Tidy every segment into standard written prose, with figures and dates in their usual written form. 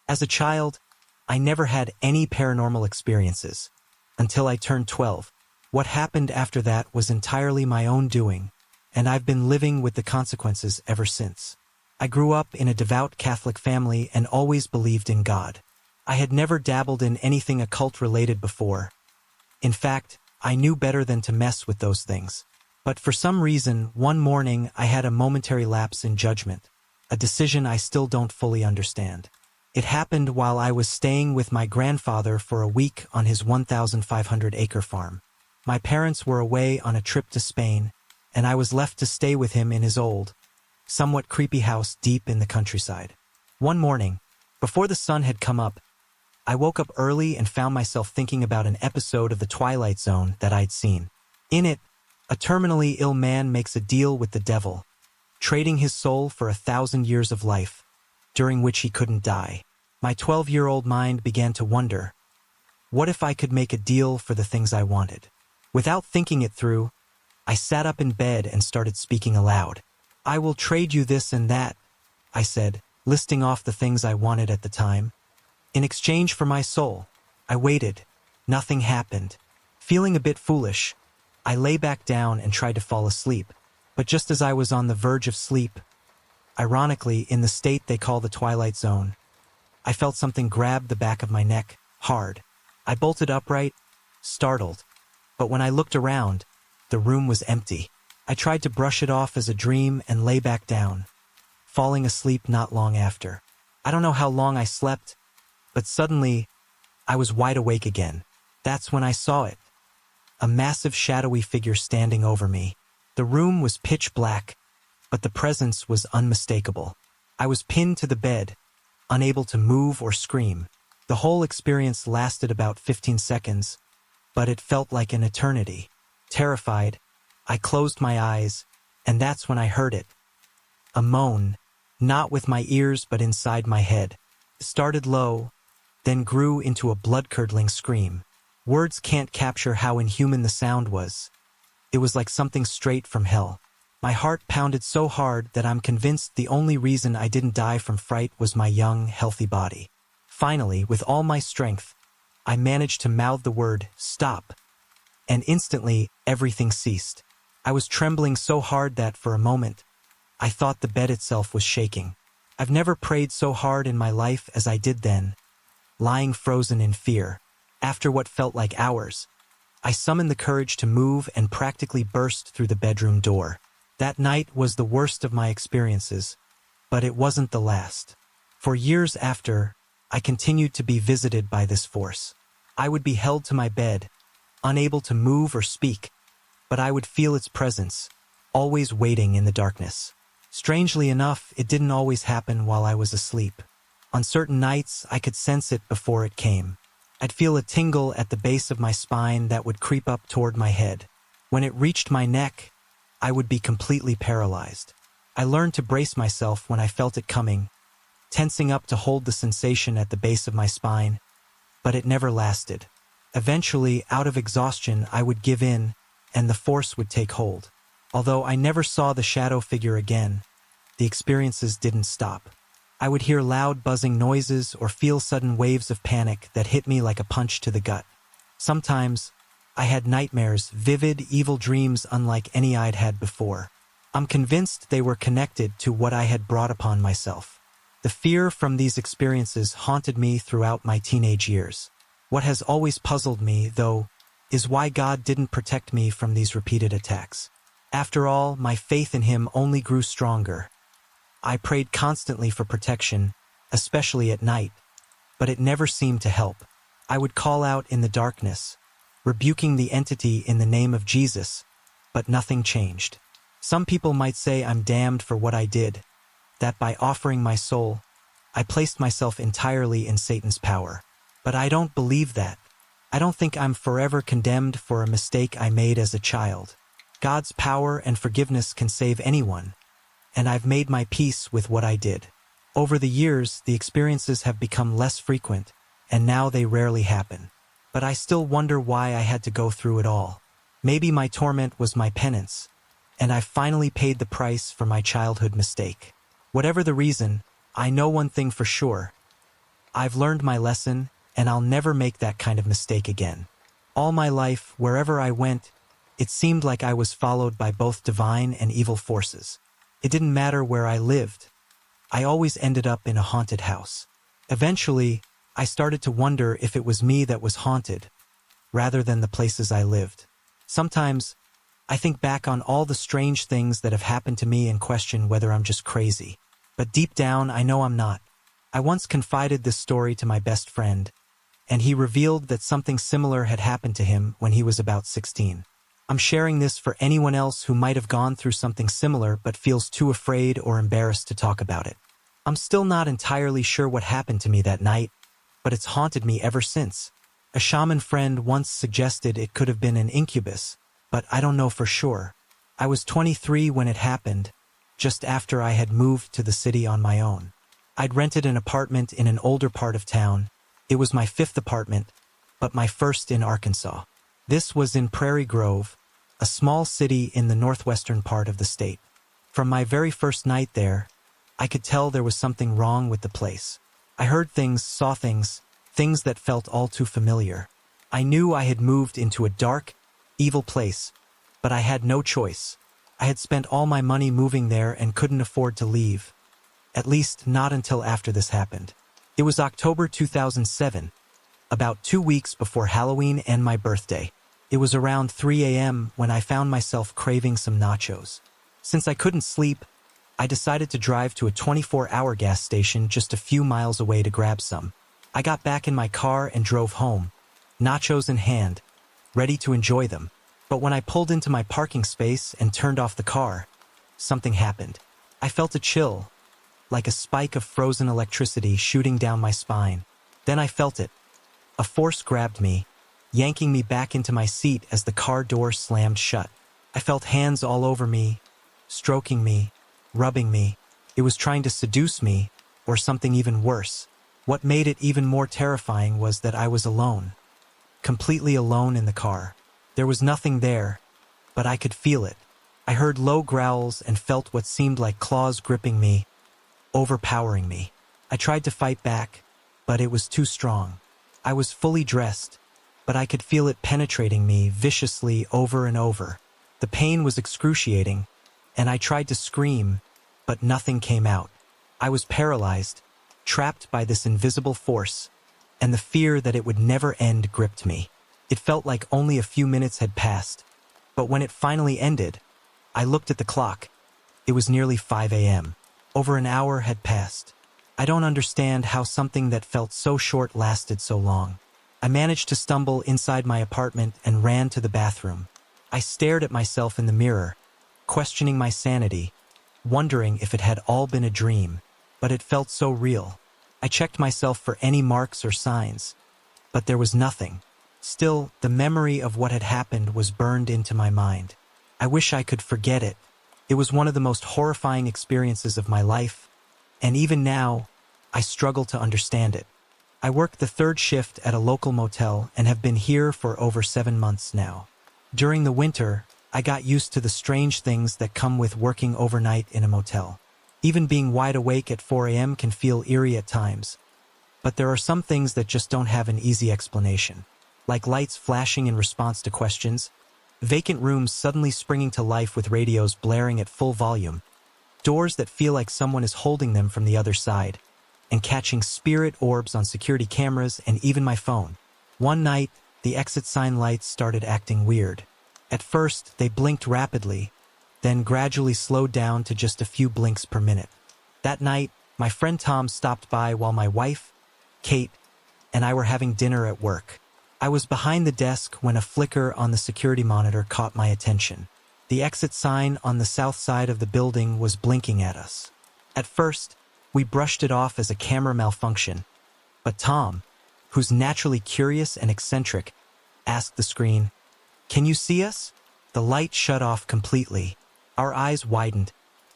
As a child, I never had any paranormal experiences until I turned 12. What happened after that was entirely my own doing, and I've been living with the consequences ever since. I grew up in a devout Catholic family and always believed in God. I had never dabbled in anything occult-related before. In fact, I knew better than to mess with those things. But for some reason, one morning I had a momentary lapse in judgment, a decision I still don't fully understand. It happened while I was staying with my grandfather for a week on his 1,500-acre farm. My parents were away on a trip to Spain, and I was left to stay with him in his old, somewhat creepy house deep in the countryside. One morning, before the sun had come up, I woke up early and found myself thinking about an episode of The Twilight Zone that I'd seen. In it, a terminally ill man makes a deal with the devil, trading his soul for 1,000 years of life, during which he couldn't die. My 12-year-old mind began to wonder, what if I could make a deal for the things I wanted? Without thinking it through, I sat up in bed and started speaking aloud. I will trade you this and that, I said, listing off the things I wanted at the time. In exchange for my soul. I waited. Nothing happened. Feeling a bit foolish, I lay back down and tried to fall asleep. But just as I was on the verge of sleep, ironically in the state they call the Twilight Zone, I felt something grab the back of my neck, hard. I bolted upright, startled. But when I looked around, the room was empty. I tried to brush it off as a dream and lay back down, falling asleep not long after. I don't know how long I slept, but suddenly, I was wide awake again. That's when I saw it. A massive shadowy figure standing over me. The room was pitch black, but the presence was unmistakable. I was pinned to the bed, unable to move or scream. The whole experience lasted about 15 seconds, but it felt like an eternity. Terrified, I closed my eyes, and that's when I heard it. A moan, not with my ears but inside my head. It started low, then grew into a blood-curdling scream. Words can't capture how inhuman the sound was. It was like something straight from hell. My heart pounded so hard that I'm convinced the only reason I didn't die from fright was my young, healthy body. Finally, with all my strength, I managed to mouth the word, "Stop," and instantly everything ceased. I was trembling so hard that, for a moment, I thought the bed itself was shaking. I've never prayed so hard in my life as I did then, lying frozen in fear. After what felt like hours, I summoned the courage to move and practically burst through the bedroom door. That night was the worst of my experiences, but it wasn't the last. For years after, I continued to be visited by this force. I would be held to my bed, unable to move or speak, but I would feel its presence, always waiting in the darkness. Strangely enough, it didn't always happen while I was asleep. On certain nights, I could sense it before it came. I'd feel a tingle at the base of my spine that would creep up toward my head. When it reached my neck, I would be completely paralyzed. I learned to brace myself when I felt it coming, tensing up to hold the sensation at the base of my spine, but it never lasted. Eventually, out of exhaustion, I would give in, and the force would take hold. Although I never saw the shadow figure again, the experiences didn't stop. I would hear loud buzzing noises or feel sudden waves of panic that hit me like a punch to the gut. Sometimes, I had nightmares, vivid, evil dreams unlike any I'd had before. I'm convinced they were connected to what I had brought upon myself. The fear from these experiences haunted me throughout my teenage years. What has always puzzled me, though, is why God didn't protect me from these repeated attacks. After all, my faith in Him only grew stronger. I prayed constantly for protection, especially at night, but it never seemed to help. I would call out in the darkness, rebuking the entity in the name of Jesus, but nothing changed. Some people might say I'm damned for what I did, that by offering my soul, I placed myself entirely in Satan's power. But I don't believe that. I don't think I'm forever condemned for a mistake I made as a child. God's power and forgiveness can save anyone, and I've made my peace with what I did. Over the years, the experiences have become less frequent, and now they rarely happen. But I still wonder why I had to go through it all. Maybe my torment was my penance, and I finally paid the price for my childhood mistake. Whatever the reason, I know one thing for sure. I've learned my lesson, and I'll never make that kind of mistake again. All my life, wherever I went, it seemed like I was followed by both divine and evil forces. It didn't matter where I lived. I always ended up in a haunted house. Eventually, I started to wonder if it was me that was haunted, rather than the places I lived. Sometimes, I think back on all the strange things that have happened to me and question whether I'm just crazy. But deep down, I know I'm not. I once confided this story to my best friend, and he revealed that something similar had happened to him when he was about 16. I'm sharing this for anyone else who might have gone through something similar but feels too afraid or embarrassed to talk about it. I'm still not entirely sure what happened to me that night, but it's haunted me ever since. A shaman friend once suggested it could have been an incubus, but I don't know for sure. I was 23 when it happened, just after I had moved to the city on my own. I'd rented an apartment in an older part of town. It was my 5th apartment, but my first in Arkansas. This was in Prairie Grove, a small city in the northwestern part of the state. From my very first night there, I could tell there was something wrong with the place. I heard things, saw things that felt all too familiar. I knew I had moved into a dark, evil place, but I had no choice. I had spent all my money moving there and couldn't afford to leave. At least not until after this happened. It was October 2007, about 2 weeks before Halloween and my birthday. It was around 3 a.m. when I found myself craving some nachos. Since I couldn't sleep, I decided to drive to a 24-hour gas station just a few miles away to grab some. I got back in my car and drove home, nachos in hand, ready to enjoy them. But when I pulled into my parking space and turned off the car, something happened. I felt a chill, like a spike of frozen electricity shooting down my spine. Then I felt it. A force grabbed me, yanking me back into my seat as the car door slammed shut. I felt hands all over me, stroking me, rubbing me. It was trying to seduce me, or something even worse. What made it even more terrifying was that I was alone. Completely alone in the car. There was nothing there, but I could feel it. I heard low growls and felt what seemed like claws gripping me, overpowering me. I tried to fight back, but it was too strong. I was fully dressed, but I could feel it penetrating me viciously over and over. The pain was excruciating, and I tried to scream, but nothing came out. I was paralyzed, trapped by this invisible force, and the fear that it would never end gripped me. It felt like only a few minutes had passed, but when it finally ended, I looked at the clock. It was nearly 5 a.m. Over an hour had passed. I don't understand how something that felt so short lasted so long. I managed to stumble inside my apartment and ran to the bathroom. I stared at myself in the mirror, questioning my sanity, wondering if it had all been a dream, but it felt so real. I checked myself for any marks or signs, but there was nothing. Still, the memory of what had happened was burned into my mind. I wish I could forget it. It was one of the most horrifying experiences of my life, and even now, I struggle to understand it. I work the 3rd shift at a local motel and have been here for over 7 months now. During the winter, I got used to the strange things that come with working overnight in a motel. Even being wide awake at 4 a.m. can feel eerie at times, but there are some things that just don't have an easy explanation. Like lights flashing in response to questions, vacant rooms suddenly springing to life with radios blaring at full volume, doors that feel like someone is holding them from the other side, and catching spirit orbs on security cameras and even my phone. One night, the exit sign lights started acting weird. At first, they blinked rapidly, then gradually slowed down to just a few blinks per minute. That night, my friend Tom stopped by while my wife, Kate, and I were having dinner at work. I was behind the desk when a flicker on the security monitor caught my attention. The exit sign on the south side of the building was blinking at us. At first, we brushed it off as a camera malfunction, but Tom, who's naturally curious and eccentric, asked the screen, "Can you see us?" The light shut off completely. Our eyes widened,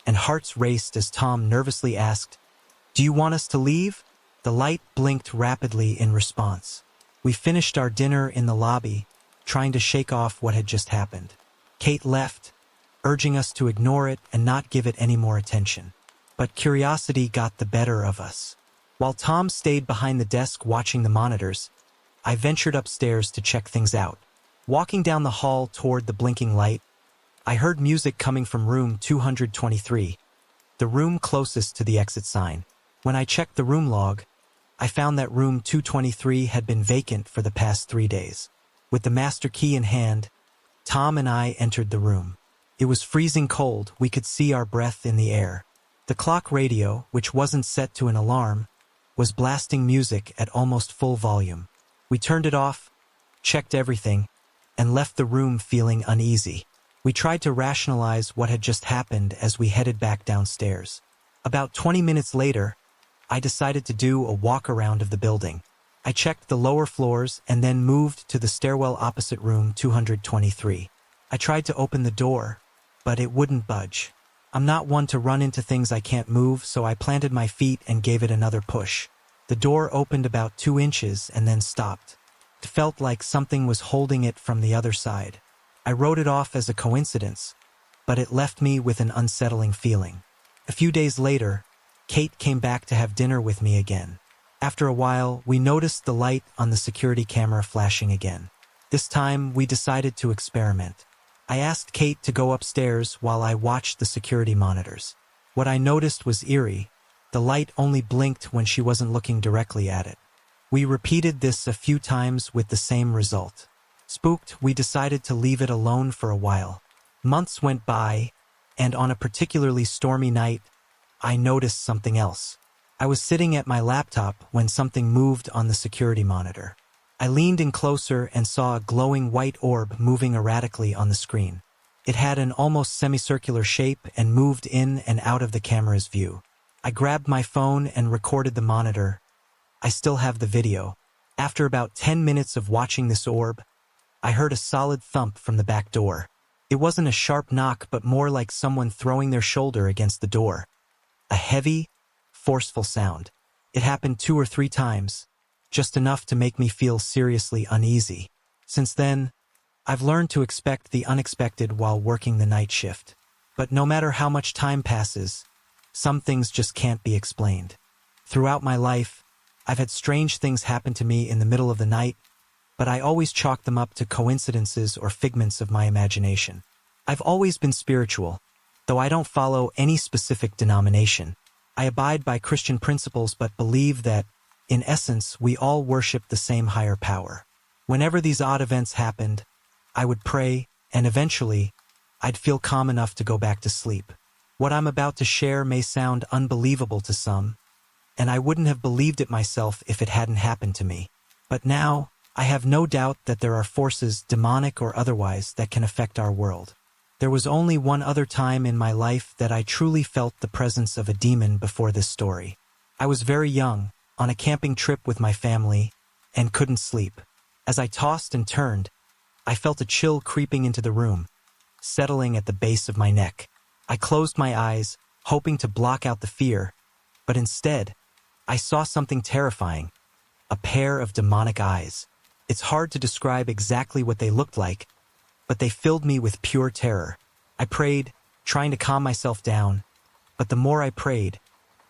and hearts raced as Tom nervously asked, "Do you want us to leave?" The light blinked rapidly in response. We finished our dinner in the lobby, trying to shake off what had just happened. Kate left, urging us to ignore it and not give it any more attention. But curiosity got the better of us. While Tom stayed behind the desk watching the monitors, I ventured upstairs to check things out. Walking down the hall toward the blinking light, I heard music coming from room 223, the room closest to the exit sign. When I checked the room log, I found that room 223 had been vacant for the past 3 days. With the master key in hand, Tom and I entered the room. It was freezing cold. We could see our breath in the air. The clock radio, which wasn't set to an alarm, was blasting music at almost full volume. We turned it off, checked everything, and left the room feeling uneasy. We tried to rationalize what had just happened as we headed back downstairs. About 20 minutes later, I decided to do a walk around of the building. I checked the lower floors and then moved to the stairwell opposite room 223. I tried to open the door, but it wouldn't budge. I'm not one to run into things I can't move, so I planted my feet and gave it another push. The door opened about 2 inches and then stopped. It felt like something was holding it from the other side. I wrote it off as a coincidence, but it left me with an unsettling feeling. A few days later, Kate came back to have dinner with me again. After a while, we noticed the light on the security camera flashing again. This time, we decided to experiment. I asked Kate to go upstairs while I watched the security monitors. What I noticed was eerie. The light only blinked when she wasn't looking directly at it. We repeated this a few times with the same result. Spooked, we decided to leave it alone for a while. Months went by, and on a particularly stormy night, I noticed something else. I was sitting at my laptop when something moved on the security monitor. I leaned in closer and saw a glowing white orb moving erratically on the screen. It had an almost semicircular shape and moved in and out of the camera's view. I grabbed my phone and recorded the monitor. I still have the video. After about 10 minutes of watching this orb, I heard a solid thump from the back door. It wasn't a sharp knock, but more like someone throwing their shoulder against the door. A heavy, forceful sound. It happened 2 or 3 times, just enough to make me feel seriously uneasy. Since then, I've learned to expect the unexpected while working the night shift. But no matter how much time passes, some things just can't be explained. Throughout my life, I've had strange things happen to me in the middle of the night, but I always chalk them up to coincidences or figments of my imagination. I've always been spiritual, though I don't follow any specific denomination. I abide by Christian principles but believe that, in essence, we all worship the same higher power. Whenever these odd events happened, I would pray, and eventually, I'd feel calm enough to go back to sleep. What I'm about to share may sound unbelievable to some, and I wouldn't have believed it myself if it hadn't happened to me. But now, I have no doubt that there are forces, demonic or otherwise, that can affect our world. There was only one other time in my life that I truly felt the presence of a demon before this story. I was very young, on a camping trip with my family, and couldn't sleep. As I tossed and turned, I felt a chill creeping into the room, settling at the base of my neck. I closed my eyes, hoping to block out the fear, but instead, I saw something terrifying, a pair of demonic eyes. It's hard to describe exactly what they looked like, but they filled me with pure terror. I prayed, trying to calm myself down, but the more I prayed,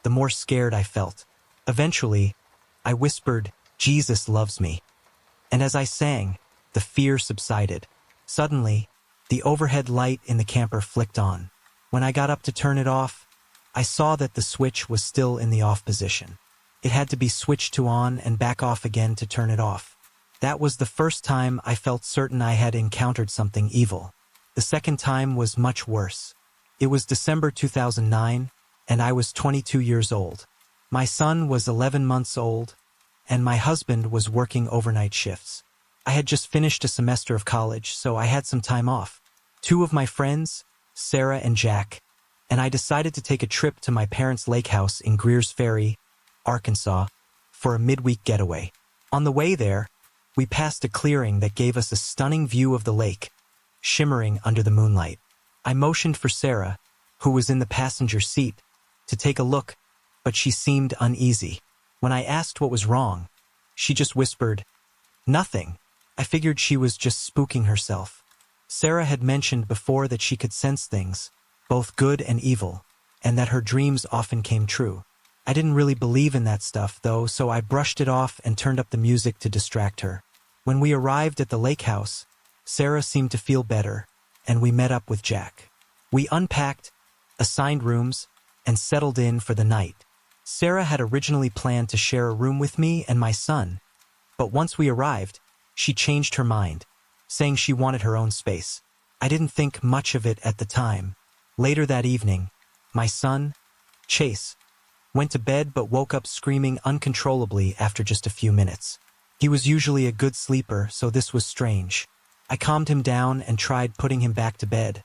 the more scared I felt. Eventually, I whispered, "Jesus loves me." And as I sang, the fear subsided. Suddenly, the overhead light in the camper flicked on. When I got up to turn it off, I saw that the switch was still in the off position. It had to be switched to on and back off again to turn it off. That was the first time I felt certain I had encountered something evil. The second time was much worse. It was December 2009, and I was 22 years old. My son was 11 months old, and my husband was working overnight shifts. I had just finished a semester of college, so I had some time off. 2 of my friends, Sarah and Jack, and I decided to take a trip to my parents' lake house in Greers Ferry, Arkansas, for a midweek getaway. On the way there, we passed a clearing that gave us a stunning view of the lake, shimmering under the moonlight. I motioned for Sarah, who was in the passenger seat, to take a look, but she seemed uneasy. When I asked what was wrong, she just whispered, "Nothing." I figured she was just spooking herself. Sarah had mentioned before that she could sense things, both good and evil, and that her dreams often came true. I didn't really believe in that stuff, though, so I brushed it off and turned up the music to distract her. When we arrived at the lake house, Sarah seemed to feel better, and we met up with Jack. We unpacked, assigned rooms, and settled in for the night. Sarah had originally planned to share a room with me and my son, but once we arrived, she changed her mind, saying she wanted her own space. I didn't think much of it at the time. Later that evening, my son, Chase, went to bed but woke up screaming uncontrollably after just a few minutes. He was usually a good sleeper, so this was strange. I calmed him down and tried putting him back to bed,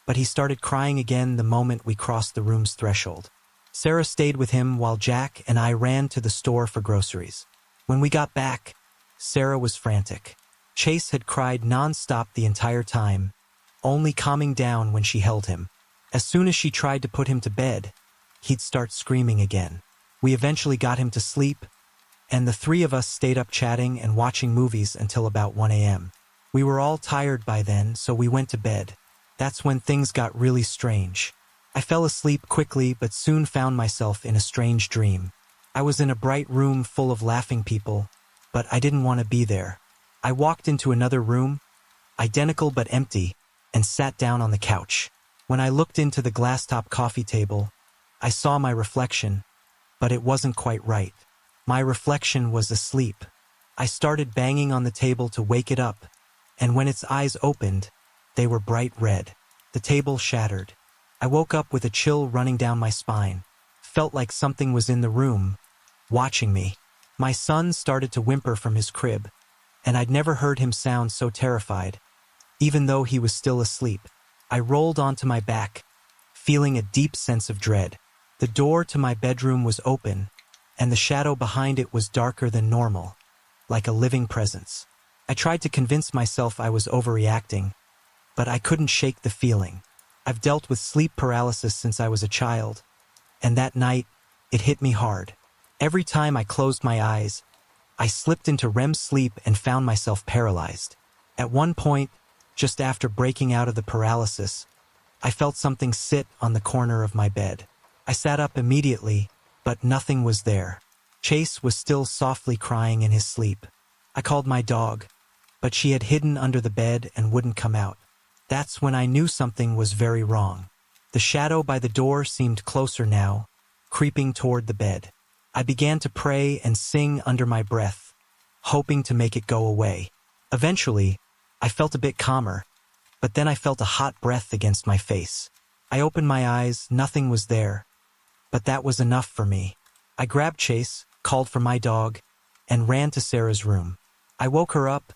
but he started crying again the moment we crossed the room's threshold. Sarah stayed with him while Jack and I ran to the store for groceries. When we got back, Sarah was frantic. Chase had cried non-stop the entire time, only calming down when she held him. As soon as she tried to put him to bed, he'd start screaming again. We eventually got him to sleep, and the three of us stayed up chatting and watching movies until about 1 a.m. We were all tired by then, so we went to bed. That's when things got really strange. I fell asleep quickly but soon found myself in a strange dream. I was in a bright room full of laughing people, but I didn't want to be there. I walked into another room, identical but empty, and sat down on the couch. When I looked into the glass-top coffee table, I saw my reflection, but it wasn't quite right. My reflection was asleep. I started banging on the table to wake it up, and when its eyes opened, they were bright red. The table shattered. I woke up with a chill running down my spine. Felt like something was in the room, watching me. My son started to whimper from his crib, and I'd never heard him sound so terrified. Even though he was still asleep, I rolled onto my back, feeling a deep sense of dread. The door to my bedroom was open, and the shadow behind it was darker than normal, like a living presence. I tried to convince myself I was overreacting, but I couldn't shake the feeling. I've dealt with sleep paralysis since I was a child, and that night, it hit me hard. Every time I closed my eyes, I slipped into REM sleep and found myself paralyzed. At one point, just after breaking out of the paralysis, I felt something sit on the corner of my bed. I sat up immediately, but nothing was there. Chase was still softly crying in his sleep. I called my dog, but she had hidden under the bed and wouldn't come out. That's when I knew something was very wrong. The shadow by the door seemed closer now, creeping toward the bed. I began to pray and sing under my breath, hoping to make it go away. Eventually, I felt a bit calmer, but then I felt a hot breath against my face. I opened my eyes, nothing was there, but that was enough for me. I grabbed Chase, called for my dog, and ran to Sarah's room. I woke her up,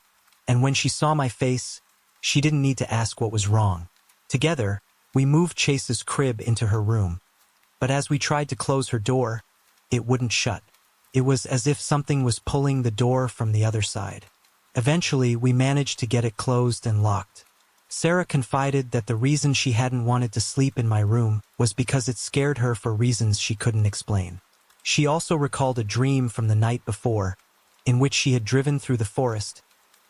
and when she saw my face, she didn't need to ask what was wrong. Together, we moved Chase's crib into her room, but as we tried to close her door, it wouldn't shut. It was as if something was pulling the door from the other side. Eventually, we managed to get it closed and locked. Sarah confided that the reason she hadn't wanted to sleep in my room was because it scared her for reasons she couldn't explain. She also recalled a dream from the night before, in which she had driven through the forest,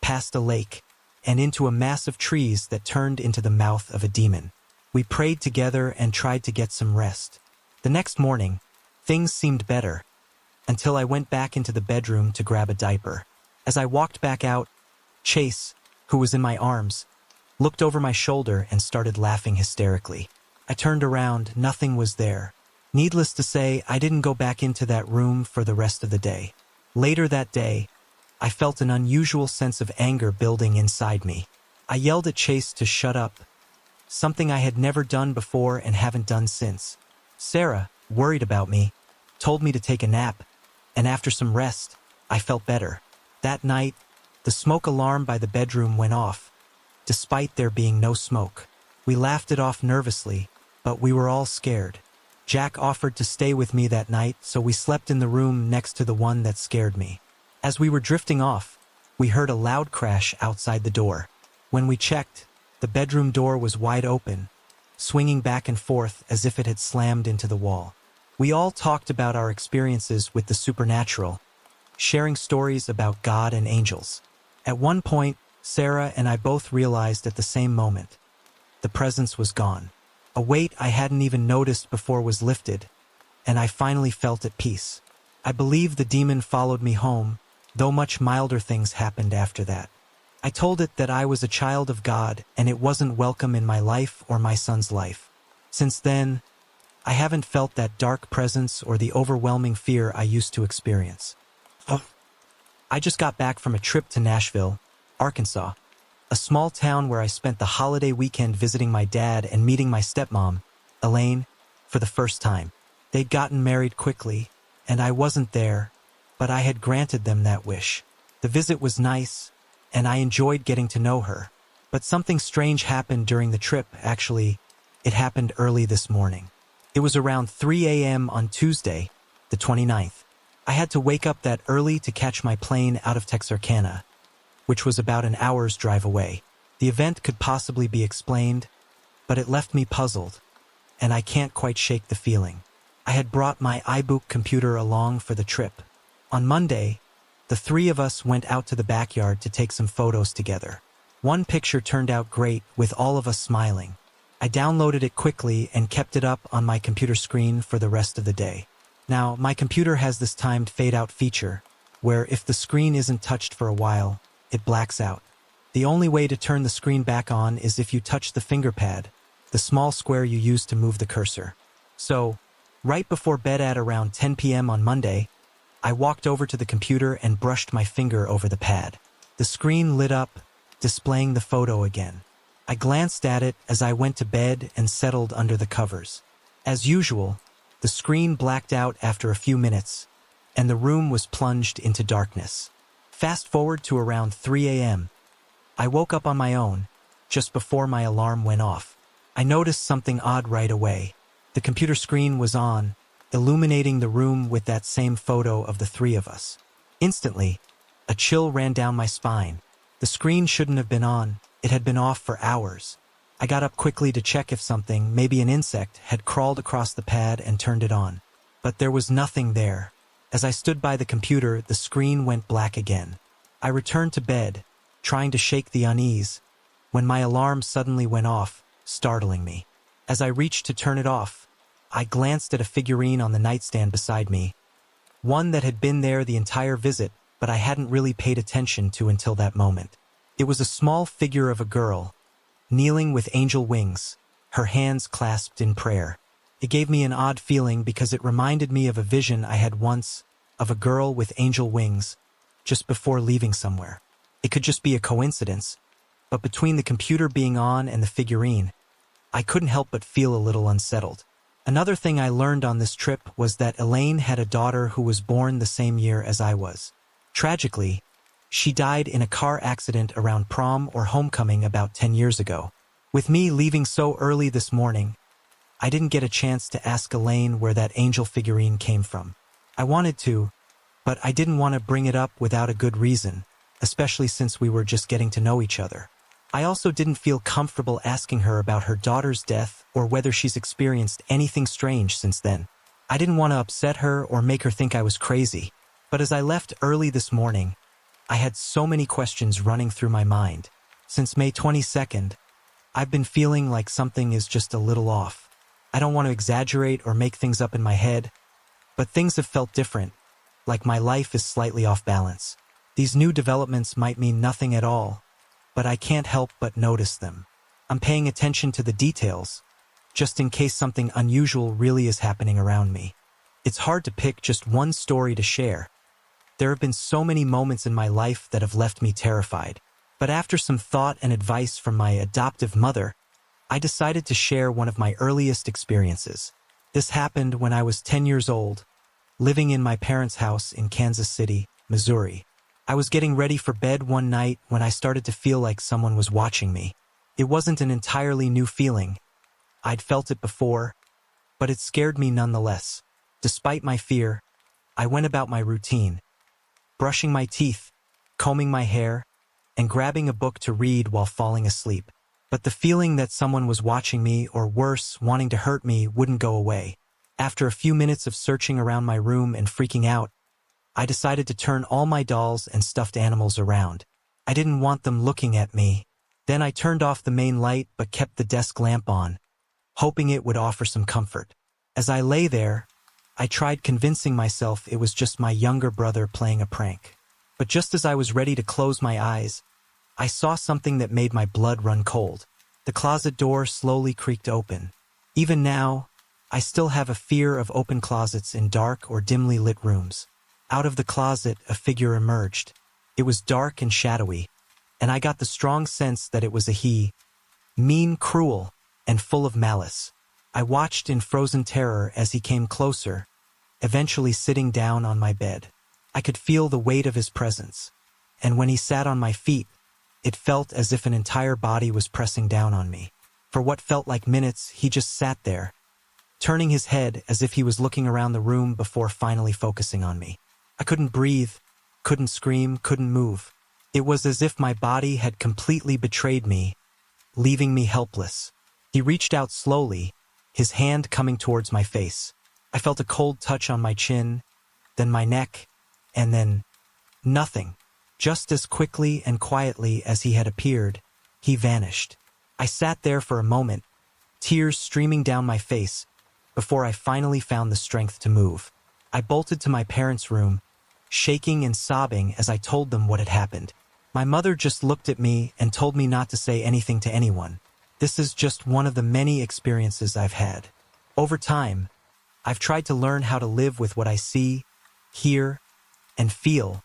past a lake, and into a mass of trees that turned into the mouth of a demon. We prayed together and tried to get some rest. The next morning, things seemed better, until I went back into the bedroom to grab a diaper. As I walked back out, Chase, who was in my arms, looked over my shoulder and started laughing hysterically. I turned around, nothing was there. Needless to say, I didn't go back into that room for the rest of the day. Later that day, I felt an unusual sense of anger building inside me. I yelled at Chase to shut up, something I had never done before and haven't done since. Sarah, worried about me, told me to take a nap, and after some rest, I felt better. That night, the smoke alarm by the bedroom went off, despite there being no smoke. We laughed it off nervously, but we were all scared. Jack offered to stay with me that night, so we slept in the room next to the one that scared me. As we were drifting off, we heard a loud crash outside the door. When we checked, the bedroom door was wide open, swinging back and forth as if it had slammed into the wall. We all talked about our experiences with the supernatural, sharing stories about God and angels. At one point, Sarah and I both realized at the same moment, the presence was gone. A weight I hadn't even noticed before was lifted, and I finally felt at peace. I believe the demon followed me home, though much milder things happened after that. I told it that I was a child of God and it wasn't welcome in my life or my son's life. Since then, I haven't felt that dark presence or the overwhelming fear I used to experience. I just got back from a trip to Nashville, Arkansas, a small town where I spent the holiday weekend visiting my dad and meeting my stepmom, Elaine, for the first time. They'd gotten married quickly, and I wasn't there, but I had granted them that wish. The visit was nice, and I enjoyed getting to know her. But something strange happened during the trip. Actually, it happened early this morning. It was around 3 a.m. on Tuesday, the 29th. I had to wake up that early to catch my plane out of Texarkana, which was about an hour's drive away. The event could possibly be explained, but it left me puzzled, and I can't quite shake the feeling. I had brought my iBook computer along for the trip. On Monday, the three of us went out to the backyard to take some photos together. One picture turned out great, with all of us smiling. I downloaded it quickly and kept it up on my computer screen for the rest of the day. Now, my computer has this timed fade-out feature, where if the screen isn't touched for a while, it blacks out. The only way to turn the screen back on is if you touch the finger pad, the small square you use to move the cursor. So, right before bed at around 10 p.m. on Monday, I walked over to the computer and brushed my finger over the pad. The screen lit up, displaying the photo again. I glanced at it as I went to bed and settled under the covers. As usual, the screen blacked out after a few minutes, and the room was plunged into darkness. Fast forward to around 3 a.m. I woke up on my own, just before my alarm went off. I noticed something odd right away. The computer screen was on, illuminating the room with that same photo of the three of us. Instantly, a chill ran down my spine. The screen shouldn't have been on. It had been off for hours. I got up quickly to check if something, maybe an insect, had crawled across the pad and turned it on. But there was nothing there. As I stood by the computer, the screen went black again. I returned to bed, trying to shake the unease, when my alarm suddenly went off, startling me. As I reached to turn it off, I glanced at a figurine on the nightstand beside me, one that had been there the entire visit, but I hadn't really paid attention to until that moment. It was a small figure of a girl, kneeling with angel wings, her hands clasped in prayer. It gave me an odd feeling because it reminded me of a vision I had once of a girl with angel wings just before leaving somewhere. It could just be a coincidence, but between the computer being on and the figurine, I couldn't help but feel a little unsettled. Another thing I learned on this trip was that Elaine had a daughter who was born the same year as I was. Tragically, she died in a car accident around prom or homecoming about 10 years ago. With me leaving so early this morning, I didn't get a chance to ask Elaine where that angel figurine came from. I wanted to, but I didn't want to bring it up without a good reason, especially since we were just getting to know each other. I also didn't feel comfortable asking her about her daughter's death or whether she's experienced anything strange since then. I didn't want to upset her or make her think I was crazy, but as I left early this morning, I had so many questions running through my mind. Since May 22nd, I've been feeling like something is just a little off. I don't want to exaggerate or make things up in my head, but things have felt different, like my life is slightly off balance. These new developments might mean nothing at all, but I can't help but notice them. I'm paying attention to the details, just in case something unusual really is happening around me. It's hard to pick just one story to share. There have been so many moments in my life that have left me terrified. But after some thought and advice from my adoptive mother, I decided to share one of my earliest experiences. This happened when I was 10 years old, living in my parents' house in Kansas City, Missouri. I was getting ready for bed one night when I started to feel like someone was watching me. It wasn't an entirely new feeling. I'd felt it before, but it scared me nonetheless. Despite my fear, I went about my routine, brushing my teeth, combing my hair, and grabbing a book to read while falling asleep. But the feeling that someone was watching me, or worse, wanting to hurt me, wouldn't go away. After a few minutes of searching around my room and freaking out, I decided to turn all my dolls and stuffed animals around. I didn't want them looking at me. Then I turned off the main light but kept the desk lamp on, hoping it would offer some comfort. As I lay there, I tried convincing myself it was just my younger brother playing a prank. But just as I was ready to close my eyes, I saw something that made my blood run cold. The closet door slowly creaked open. Even now, I still have a fear of open closets in dark or dimly lit rooms. Out of the closet, a figure emerged. It was dark and shadowy, and I got the strong sense that it was a he, mean, cruel, and full of malice. I watched in frozen terror as he came closer, eventually sitting down on my bed. I could feel the weight of his presence, and when he sat on my feet, it felt as if an entire body was pressing down on me. For what felt like minutes, he just sat there, turning his head as if he was looking around the room before finally focusing on me. I couldn't breathe, couldn't scream, couldn't move. It was as if my body had completely betrayed me, leaving me helpless. He reached out slowly, his hand coming towards my face. I felt a cold touch on my chin, then my neck, and then nothing. Just as quickly and quietly as he had appeared, he vanished. I sat there for a moment, tears streaming down my face, before I finally found the strength to move. I bolted to my parents' room, shaking and sobbing as I told them what had happened. My mother just looked at me and told me not to say anything to anyone. This is just one of the many experiences I've had. Over time, I've tried to learn how to live with what I see, hear, and feel,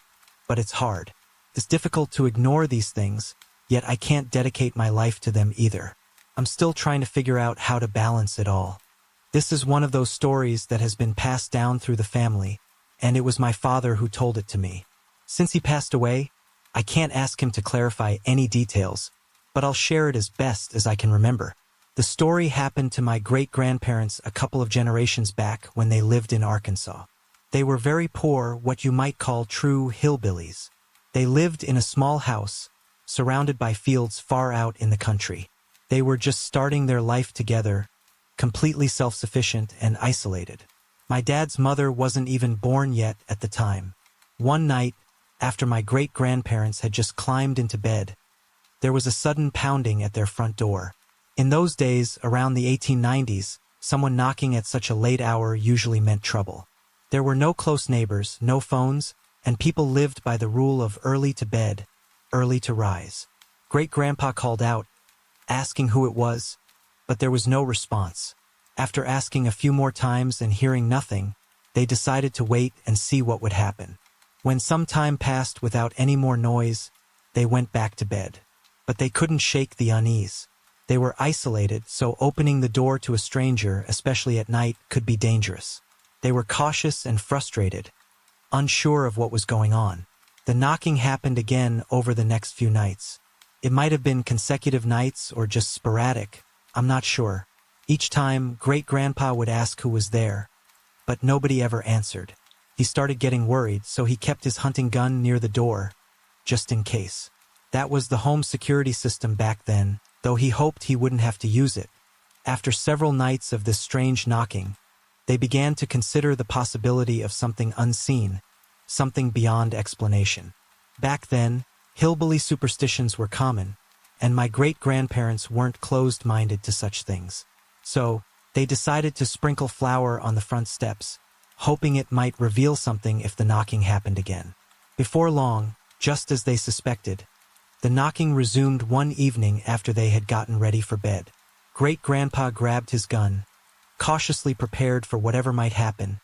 but it's hard. It's difficult to ignore these things, yet I can't dedicate my life to them either. I'm still trying to figure out how to balance it all. This is one of those stories that has been passed down through the family, and it was my father who told it to me. Since he passed away, I can't ask him to clarify any details, but I'll share it as best as I can remember. The story happened to my great-grandparents a couple of generations back when they lived in Arkansas. They were very poor, what you might call true hillbillies. They lived in a small house, surrounded by fields far out in the country. They were just starting their life together, completely self-sufficient and isolated. My dad's mother wasn't even born yet at the time. One night, after my great-grandparents had just climbed into bed, there was a sudden pounding at their front door. In those days, around the 1890s, someone knocking at such a late hour usually meant trouble. There were no close neighbors, no phones, and people lived by the rule of early to bed, early to rise. Great-grandpa called out, asking who it was, but there was no response. After asking a few more times and hearing nothing, they decided to wait and see what would happen. When some time passed without any more noise, they went back to bed. But they couldn't shake the unease. They were isolated, so opening the door to a stranger, especially at night, could be dangerous. They were cautious and frustrated, unsure of what was going on. The knocking happened again over the next few nights. It might have been consecutive nights or just sporadic, I'm not sure. Each time, great-grandpa would ask who was there, but nobody ever answered. He started getting worried, so he kept his hunting gun near the door, just in case. That was the home security system back then, though he hoped he wouldn't have to use it. After several nights of this strange knocking, they began to consider the possibility of something unseen, something beyond explanation. Back then, hillbilly superstitions were common, and my great-grandparents weren't closed-minded to such things. So, they decided to sprinkle flour on the front steps, hoping it might reveal something if the knocking happened again. Before long, just as they suspected, the knocking resumed one evening after they had gotten ready for bed. Great-grandpa grabbed his gun, cautiously prepared for whatever might happen,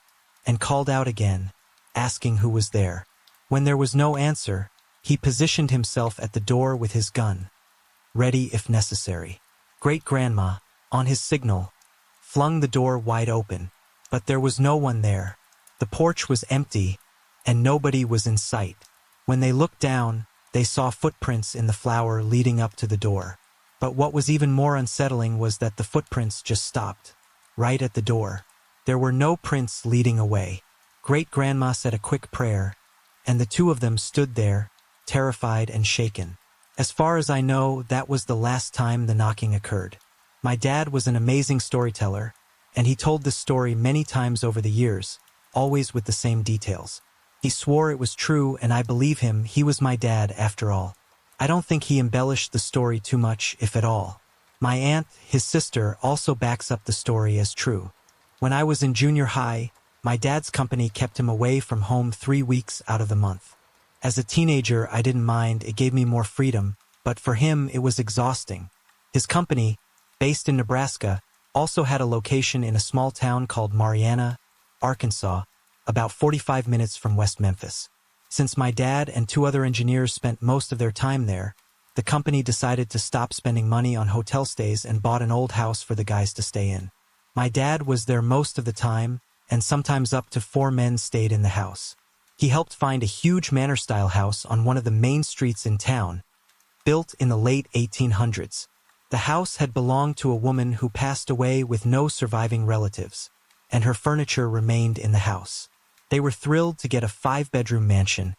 and called out again, asking who was there. When there was no answer, he positioned himself at the door with his gun, ready if necessary. Great-grandma, on his signal, flung the door wide open, but there was no one there. The porch was empty, and nobody was in sight. When they looked down, they saw footprints in the flour leading up to the door. But what was even more unsettling was that the footprints just stopped, right at the door. There were no prints leading away. Great-grandma said a quick prayer, and the two of them stood there, terrified and shaken. As far as I know, that was the last time the knocking occurred. My dad was an amazing storyteller, and he told this story many times over the years, always with the same details. He swore it was true, and I believe him. He was my dad, after all. I don't think he embellished the story too much, if at all. My aunt, his sister, also backs up the story as true. When I was in junior high, My dad's company kept him away from home 3 weeks out of the month. As a teenager, I didn't mind, it gave me more freedom, but for him, it was exhausting. His company, based in Nebraska, also had a location in a small town called Marianna, Arkansas, about 45 minutes from West Memphis. Since my dad and 2 other engineers spent most of their time there, the company decided to stop spending money on hotel stays and bought an old house for the guys to stay in. My dad was there most of the time, and sometimes up to 4 men stayed in the house. He helped find a huge manor-style house on one of the main streets in town, built in the late 1800s. The house had belonged to a woman who passed away with no surviving relatives, and her furniture remained in the house. They were thrilled to get a 5-bedroom mansion,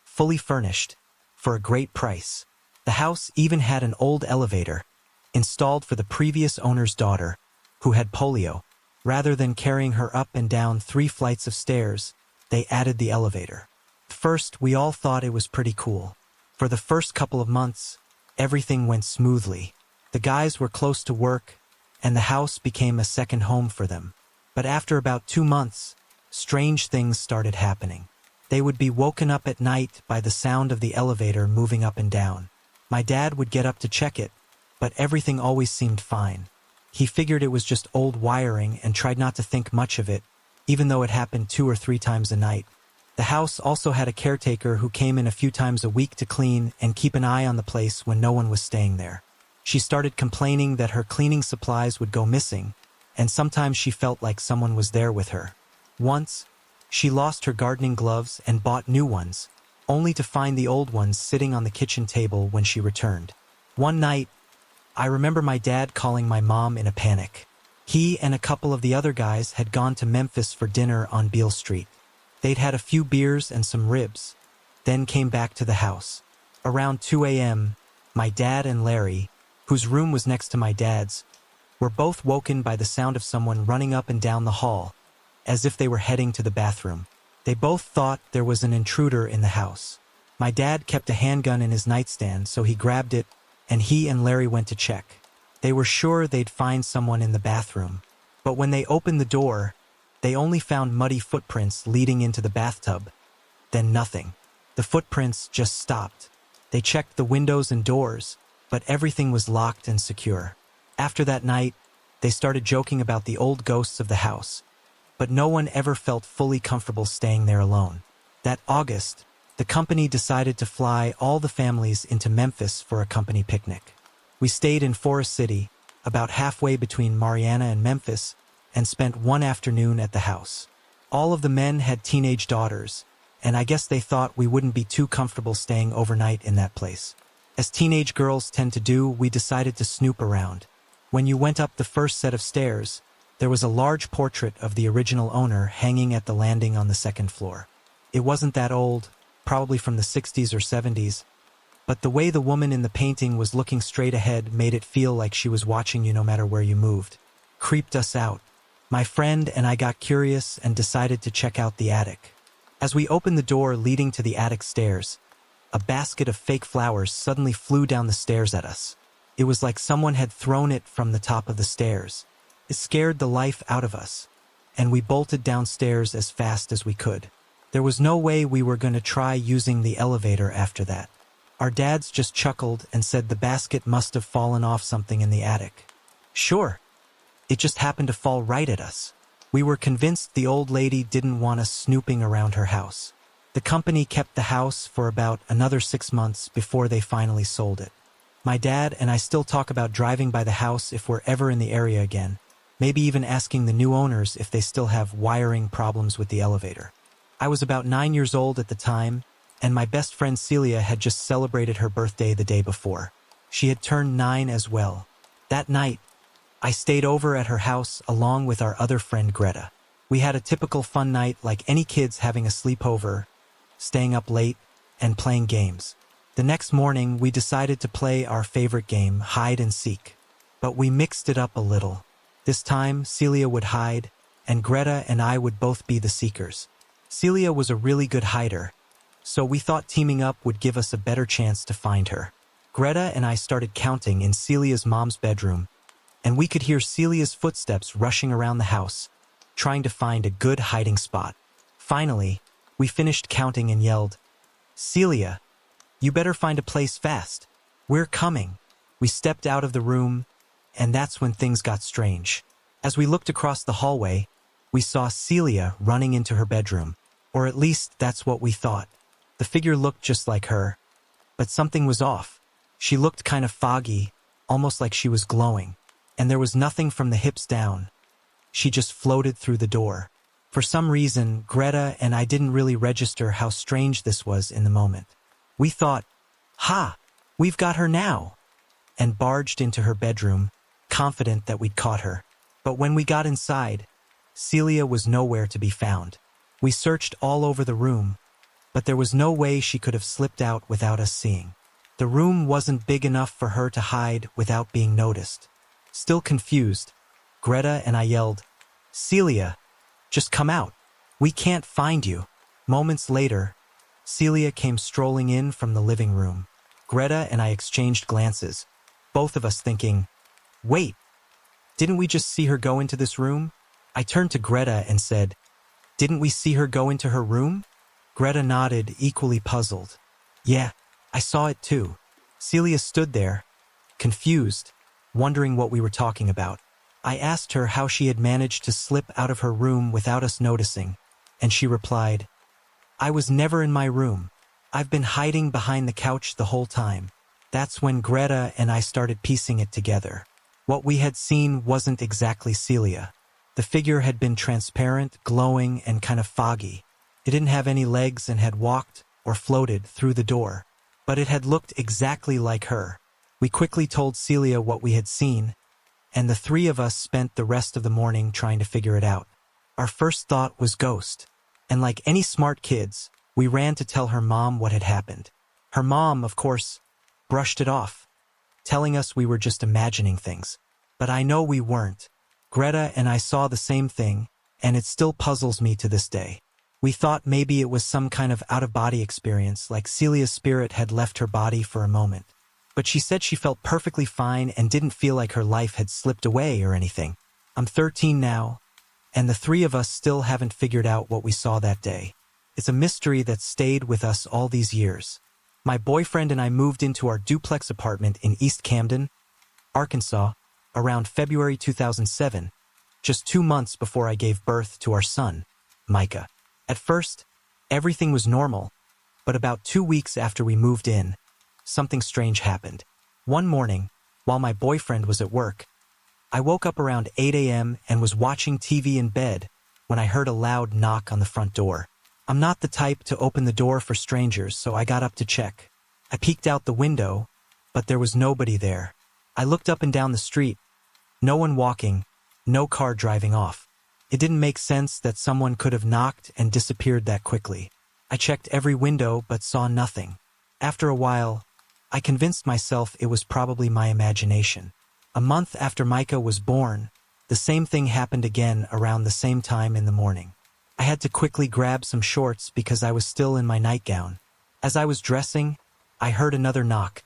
fully furnished, for a great price. The house even had an old elevator, installed for the previous owner's daughter, who had polio. Rather than carrying her up and down 3 flights of stairs, they added the elevator. First, we all thought it was pretty cool. For the first couple of months, everything went smoothly. The guys were close to work, and the house became a second home for them. But after about 2 months, strange things started happening. They would be woken up at night by the sound of the elevator moving up and down. My dad would get up to check it, but everything always seemed fine. He figured it was just old wiring and tried not to think much of it, even though it happened 2 or 3 times a night. The house also had a caretaker who came in a few times a week to clean and keep an eye on the place when no one was staying there. She started complaining that her cleaning supplies would go missing, and sometimes she felt like someone was there with her. Once, she lost her gardening gloves and bought new ones, only to find the old ones sitting on the kitchen table when she returned. One night, I remember my dad calling my mom in a panic. He and a couple of the other guys had gone to Memphis for dinner on Beale Street. They'd had a few beers and some ribs, then came back to the house. Around 2 a.m., my dad and Larry, whose room was next to my dad's, were both woken by the sound of someone running up and down the hall, as if they were heading to the bathroom. They both thought there was an intruder in the house. My dad kept a handgun in his nightstand, so he grabbed it, and he and Larry went to check. They were sure they'd find someone in the bathroom, but when they opened the door, they only found muddy footprints leading into the bathtub. Then nothing. The footprints just stopped. They checked the windows and doors, but everything was locked and secure. After that night, they started joking about the old ghosts of the house, but no one ever felt fully comfortable staying there alone. That August, the company decided to fly all the families into Memphis for a company picnic. We stayed in Forest City, about halfway between Marianna and Memphis, and spent one afternoon at the house. All of the men had teenage daughters, and I guess they thought we wouldn't be too comfortable staying overnight in that place. As teenage girls tend to do, we decided to snoop around. When you went up the first set of stairs, there was a large portrait of the original owner hanging at the landing on the second floor. It wasn't that old, probably from the 60s or 70s, but the way the woman in the painting was looking straight ahead made it feel like she was watching you no matter where you moved. Creeped us out. My friend and I got curious and decided to check out the attic. As we opened the door leading to the attic stairs, a basket of fake flowers suddenly flew down the stairs at us. It was like someone had thrown it from the top of the stairs. It scared the life out of us, and we bolted downstairs as fast as we could. There was no way we were going to try using the elevator after that. Our dads just chuckled and said the basket must have fallen off something in the attic. Sure, it just happened to fall right at us. We were convinced the old lady didn't want us snooping around her house. The company kept the house for about another 6 months before they finally sold it. My dad and I still talk about driving by the house if we're ever in the area again, maybe even asking the new owners if they still have wiring problems with the elevator. I was about 9 years old at the time, and my best friend Celia had just celebrated her birthday the day before. She had turned 9 as well. That night, I stayed over at her house along with our other friend Greta. We had a typical fun night like any kids having a sleepover, staying up late, and playing games. The next morning, we decided to play our favorite game, hide and seek. But we mixed it up a little. This time, Celia would hide, and Greta and I would both be the seekers. Celia was a really good hider, so we thought teaming up would give us a better chance to find her. Greta and I started counting in Celia's mom's bedroom, and we could hear Celia's footsteps rushing around the house, trying to find a good hiding spot. Finally, we finished counting and yelled, "Celia, you better find a place fast. We're coming." We stepped out of the room, and that's when things got strange. As we looked across the hallway, we saw Celia running into her bedroom. Or at least that's what we thought. The figure looked just like her, but something was off. She looked kind of foggy, almost like she was glowing, and there was nothing from the hips down. She just floated through the door. For some reason, Greta and I didn't really register how strange this was in the moment. We thought, "Ha, we've got her now," and barged into her bedroom, confident that we'd caught her. But when we got inside, Celia was nowhere to be found. We searched all over the room, but there was no way she could have slipped out without us seeing. The room wasn't big enough for her to hide without being noticed. Still confused, Greta and I yelled, "Celia, just come out. We can't find you." Moments later, Celia came strolling in from the living room. Greta and I exchanged glances, both of us thinking, "Wait, didn't we just see her go into this room?" I turned to Greta and said, "Didn't we see her go into her room?" Greta nodded, equally puzzled. "Yeah, I saw it too." Celia stood there, confused, wondering what we were talking about. I asked her how she had managed to slip out of her room without us noticing, and she replied, "I was never in my room. I've been hiding behind the couch the whole time." That's when Greta and I started piecing it together. What we had seen wasn't exactly Celia. The figure had been transparent, glowing, and kind of foggy. It didn't have any legs and had walked or floated through the door, but it had looked exactly like her. We quickly told Celia what we had seen, and the three of us spent the rest of the morning trying to figure it out. Our first thought was ghost, and like any smart kids, we ran to tell her mom what had happened. Her mom, of course, brushed it off, telling us we were just imagining things. But I know we weren't. Greta and I saw the same thing, and it still puzzles me to this day. We thought maybe it was some kind of out-of-body experience, like Celia's spirit had left her body for a moment. But she said she felt perfectly fine and didn't feel like her life had slipped away or anything. I'm 13 now, and the three of us still haven't figured out what we saw that day. It's a mystery that stayed with us all these years. My boyfriend and I moved into our duplex apartment in East Camden, Arkansas, around February 2007, just 2 months before I gave birth to our son, Micah. At first, everything was normal, but about 2 weeks after we moved in, something strange happened. One morning, while my boyfriend was at work, I woke up around 8 a.m. and was watching TV in bed when I heard a loud knock on the front door. I'm not the type to open the door for strangers, so I got up to check. I peeked out the window, but there was nobody there. I looked up and down the street. No one walking, no car driving off. It didn't make sense that someone could have knocked and disappeared that quickly. I checked every window but saw nothing. After a while, I convinced myself it was probably my imagination. A month after Micah was born, the same thing happened again around the same time in the morning. I had to quickly grab some shorts because I was still in my nightgown. As I was dressing, I heard another knock,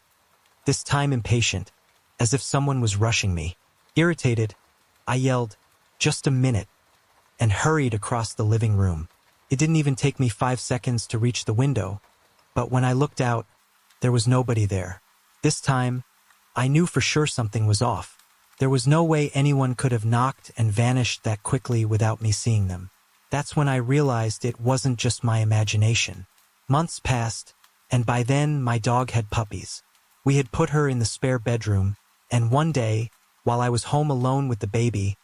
this time impatient, as if someone was rushing me. Irritated, I yelled, "Just a minute," and hurried across the living room. It didn't even take me 5 seconds to reach the window, but when I looked out, there was nobody there. This time, I knew for sure something was off. There was no way anyone could have knocked and vanished that quickly without me seeing them. That's when I realized it wasn't just my imagination. Months passed, and by then my dog had puppies. We had put her in the spare bedroom, and one day, while I was home alone with the baby,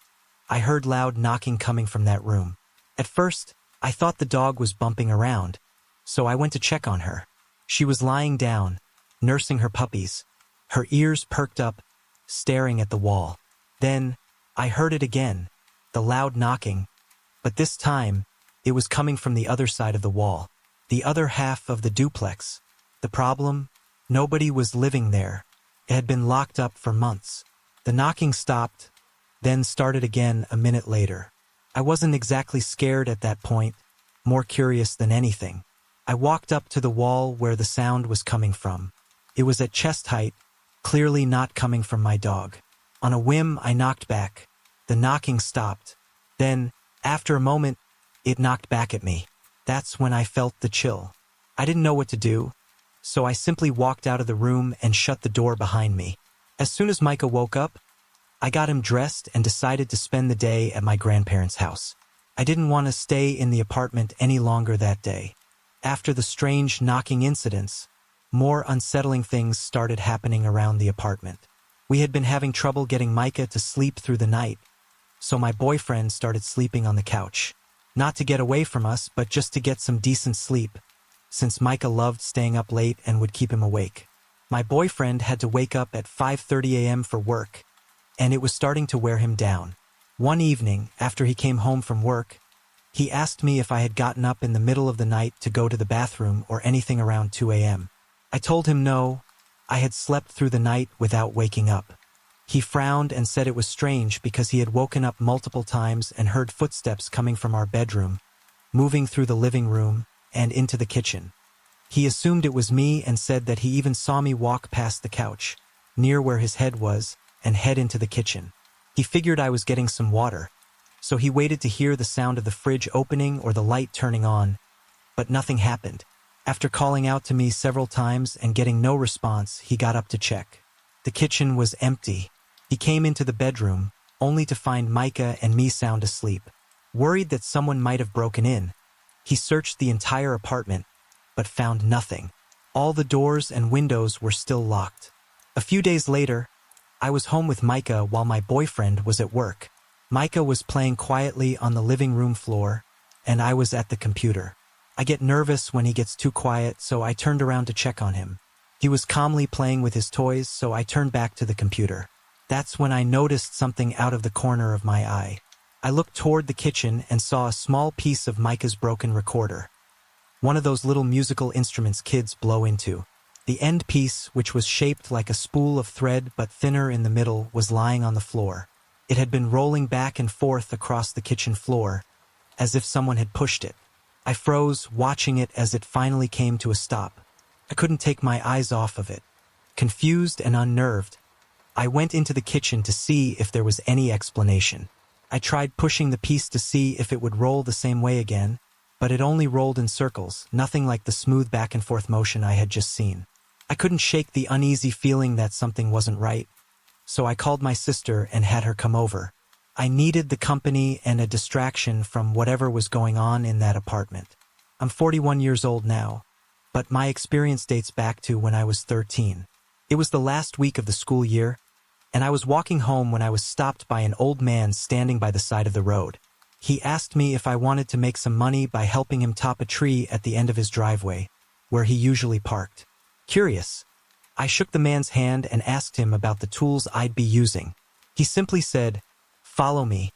I heard loud knocking coming from that room. At first, I thought the dog was bumping around, so I went to check on her. She was lying down, nursing her puppies, her ears perked up, staring at the wall. Then, I heard it again, the loud knocking, but this time, it was coming from the other side of the wall, the other half of the duplex. The problem? Nobody was living there. It had been locked up for months. The knocking stopped, then started again a minute later. I wasn't exactly scared at that point, more curious than anything. I walked up to the wall where the sound was coming from. It was at chest height, clearly not coming from my dog. On a whim, I knocked back. The knocking stopped. Then, After a moment, it knocked back at me. That's when I felt the chill. I didn't know what to do, so I simply walked out of the room and shut the door behind me. As soon as Micah woke up, I got him dressed and decided to spend the day at my grandparents' house. I didn't want to stay in the apartment any longer that day. After the strange knocking incidents, more unsettling things started happening around the apartment. We had been having trouble getting Micah to sleep through the night, so my boyfriend started sleeping on the couch. Not to get away from us, but just to get some decent sleep, since Micah loved staying up late and would keep him awake. My boyfriend had to wake up at 5:30 a.m. for work, and it was starting to wear him down. One evening, after he came home from work, he asked me if I had gotten up in the middle of the night to go to the bathroom or anything around 2 a.m. I told him no, I had slept through the night without waking up. He frowned and said it was strange because he had woken up multiple times and heard footsteps coming from our bedroom, moving through the living room and into the kitchen. He assumed it was me and said that he even saw me walk past the couch, near where his head was, and head into the kitchen. He figured I was getting some water, so he waited to hear the sound of the fridge opening or the light turning on, but nothing happened. After calling out to me several times and getting no response, he got up to check. The kitchen was empty. He came into the bedroom, only to find Micah and me sound asleep. Worried that someone might have broken in, he searched the entire apartment, but found nothing. All the doors and windows were still locked. A few days later, I was home with Micah while my boyfriend was at work. Micah was playing quietly on the living room floor, and I was at the computer. I get nervous when he gets too quiet, so I turned around to check on him. He was calmly playing with his toys, so I turned back to the computer. That's when I noticed something out of the corner of my eye. I looked toward the kitchen and saw a small piece of Micah's broken recorder. One of those little musical instruments kids blow into. The end piece, which was shaped like a spool of thread but thinner in the middle, was lying on the floor. It had been rolling back and forth across the kitchen floor, as if someone had pushed it. I froze, watching it as it finally came to a stop. I couldn't take my eyes off of it. Confused and unnerved, I went into the kitchen to see if there was any explanation. I tried pushing the piece to see if it would roll the same way again, but it only rolled in circles, nothing like the smooth back and forth motion I had just seen. I couldn't shake the uneasy feeling that something wasn't right, so I called my sister and had her come over. I needed the company and a distraction from whatever was going on in that apartment. I'm 41 years old now, but my experience dates back to when I was 13. It was the last week of the school year, and I was walking home when I was stopped by an old man standing by the side of the road. He asked me if I wanted to make some money by helping him top a tree at the end of his driveway, where he usually parked. Curious, I shook the man's hand and asked him about the tools I'd be using. He simply said, "Follow me,"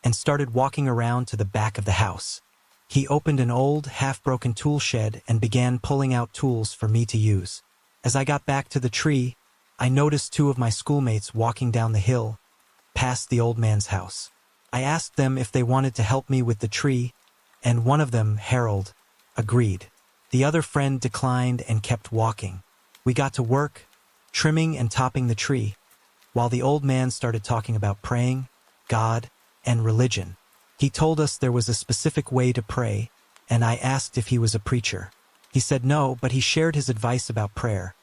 and started walking around to the back of the house. He opened an old, half-broken tool shed and began pulling out tools for me to use. As I got back to the tree, I noticed two of my schoolmates walking down the hill, past the old man's house. I asked them if they wanted to help me with the tree, and one of them, Harold, agreed. The other friend declined and kept walking. We got to work, trimming and topping the tree, while the old man started talking about praying, God, and religion. He told us there was a specific way to pray, and I asked if he was a preacher. He said no, but he shared his advice about prayer.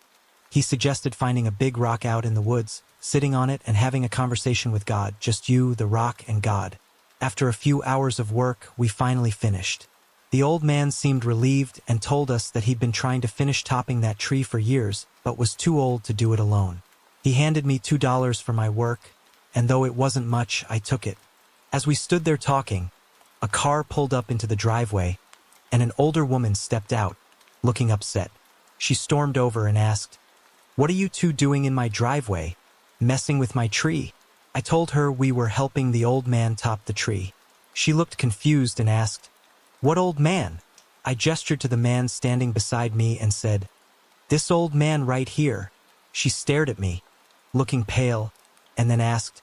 He suggested finding a big rock out in the woods, sitting on it and having a conversation with God, just you, the rock, and God. After a few hours of work, we finally finished. The old man seemed relieved and told us that he'd been trying to finish topping that tree for years, but was too old to do it alone. He handed me $2 for my work, and though it wasn't much, I took it. As we stood there talking, a car pulled up into the driveway, and an older woman stepped out, looking upset. She stormed over and asked, "What are you two doing in my driveway, messing with my tree?" I told her we were helping the old man top the tree. She looked confused and asked, "What old man?" I gestured to the man standing beside me and said, "This old man right here." She stared at me, looking pale, and then asked,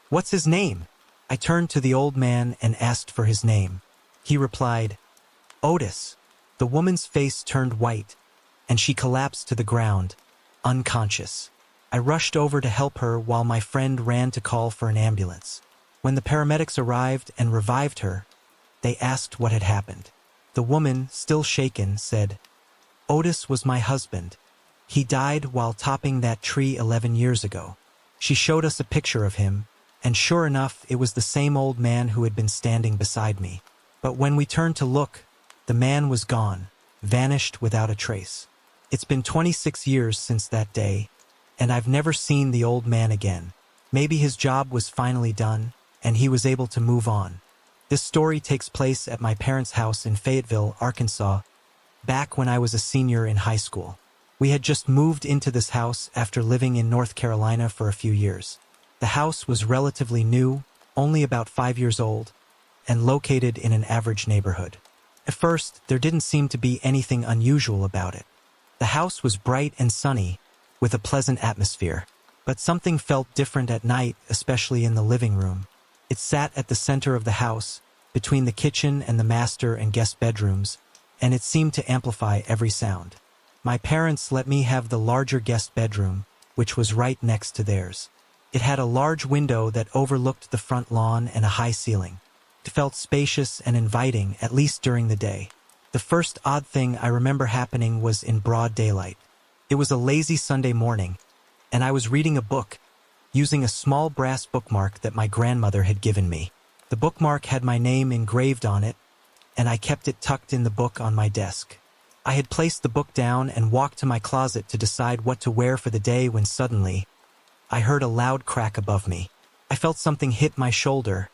"What's his name?" I turned to the old man and asked for his name. He replied, "Otis." The woman's face turned white, and she collapsed to the ground, unconscious. I rushed over to help her while my friend ran to call for an ambulance. When the paramedics arrived and revived her, They asked what had happened. The woman, still shaken, said, "Otis was my husband. He died while topping that tree 11 years ago." She showed us a picture of him, and sure enough, it was the same old man who had been standing beside me. But when we turned to look, the man was gone, vanished without a trace. It's been 26 years since that day, and I've never seen the old man again. Maybe his job was finally done, and he was able to move on. This story takes place at my parents' house in Fayetteville, Arkansas, back when I was a senior in high school. We had just moved into this house after living in North Carolina for a few years. The house was relatively new, only about 5 years old, and located in an average neighborhood. At first, there didn't seem to be anything unusual about it. The house was bright and sunny, with a pleasant atmosphere. But something felt different at night, especially in the living room. It sat at the center of the house, between the kitchen and the master and guest bedrooms, and it seemed to amplify every sound. My parents let me have the larger guest bedroom, which was right next to theirs. It had a large window that overlooked the front lawn and a high ceiling. It felt spacious and inviting, at least during the day. The first odd thing I remember happening was in broad daylight. It was a lazy Sunday morning, and I was reading a book, using a small brass bookmark that my grandmother had given me. The bookmark had my name engraved on it, and I kept it tucked in the book on my desk. I had placed the book down and walked to my closet to decide what to wear for the day when suddenly, I heard a loud crack above me. I felt something hit my shoulder.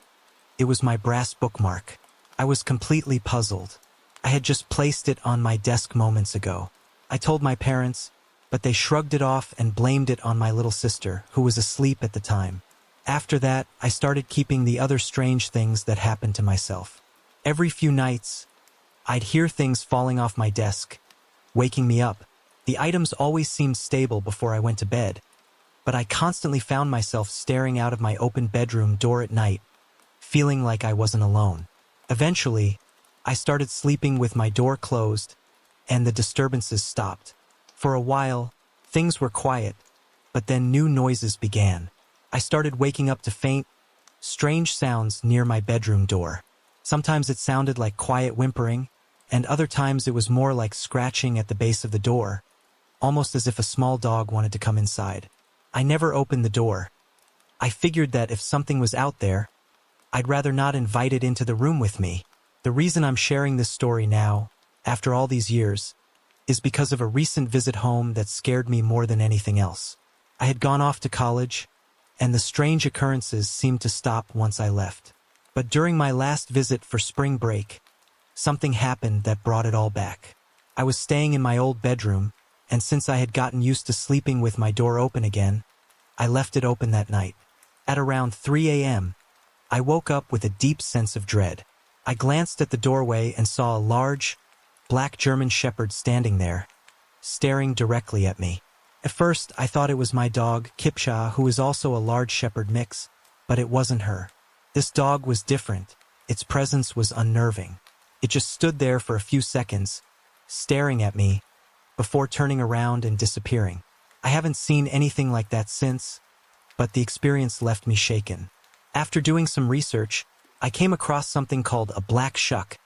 It was my brass bookmark. I was completely puzzled. I had just placed it on my desk moments ago. I told my parents, but they shrugged it off and blamed it on my little sister, who was asleep at the time. After that, I started keeping the other strange things that happened to myself. Every few nights, I'd hear things falling off my desk, waking me up. The items always seemed stable before I went to bed, but I constantly found myself staring out of my open bedroom door at night, feeling like I wasn't alone. Eventually, I started sleeping with my door closed, and the disturbances stopped. For a while, things were quiet, but then new noises began. I started waking up to faint, strange sounds near my bedroom door. Sometimes it sounded like quiet whimpering, and other times it was more like scratching at the base of the door, almost as if a small dog wanted to come inside. I never opened the door. I figured that if something was out there, I'd rather not invite it into the room with me. The reason I'm sharing this story now, after all these years, is because of a recent visit home that scared me more than anything else. I had gone off to college, and the strange occurrences seemed to stop once I left. But during my last visit for spring break, something happened that brought it all back. I was staying in my old bedroom, and since I had gotten used to sleeping with my door open again, I left it open that night. At around 3 a.m., I woke up with a deep sense of dread. I glanced at the doorway and saw a large, black German shepherd standing there, staring directly at me. At first, I thought it was my dog, Kipsha, who is also a large shepherd mix, but it wasn't her. This dog was different. Its presence was unnerving. It just stood there for a few seconds, staring at me, before turning around and disappearing. I haven't seen anything like that since, but the experience left me shaken. After doing some research, I came across something called a black shuck,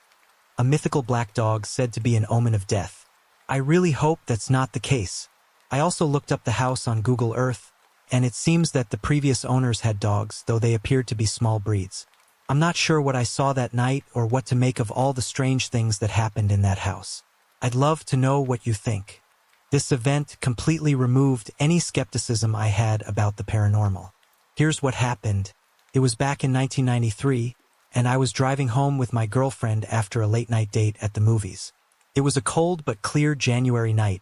a mythical black dog said to be an omen of death. I really hope that's not the case. I also looked up the house on Google Earth, and it seems that the previous owners had dogs, though they appeared to be small breeds. I'm not sure what I saw that night or what to make of all the strange things that happened in that house. I'd love to know what you think. This event completely removed any skepticism I had about the paranormal. Here's what happened. It was back in 1993, and I was driving home with my girlfriend after a late-night date at the movies. It was a cold but clear January night.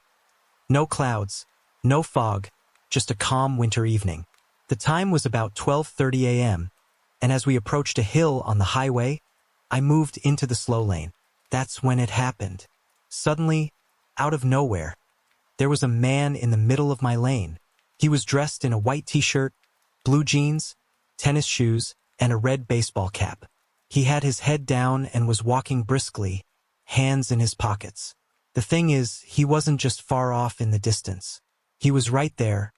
No clouds, no fog, just a calm winter evening. The time was about 12:30 a.m., and as we approached a hill on the highway, I moved into the slow lane. That's when it happened. Suddenly, out of nowhere, there was a man in the middle of my lane. He was dressed in a white t-shirt, blue jeans, tennis shoes, and a red baseball cap. He had his head down and was walking briskly, hands in his pockets. The thing is, he wasn't just far off in the distance. He was right there,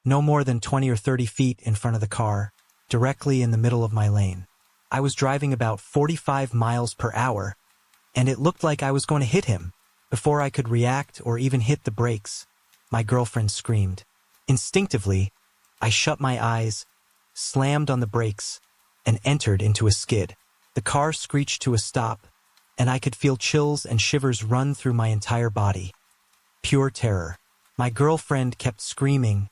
no more than 20 or 30 feet in front of the car, directly in the middle of my lane. I was driving about 45 miles per hour, and it looked like I was going to hit him. Before I could react or even hit the brakes, my girlfriend screamed. Instinctively, I shut my eyes, slammed on the brakes, and entered into a skid. The car screeched to a stop, and I could feel chills and shivers run through my entire body. Pure terror. My girlfriend kept screaming,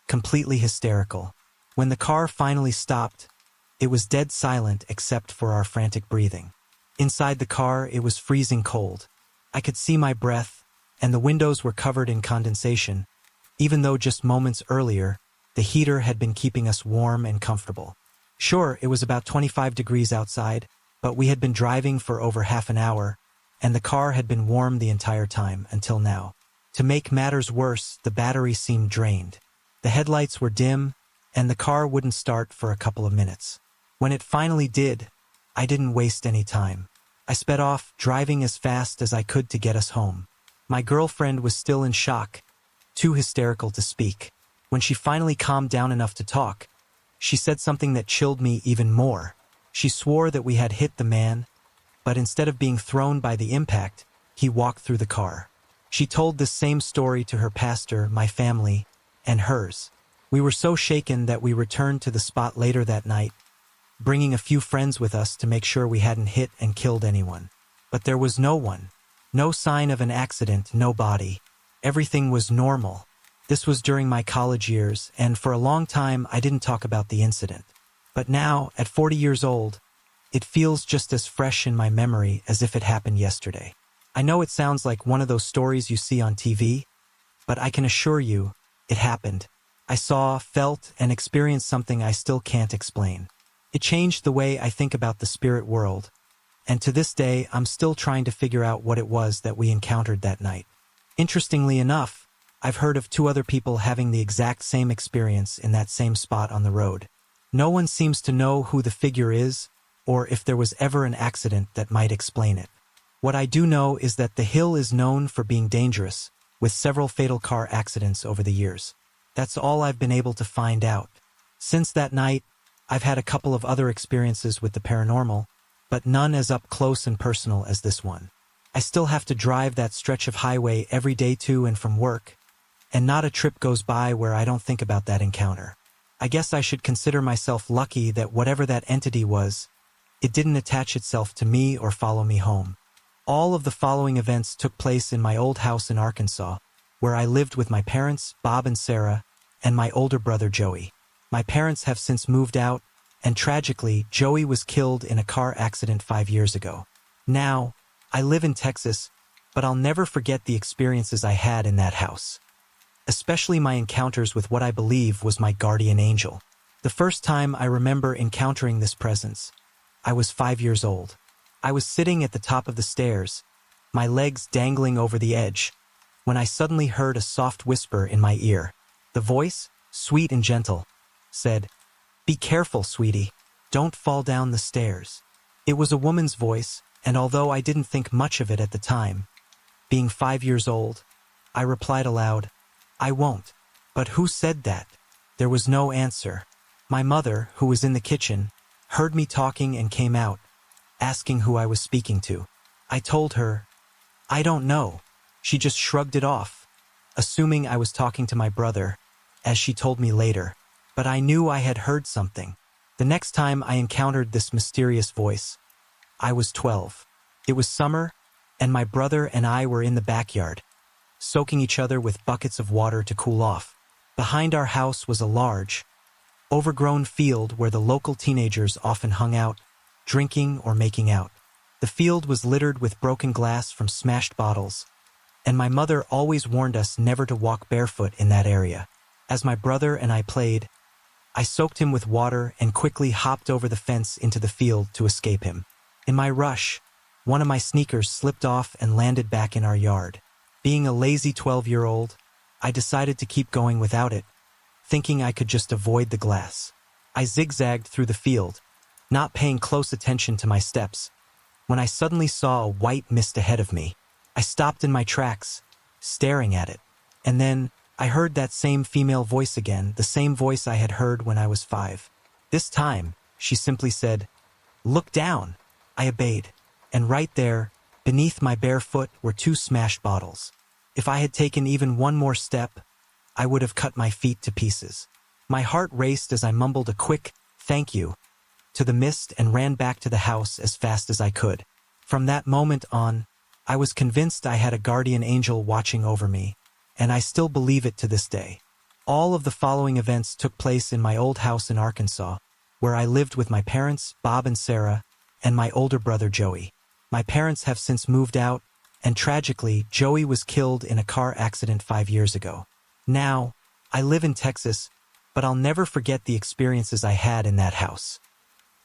completely hysterical. When the car finally stopped, it was dead silent except for our frantic breathing. Inside the car, it was freezing cold. I could see my breath, and the windows were covered in condensation, even though just moments earlier, the heater had been keeping us warm and comfortable. Sure, it was about 25 degrees outside, but we had been driving for over half an hour, and the car had been warm the entire time until now. To make matters worse, the battery seemed drained. The headlights were dim, and the car wouldn't start for a couple of minutes. When it finally did, I didn't waste any time. I sped off, driving as fast as I could to get us home. My girlfriend was still in shock, too hysterical to speak. When she finally calmed down enough to talk, she said something that chilled me even more. She swore that we had hit the man, but instead of being thrown by the impact, he walked through the car. She told this same story to her pastor, my family, and hers. We were so shaken that we returned to the spot later that night, bringing a few friends with us to make sure we hadn't hit and killed anyone. But there was no one. No sign of an accident, no body. Everything was normal. This was during my college years, and for a long time I didn't talk about the incident. But now, at 40 years old, it feels just as fresh in my memory as if it happened yesterday. I know it sounds like one of those stories you see on TV, but I can assure you, it happened. I saw, felt, and experienced something I still can't explain. It changed the way I think about the spirit world, and to this day I'm still trying to figure out what it was that we encountered that night. Interestingly enough, I've heard of 2 other people having the exact same experience in that same spot on the road. No one seems to know who the figure is, or if there was ever an accident that might explain it. What I do know is that the hill is known for being dangerous, with several fatal car accidents over the years. That's all I've been able to find out. Since that night, I've had a couple of other experiences with the paranormal, but none as up close and personal as this one. I still have to drive that stretch of highway every day to and from work, and not a trip goes by where I don't think about that encounter. I guess I should consider myself lucky that whatever that entity was, it didn't attach itself to me or follow me home. All of the following events took place in my old house in Arkansas, where I lived with my parents, Bob and Sarah, and my older brother Joey. My parents have since moved out, and tragically, Joey was killed in a car accident 5 years ago. Now, I live in Texas, but I'll never forget the experiences I had in that house. Especially my encounters with what I believe was my guardian angel. The first time I remember encountering this presence, I was 5 years old. I was sitting at the top of the stairs, my legs dangling over the edge, when I suddenly heard a soft whisper in my ear. The voice, sweet and gentle, said, "Be careful, sweetie. Don't fall down the stairs." It was a woman's voice, and although I didn't think much of it at the time, being 5 years old, I replied aloud, "I won't." But who said that? There was no answer. My mother, who was in the kitchen, heard me talking and came out, asking who I was speaking to. I told her, "I don't know." She just shrugged it off, assuming I was talking to my brother, as she told me later. But I knew I had heard something. The next time I encountered this mysterious voice, I was 12. It was summer, and my brother and I were in the backyard, soaking each other with buckets of water to cool off. Behind our house was a large, overgrown field where the local teenagers often hung out, drinking or making out. The field was littered with broken glass from smashed bottles, and my mother always warned us never to walk barefoot in that area. As my brother and I played, I soaked him with water and quickly hopped over the fence into the field to escape him. In my rush, one of my sneakers slipped off and landed back in our yard. Being a lazy 12-year-old, I decided to keep going without it, thinking I could just avoid the glass. I zigzagged through the field, not paying close attention to my steps, when I suddenly saw a white mist ahead of me. I stopped in my tracks, staring at it, and then I heard that same female voice again, the same voice I had heard when I was 5. This time, she simply said, "Look down." I obeyed. And right there, beneath my bare foot, were two smashed bottles. If I had taken even one more step, I would have cut my feet to pieces. My heart raced as I mumbled a quick, "Thank you," to the mist and ran back to the house as fast as I could. From that moment on, I was convinced I had a guardian angel watching over me, and I still believe it to this day. All of the following events took place in my old house in Arkansas, where I lived with my parents, Bob and Sarah, and my older brother Joey. My parents have since moved out, and tragically, Joey was killed in a car accident 5 years ago. Now, I live in Texas, but I'll never forget the experiences I had in that house,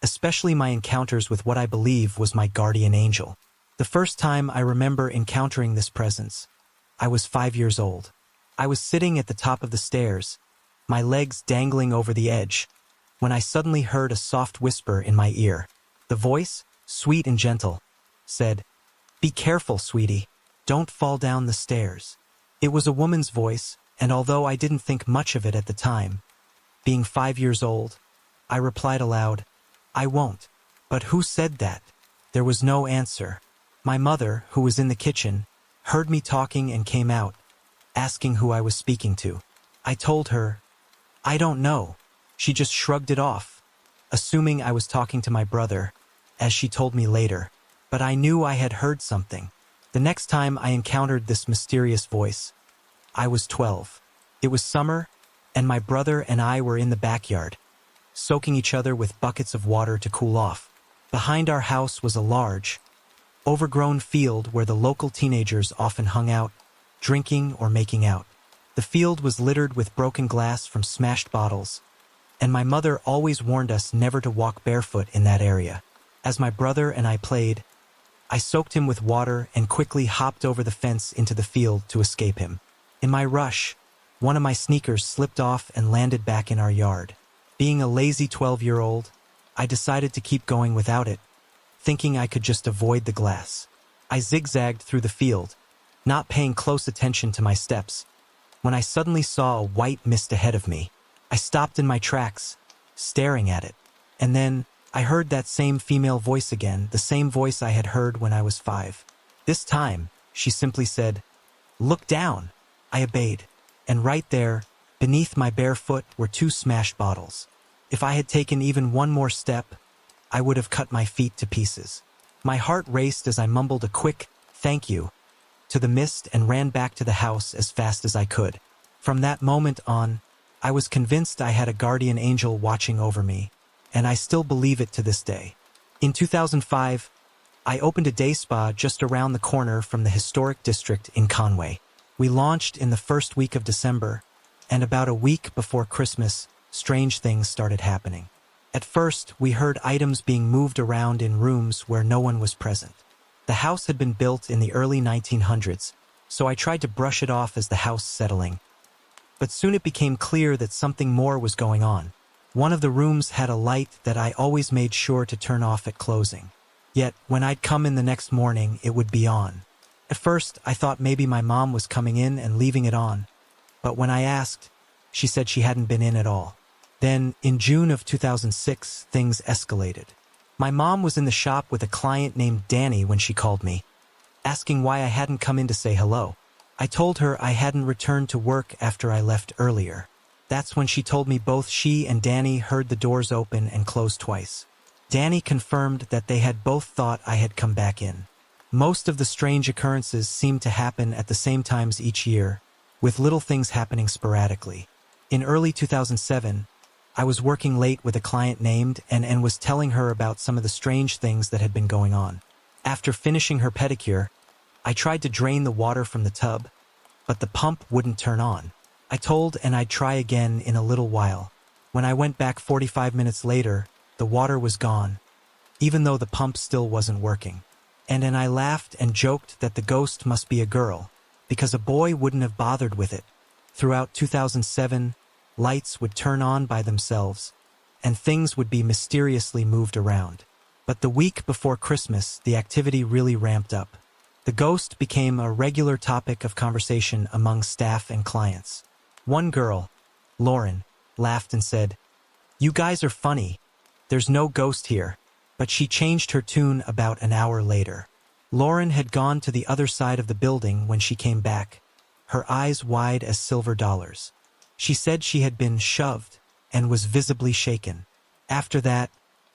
especially my encounters with what I believe was my guardian angel. The first time I remember encountering this presence, I was 5 years old. I was sitting at the top of the stairs, my legs dangling over the edge, when I suddenly heard a soft whisper in my ear. The voice, sweet and gentle, said, "Be careful, sweetie. Don't fall down the stairs." It was a woman's voice, and although I didn't think much of it at the time, being 5 years old, I replied aloud, "I won't." But who said that? There was no answer. My mother, who was in the kitchen, heard me talking and came out, asking who I was speaking to. I told her, "I don't know." She just shrugged it off, assuming I was talking to my brother, as she told me later. But I knew I had heard something. The next time I encountered this mysterious voice, I was 12. It was summer, and my brother and I were in the backyard, soaking each other with buckets of water to cool off. Behind our house was a large, overgrown field where the local teenagers often hung out, drinking or making out. The field was littered with broken glass from smashed bottles, and my mother always warned us never to walk barefoot in that area. As my brother and I played, I soaked him with water and quickly hopped over the fence into the field to escape him. In my rush, one of my sneakers slipped off and landed back in our yard. Being a lazy 12-year-old, I decided to keep going without it, thinking I could just avoid the glass. I zigzagged through the field, not paying close attention to my steps, when I suddenly saw a white mist ahead of me. I stopped in my tracks, staring at it, and then I heard that same female voice again, the same voice I had heard when I was 5. This time, she simply said, "Look down." I obeyed, and right there, beneath my bare foot, were two smashed bottles. If I had taken even one more step, I would have cut my feet to pieces. My heart raced as I mumbled a quick, "Thank you," to the mist and ran back to the house as fast as I could. From that moment on, I was convinced I had a guardian angel watching over me, and I still believe it to this day. In 2005, I opened a day spa just around the corner from the historic district in Conway. We launched in the first week of December, and about a week before Christmas, strange things started happening. At first, we heard items being moved around in rooms where no one was present. The house had been built in the early 1900s, so I tried to brush it off as the house settling. But soon it became clear that something more was going on. One of the rooms had a light that I always made sure to turn off at closing. Yet, when I'd come in the next morning, it would be on. At first, I thought maybe my mom was coming in and leaving it on. But when I asked, she said she hadn't been in at all. Then, in June of 2006, things escalated. My mom was in the shop with a client named Danny when she called me, asking why I hadn't come in to say hello. I told her I hadn't returned to work after I left earlier. That's when she told me both she and Danny heard the doors open and close twice. Danny confirmed that they had both thought I had come back in. Most of the strange occurrences seemed to happen at the same times each year, with little things happening sporadically. In early 2007, I was working late with a client named and was telling her about some of the strange things that had been going on. After finishing her pedicure, I tried to drain the water from the tub, but the pump wouldn't turn on. I told and I'd try again in a little while. When I went back 45 minutes later, the water was gone, even though the pump still wasn't working. And I laughed and joked that the ghost must be a girl, because a boy wouldn't have bothered with it. Throughout 2007, lights would turn on by themselves, and things would be mysteriously moved around. But the week before Christmas, the activity really ramped up. The ghost became a regular topic of conversation among staff and clients. One girl, Lauren, laughed and said, "You guys are funny. There's no ghost here." but she changed her tune about an hour later. Lauren had gone to the other side of the building when she came back, her eyes wide as silver dollars. She said she had been shoved and was visibly shaken. After that,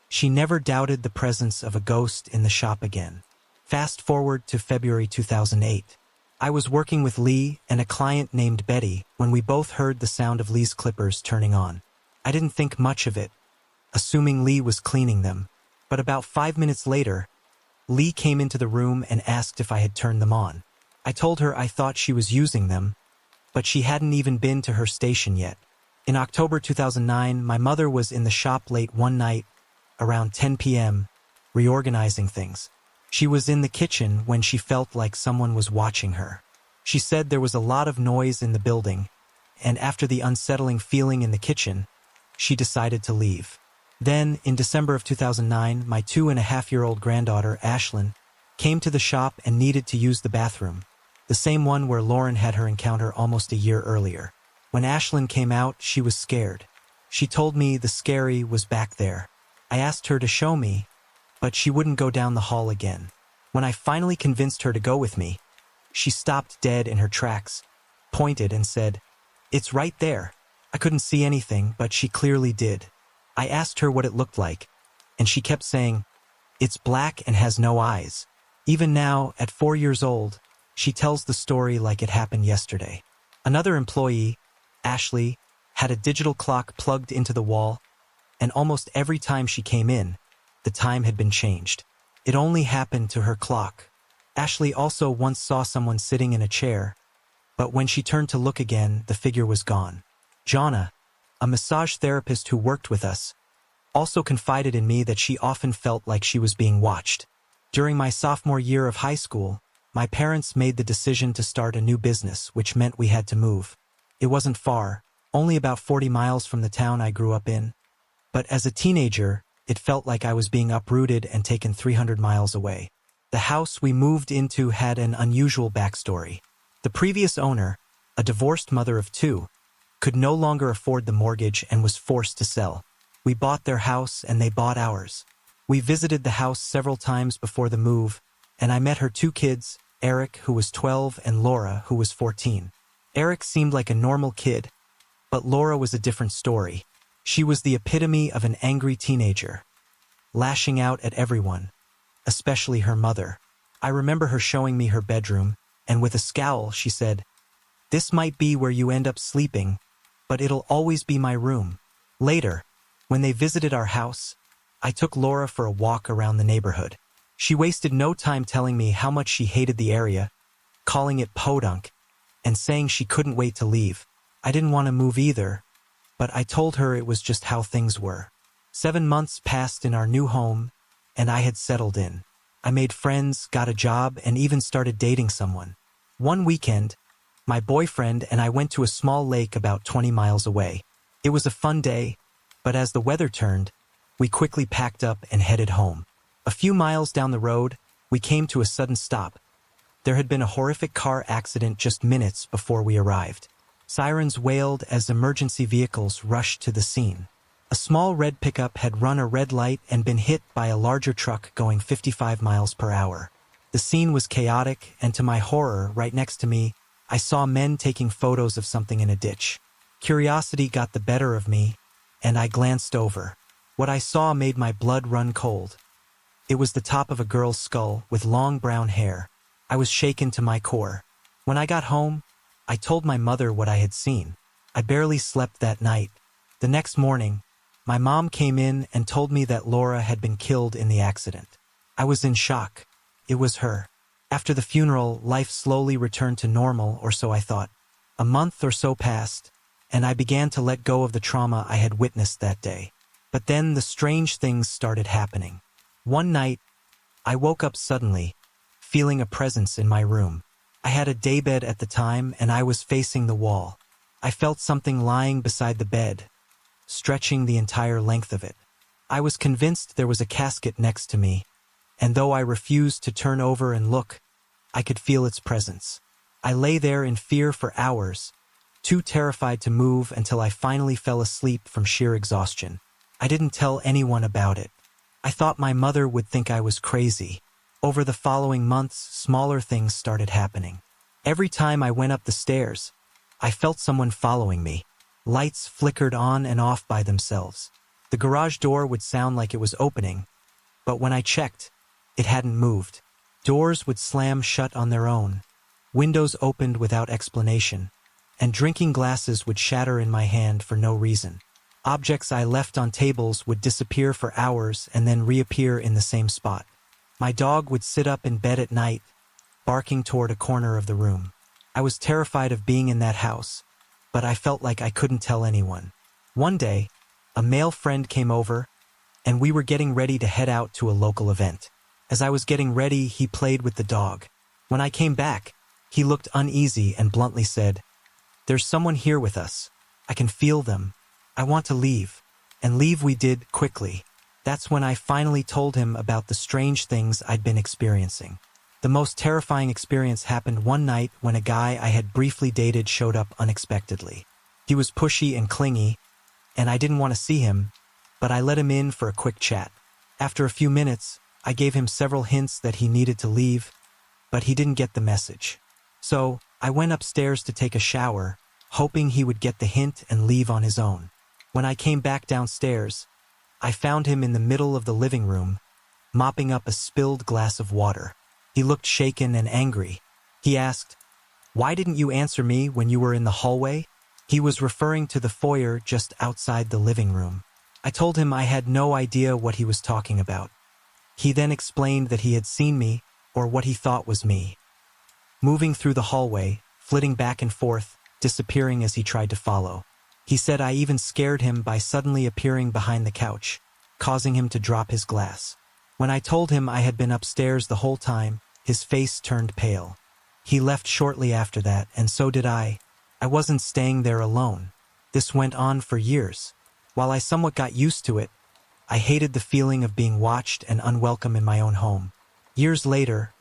she never doubted the presence of a ghost in the shop again. Fast forward to February 2008. I was working with Lee and a client named Betty when we both heard the sound of Lee's clippers turning on. I didn't think much of it, assuming Lee was cleaning them. But about 5 minutes later, Lee came into the room and asked if I had turned them on. I told her I thought she was using them, but she hadn't even been to her station yet. In October 2009, my mother was in the shop late one night, around 10 p.m., reorganizing things. She was in the kitchen when she felt like someone was watching her. She said there was a lot of noise in the building, and after the unsettling feeling in the kitchen, she decided to leave. Then, in December of 2009, my 2.5-year-old granddaughter, Ashlyn, came to the shop and needed to use the bathroom, the same one where Lauren had her encounter almost a year earlier. When Ashlyn came out, she was scared. She told me the scary was back there. I asked her to show me, but she wouldn't go down the hall again. When I finally convinced her to go with me, she stopped dead in her tracks, pointed and said, "It's right there." I couldn't see anything, but she clearly did. I asked her what it looked like, and she kept saying, "It's black and has no eyes." Even now, at 4 years old, she tells the story like it happened yesterday. Another employee, Ashley, had a digital clock plugged into the wall, and almost every time she came in, the time had been changed. It only happened to her clock. Ashley also once saw someone sitting in a chair, but when she turned to look again, the figure was gone. Jonna, a massage therapist who worked with us, also confided in me that she often felt like she was being watched. During my sophomore year of high school, my parents made the decision to start a new business, which meant we had to move. It wasn't far, only about 40 miles from the town I grew up in, but as a teenager, it felt like I was being uprooted and taken 300 miles away. The house we moved into had an unusual backstory. The previous owner, a divorced mother of 2, could no longer afford the mortgage and was forced to sell. We bought their house and they bought ours. We visited the house several times before the move, and I met her 2 kids, Eric, who was 12, and Laura, who was 14. Eric seemed like a normal kid, but Laura was a different story. She was the epitome of an angry teenager, lashing out at everyone, especially her mother. I remember her showing me her bedroom, and with a scowl she said, "This might be where you end up sleeping, but it'll always be my room." Later, when they visited our house, I took Laura for a walk around the neighborhood. She wasted no time telling me how much she hated the area, calling it podunk, and saying she couldn't wait to leave. I didn't want to move either, but I told her it was just how things were. 7 months passed in our new home, and I had settled in. I made friends, got a job, and even started dating someone. One weekend, my boyfriend and I went to a small lake about 20 miles away. It was a fun day, but as the weather turned, we quickly packed up and headed home. A few miles down the road, we came to a sudden stop. There had been a horrific car accident just minutes before we arrived. Sirens wailed as emergency vehicles rushed to the scene. A small red pickup had run a red light and been hit by a larger truck going 55 miles per hour. The scene was chaotic, and to my horror, right next to me, I saw men taking photos of something in a ditch. Curiosity got the better of me, and I glanced over. What I saw made my blood run cold. It was the top of a girl's skull with long brown hair. I was shaken to my core. When I got home, I told my mother what I had seen. I barely slept that night. The next morning, my mom came in and told me that Laura had been killed in the accident. I was in shock. It was her. After the funeral, life slowly returned to normal, or so I thought. A month or so passed, and I began to let go of the trauma I had witnessed that day. But then the strange things started happening. One night, I woke up suddenly, feeling a presence in my room. I had a daybed at the time, and I was facing the wall. I felt something lying beside the bed, stretching the entire length of it. I was convinced there was a casket next to me, and though I refused to turn over and look, I could feel its presence. I lay there in fear for hours, too terrified to move until I finally fell asleep from sheer exhaustion. I didn't tell anyone about it. I thought my mother would think I was crazy. Over the following months, smaller things started happening. Every time I went up the stairs, I felt someone following me. Lights flickered on and off by themselves. The garage door would sound like it was opening, but when I checked, it hadn't moved. Doors would slam shut on their own. Windows opened without explanation, and drinking glasses would shatter in my hand for no reason. Objects I left on tables would disappear for hours and then reappear in the same spot. My dog would sit up in bed at night, barking toward a corner of the room. I was terrified of being in that house, but I felt like I couldn't tell anyone. One day, a male friend came over, and we were getting ready to head out to a local event. As I was getting ready, he played with the dog. When I came back, he looked uneasy and bluntly said, "There's someone here with us. I can feel them. I want to leave." And leave we did quickly. That's when I finally told him about the strange things I'd been experiencing. The most terrifying experience happened one night when a guy I had briefly dated showed up unexpectedly. He was pushy and clingy, and I didn't want to see him, but I let him in for a quick chat. After a few minutes, I gave him several hints that he needed to leave, but he didn't get the message. So, I went upstairs to take a shower, hoping he would get the hint and leave on his own. When I came back downstairs, I found him in the middle of the living room, mopping up a spilled glass of water. He looked shaken and angry. He asked, "Why didn't you answer me when you were in the hallway?" He was referring to the foyer just outside the living room. I told him I had no idea what he was talking about. He then explained that he had seen me, or what he thought was me, moving through the hallway, flitting back and forth, disappearing as he tried to follow. He said I even scared him by suddenly appearing behind the couch, causing him to drop his glass. When I told him I had been upstairs the whole time, his face turned pale. He left shortly after that, and so did I. I wasn't staying there alone. This went on for years. While I somewhat got used to it, I hated the feeling of being watched and unwelcome in my own home. Years later,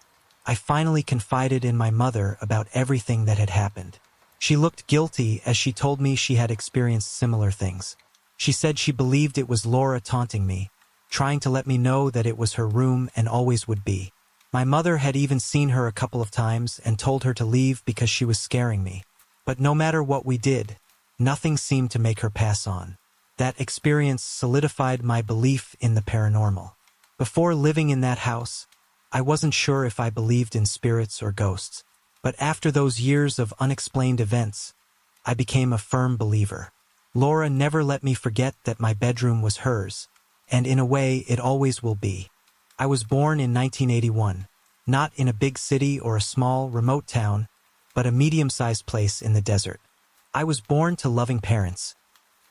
I finally confided in my mother about everything that had happened. She looked guilty as she told me she had experienced similar things. She said she believed it was Laura taunting me, trying to let me know that it was her room and always would be. My mother had even seen her a couple of times and told her to leave because she was scaring me. But no matter what we did, nothing seemed to make her pass on. That experience solidified my belief in the paranormal. Before living in that house, I wasn't sure if I believed in spirits or ghosts. But after those years of unexplained events, I became a firm believer. Laura never let me forget that my bedroom was hers, and in a way it always will be. I was born in 1981, not in a big city or a small, remote town, but a medium-sized place in the desert. I was born to loving parents,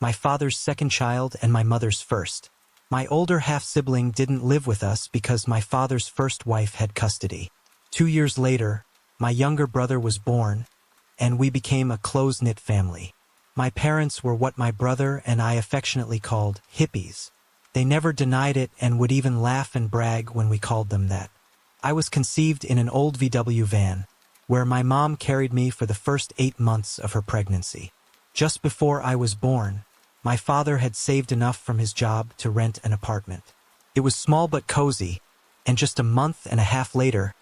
my father's second child and my mother's first. My older half-sibling didn't live with us because my father's first wife had custody. 2 years later, my younger brother was born, and we became a close-knit family. My parents were what my brother and I affectionately called hippies. They never denied it and would even laugh and brag when we called them that. I was conceived in an old VW van, where my mom carried me for the first 8 months of her pregnancy. Just before I was born, my father had saved enough from his job to rent an apartment. It was small but cozy, and just a month and a half later,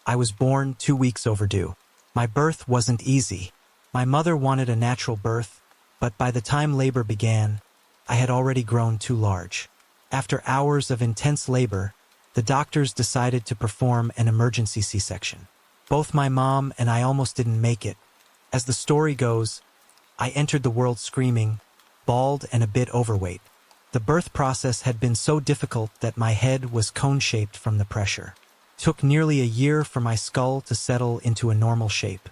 I was born 2 weeks overdue. My birth wasn't easy. My mother wanted a natural birth, but by the time labor began, I had already grown too large. After hours of intense labor, the doctors decided to perform an emergency C-section. Both my mom and I almost didn't make it. As the story goes, I entered the world screaming, bald and a bit overweight. The birth process had been so difficult that my head was cone-shaped from the pressure. It took nearly a year for my skull to settle into a normal shape.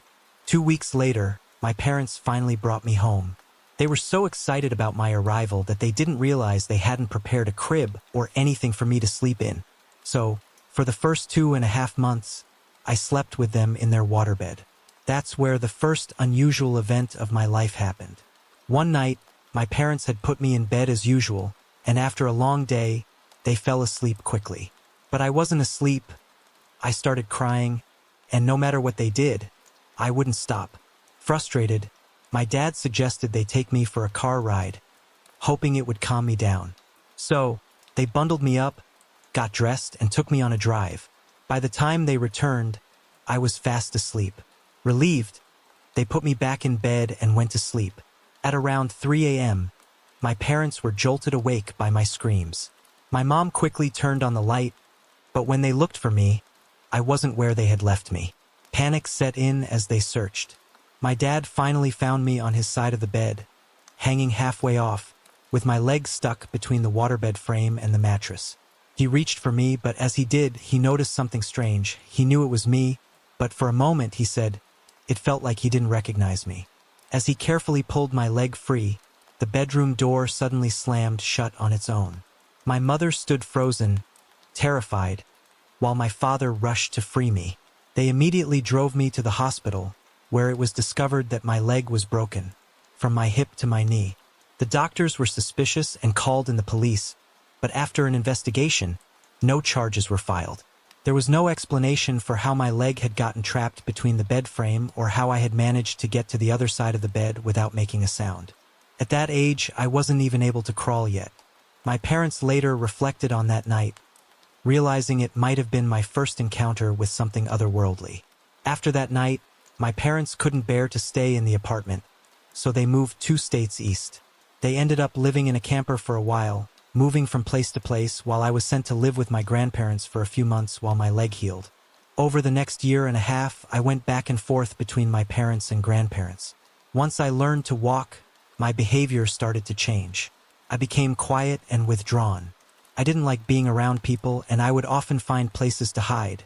2 weeks later, my parents finally brought me home. They were so excited about my arrival that they didn't realize they hadn't prepared a crib or anything for me to sleep in. So, for the first 2.5 months, I slept with them in their waterbed. That's where the first unusual event of my life happened. One night, my parents had put me in bed as usual, and after a long day, they fell asleep quickly. But I wasn't asleep. I started crying, and no matter what they did, I wouldn't stop. Frustrated, my dad suggested they take me for a car ride, hoping it would calm me down. So, they bundled me up, got dressed, and took me on a drive. By the time they returned, I was fast asleep. Relieved, they put me back in bed and went to sleep. At around 3 a.m., my parents were jolted awake by my screams. My mom quickly turned on the light, but when they looked for me, I wasn't where they had left me. Panic set in as they searched. My dad finally found me on his side of the bed, hanging halfway off, with my legs stuck between the waterbed frame and the mattress. He reached for me, but as he did, he noticed something strange. He knew it was me, but for a moment, he said, it felt like he didn't recognize me. As he carefully pulled my leg free, the bedroom door suddenly slammed shut on its own. My mother stood frozen, terrified, while my father rushed to free me. They immediately drove me to the hospital, where it was discovered that my leg was broken, from my hip to my knee. The doctors were suspicious and called in the police, but after an investigation, no charges were filed. There was no explanation for how my leg had gotten trapped between the bed frame or how I had managed to get to the other side of the bed without making a sound. At that age, I wasn't even able to crawl yet. My parents later reflected on that night, realizing it might have been my first encounter with something otherworldly. After that night, my parents couldn't bear to stay in the apartment, so they moved 2 states east. They ended up living in a camper for a while, moving from place to place while I was sent to live with my grandparents for a few months while my leg healed. Over the next year and a half, I went back and forth between my parents and grandparents. Once I learned to walk, my behavior started to change. I became quiet and withdrawn. I didn't like being around people, and I would often find places to hide,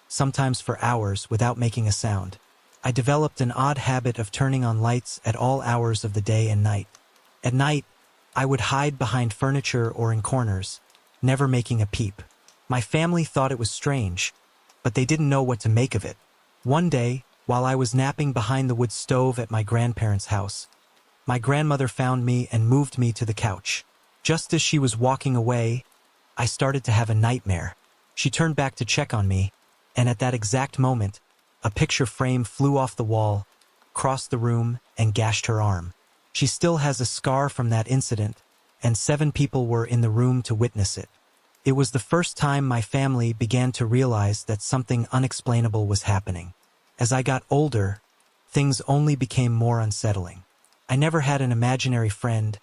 sometimes for hours without making a sound. I developed an odd habit of turning on lights at all hours of the day and night. At night, I would hide behind furniture or in corners, never making a peep. My family thought it was strange, but they didn't know what to make of it. One day, while I was napping behind the wood stove at my grandparents' house, my grandmother found me and moved me to the couch. Just as she was walking away, I started to have a nightmare. She turned back to check on me, and at that exact moment, a picture frame flew off the wall, crossed the room, and gashed her arm. She still has a scar from that incident, and 7 people were in the room to witness it. It was the first time my family began to realize that something unexplainable was happening. As I got older, things only became more unsettling. I never had an imaginary friend,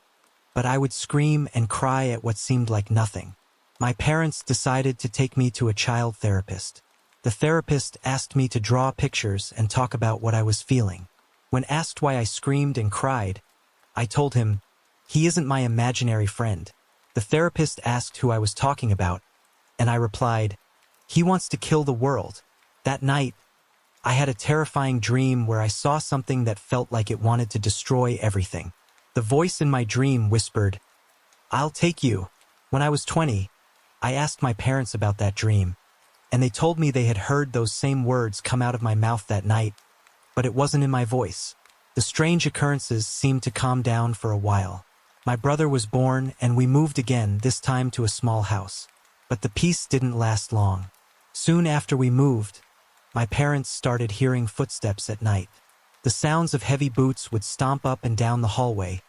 but I would scream and cry at what seemed like nothing. My parents decided to take me to a child therapist. The therapist asked me to draw pictures and talk about what I was feeling. When asked why I screamed and cried, I told him, "He isn't my imaginary friend." The therapist asked who I was talking about, and I replied, "He wants to kill the world." That night, I had a terrifying dream where I saw something that felt like it wanted to destroy everything. The voice in my dream whispered, "I'll take you." When I was 20, I asked my parents about that dream, and they told me they had heard those same words come out of my mouth that night, but it wasn't in my voice. The strange occurrences seemed to calm down for a while. My brother was born, and we moved again, this time to a small house. But the peace didn't last long. Soon after we moved, my parents started hearing footsteps at night. The sounds of heavy boots would stomp up and down the hallway,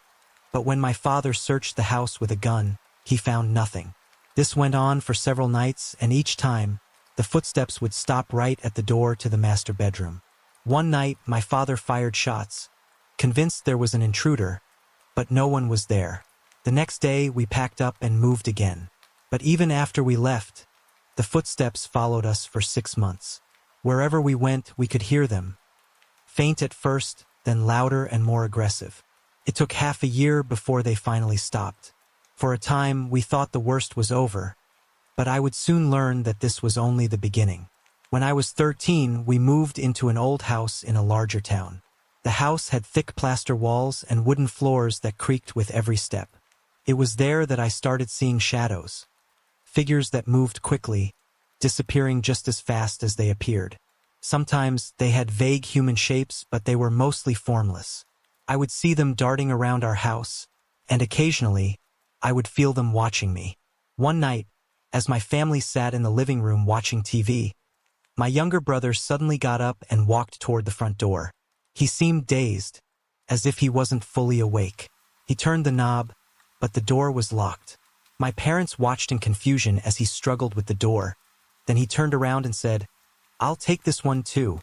but when my father searched the house with a gun, he found nothing. This went on for several nights, and each time, the footsteps would stop right at the door to the master bedroom. One night, my father fired shots, convinced there was an intruder, but no one was there. The next day, we packed up and moved again. But even after we left, the footsteps followed us for 6 months. Wherever we went, we could hear them. Faint at first, then louder and more aggressive. It took half a year before they finally stopped. For a time, we thought the worst was over, but I would soon learn that this was only the beginning. When I was 13, we moved into an old house in a larger town. The house had thick plaster walls and wooden floors that creaked with every step. It was there that I started seeing shadows, figures that moved quickly, disappearing just as fast as they appeared. Sometimes they had vague human shapes, but they were mostly formless. I would see them darting around our house, and occasionally, I would feel them watching me. One night, as my family sat in the living room watching TV, my younger brother suddenly got up and walked toward the front door. He seemed dazed, as if he wasn't fully awake. He turned the knob, but the door was locked. My parents watched in confusion as he struggled with the door. Then he turned around and said, "I'll take this one too,"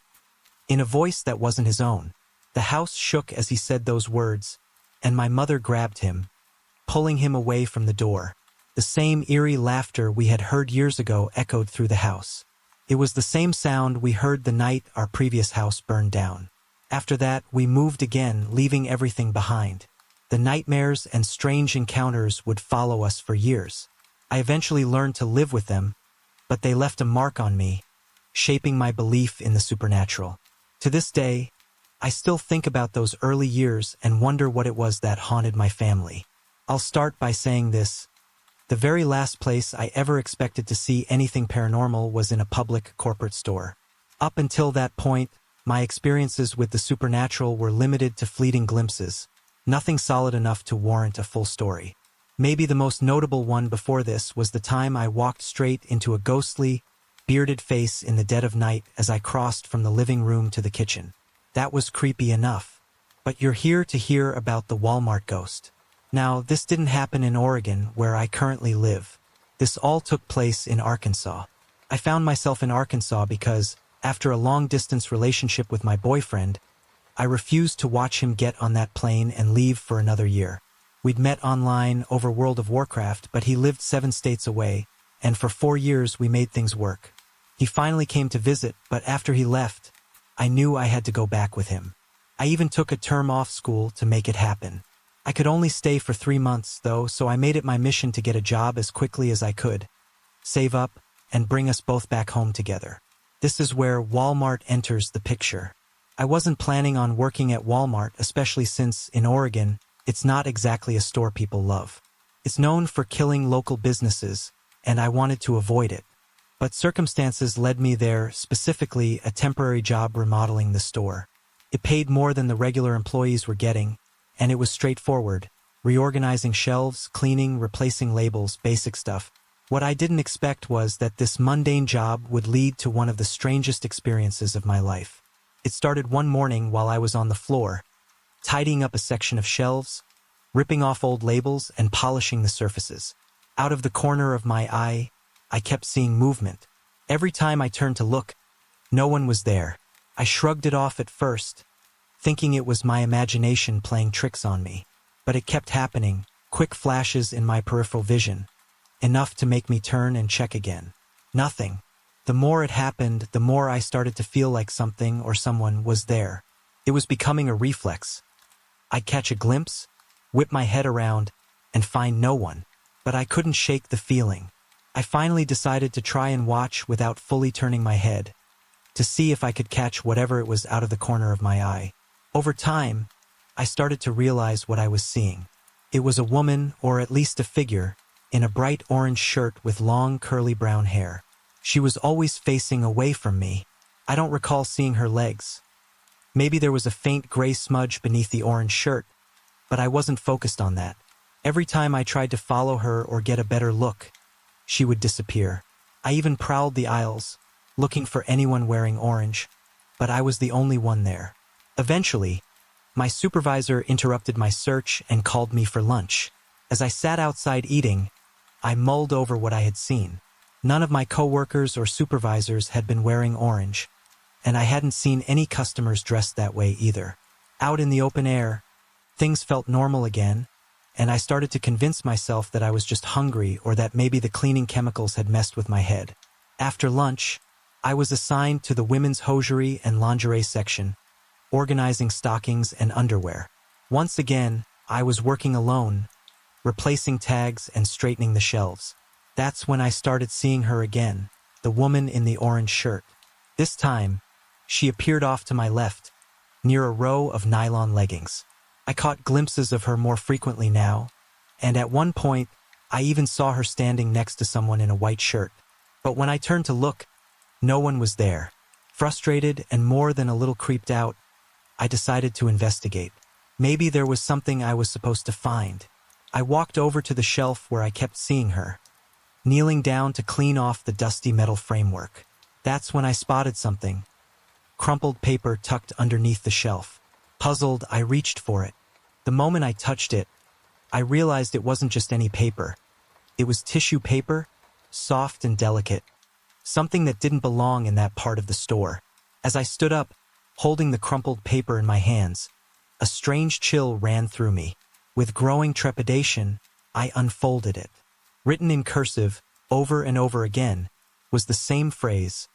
in a voice that wasn't his own. The house shook as he said those words, and my mother grabbed him, pulling him away from the door. The same eerie laughter we had heard years ago echoed through the house. It was the same sound we heard the night our previous house burned down. After that, we moved again, leaving everything behind. The nightmares and strange encounters would follow us for years. I eventually learned to live with them, but they left a mark on me, shaping my belief in the supernatural. To this day, I still think about those early years and wonder what it was that haunted my family. I'll start by saying this. The very last place I ever expected to see anything paranormal was in a public corporate store. Up until that point, my experiences with the supernatural were limited to fleeting glimpses, nothing solid enough to warrant a full story. Maybe the most notable one before this was the time I walked straight into a ghostly, bearded face in the dead of night as I crossed from the living room to the kitchen. That was creepy enough. But you're here to hear about the Walmart ghost. Now, this didn't happen in Oregon, where I currently live. This all took place in Arkansas. I found myself in Arkansas because, after a long-distance relationship with my boyfriend, I refused to watch him get on that plane and leave for another year. We'd met online over World of Warcraft, but he lived 7 states away, and for 4 years we made things work. He finally came to visit, but after he left, I knew I had to go back with him. I even took a term off school to make it happen. I could only stay for 3 months, though, so I made it my mission to get a job as quickly as I could, save up, and bring us both back home together. This is where Walmart enters the picture. I wasn't planning on working at Walmart, especially since, in Oregon, it's not exactly a store people love. It's known for killing local businesses, and I wanted to avoid it. But circumstances led me there, specifically a temporary job remodeling the store. It paid more than the regular employees were getting, and it was straightforward, reorganizing shelves, cleaning, replacing labels, basic stuff. What I didn't expect was that this mundane job would lead to one of the strangest experiences of my life. It started one morning while I was on the floor, tidying up a section of shelves, ripping off old labels, and polishing the surfaces. Out of the corner of my eye, I kept seeing movement. Every time I turned to look, no one was there. I shrugged it off at first, thinking it was my imagination playing tricks on me. But it kept happening, quick flashes in my peripheral vision, enough to make me turn and check again. Nothing. The more it happened, the more I started to feel like something or someone was there. It was becoming a reflex. I'd catch a glimpse, whip my head around, and find no one. But I couldn't shake the feeling. I finally decided to try and watch without fully turning my head, to see if I could catch whatever it was out of the corner of my eye. Over time, I started to realize what I was seeing. It was a woman, or at least a figure, in a bright orange shirt with long curly brown hair. She was always facing away from me. I don't recall seeing her legs. Maybe there was a faint gray smudge beneath the orange shirt, but I wasn't focused on that. Every time I tried to follow her or get a better look, she would disappear. I even prowled the aisles, looking for anyone wearing orange, but I was the only one there. Eventually, my supervisor interrupted my search and called me for lunch. As I sat outside eating, I mulled over what I had seen. None of my coworkers or supervisors had been wearing orange, and I hadn't seen any customers dressed that way either. Out in the open air, things felt normal again, and I started to convince myself that I was just hungry or that maybe the cleaning chemicals had messed with my head. After lunch, I was assigned to the women's hosiery and lingerie section, organizing stockings and underwear. Once again, I was working alone, replacing tags and straightening the shelves. That's when I started seeing her again, the woman in the orange shirt. This time, she appeared off to my left, near a row of nylon leggings. I caught glimpses of her more frequently now, and at one point, I even saw her standing next to someone in a white shirt. But when I turned to look, no one was there. Frustrated and more than a little creeped out, I decided to investigate. Maybe there was something I was supposed to find. I walked over to the shelf where I kept seeing her, kneeling down to clean off the dusty metal framework. That's when I spotted something. Crumpled paper tucked underneath the shelf. Puzzled, I reached for it. The moment I touched it, I realized it wasn't just any paper. It was tissue paper, soft and delicate, something that didn't belong in that part of the store. As I stood up, holding the crumpled paper in my hands, a strange chill ran through me. With growing trepidation, I unfolded it. Written in cursive, over and over again, was the same phrase: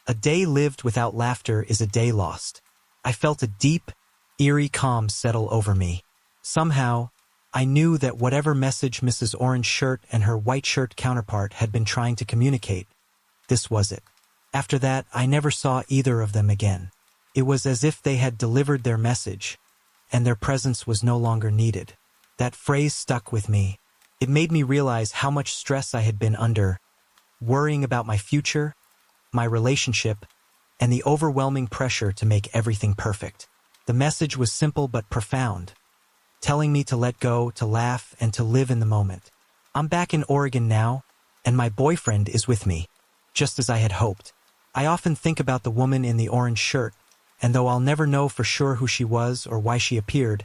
"A day lived without laughter is a day lost." I felt a deep, eerie calm settle over me. Somehow, I knew that whatever message Mrs. Orange Shirt and her white shirt counterpart had been trying to communicate, this was it. After that, I never saw either of them again. It was as if they had delivered their message, and their presence was no longer needed. That phrase stuck with me. It made me realize how much stress I had been under, worrying about my future, my relationship, and the overwhelming pressure to make everything perfect. The message was simple but profound, telling me to let go, to laugh, and to live in the moment. I'm back in Oregon now, and my boyfriend is with me, just as I had hoped. I often think about the woman in the orange shirt, and though I'll never know for sure who she was or why she appeared,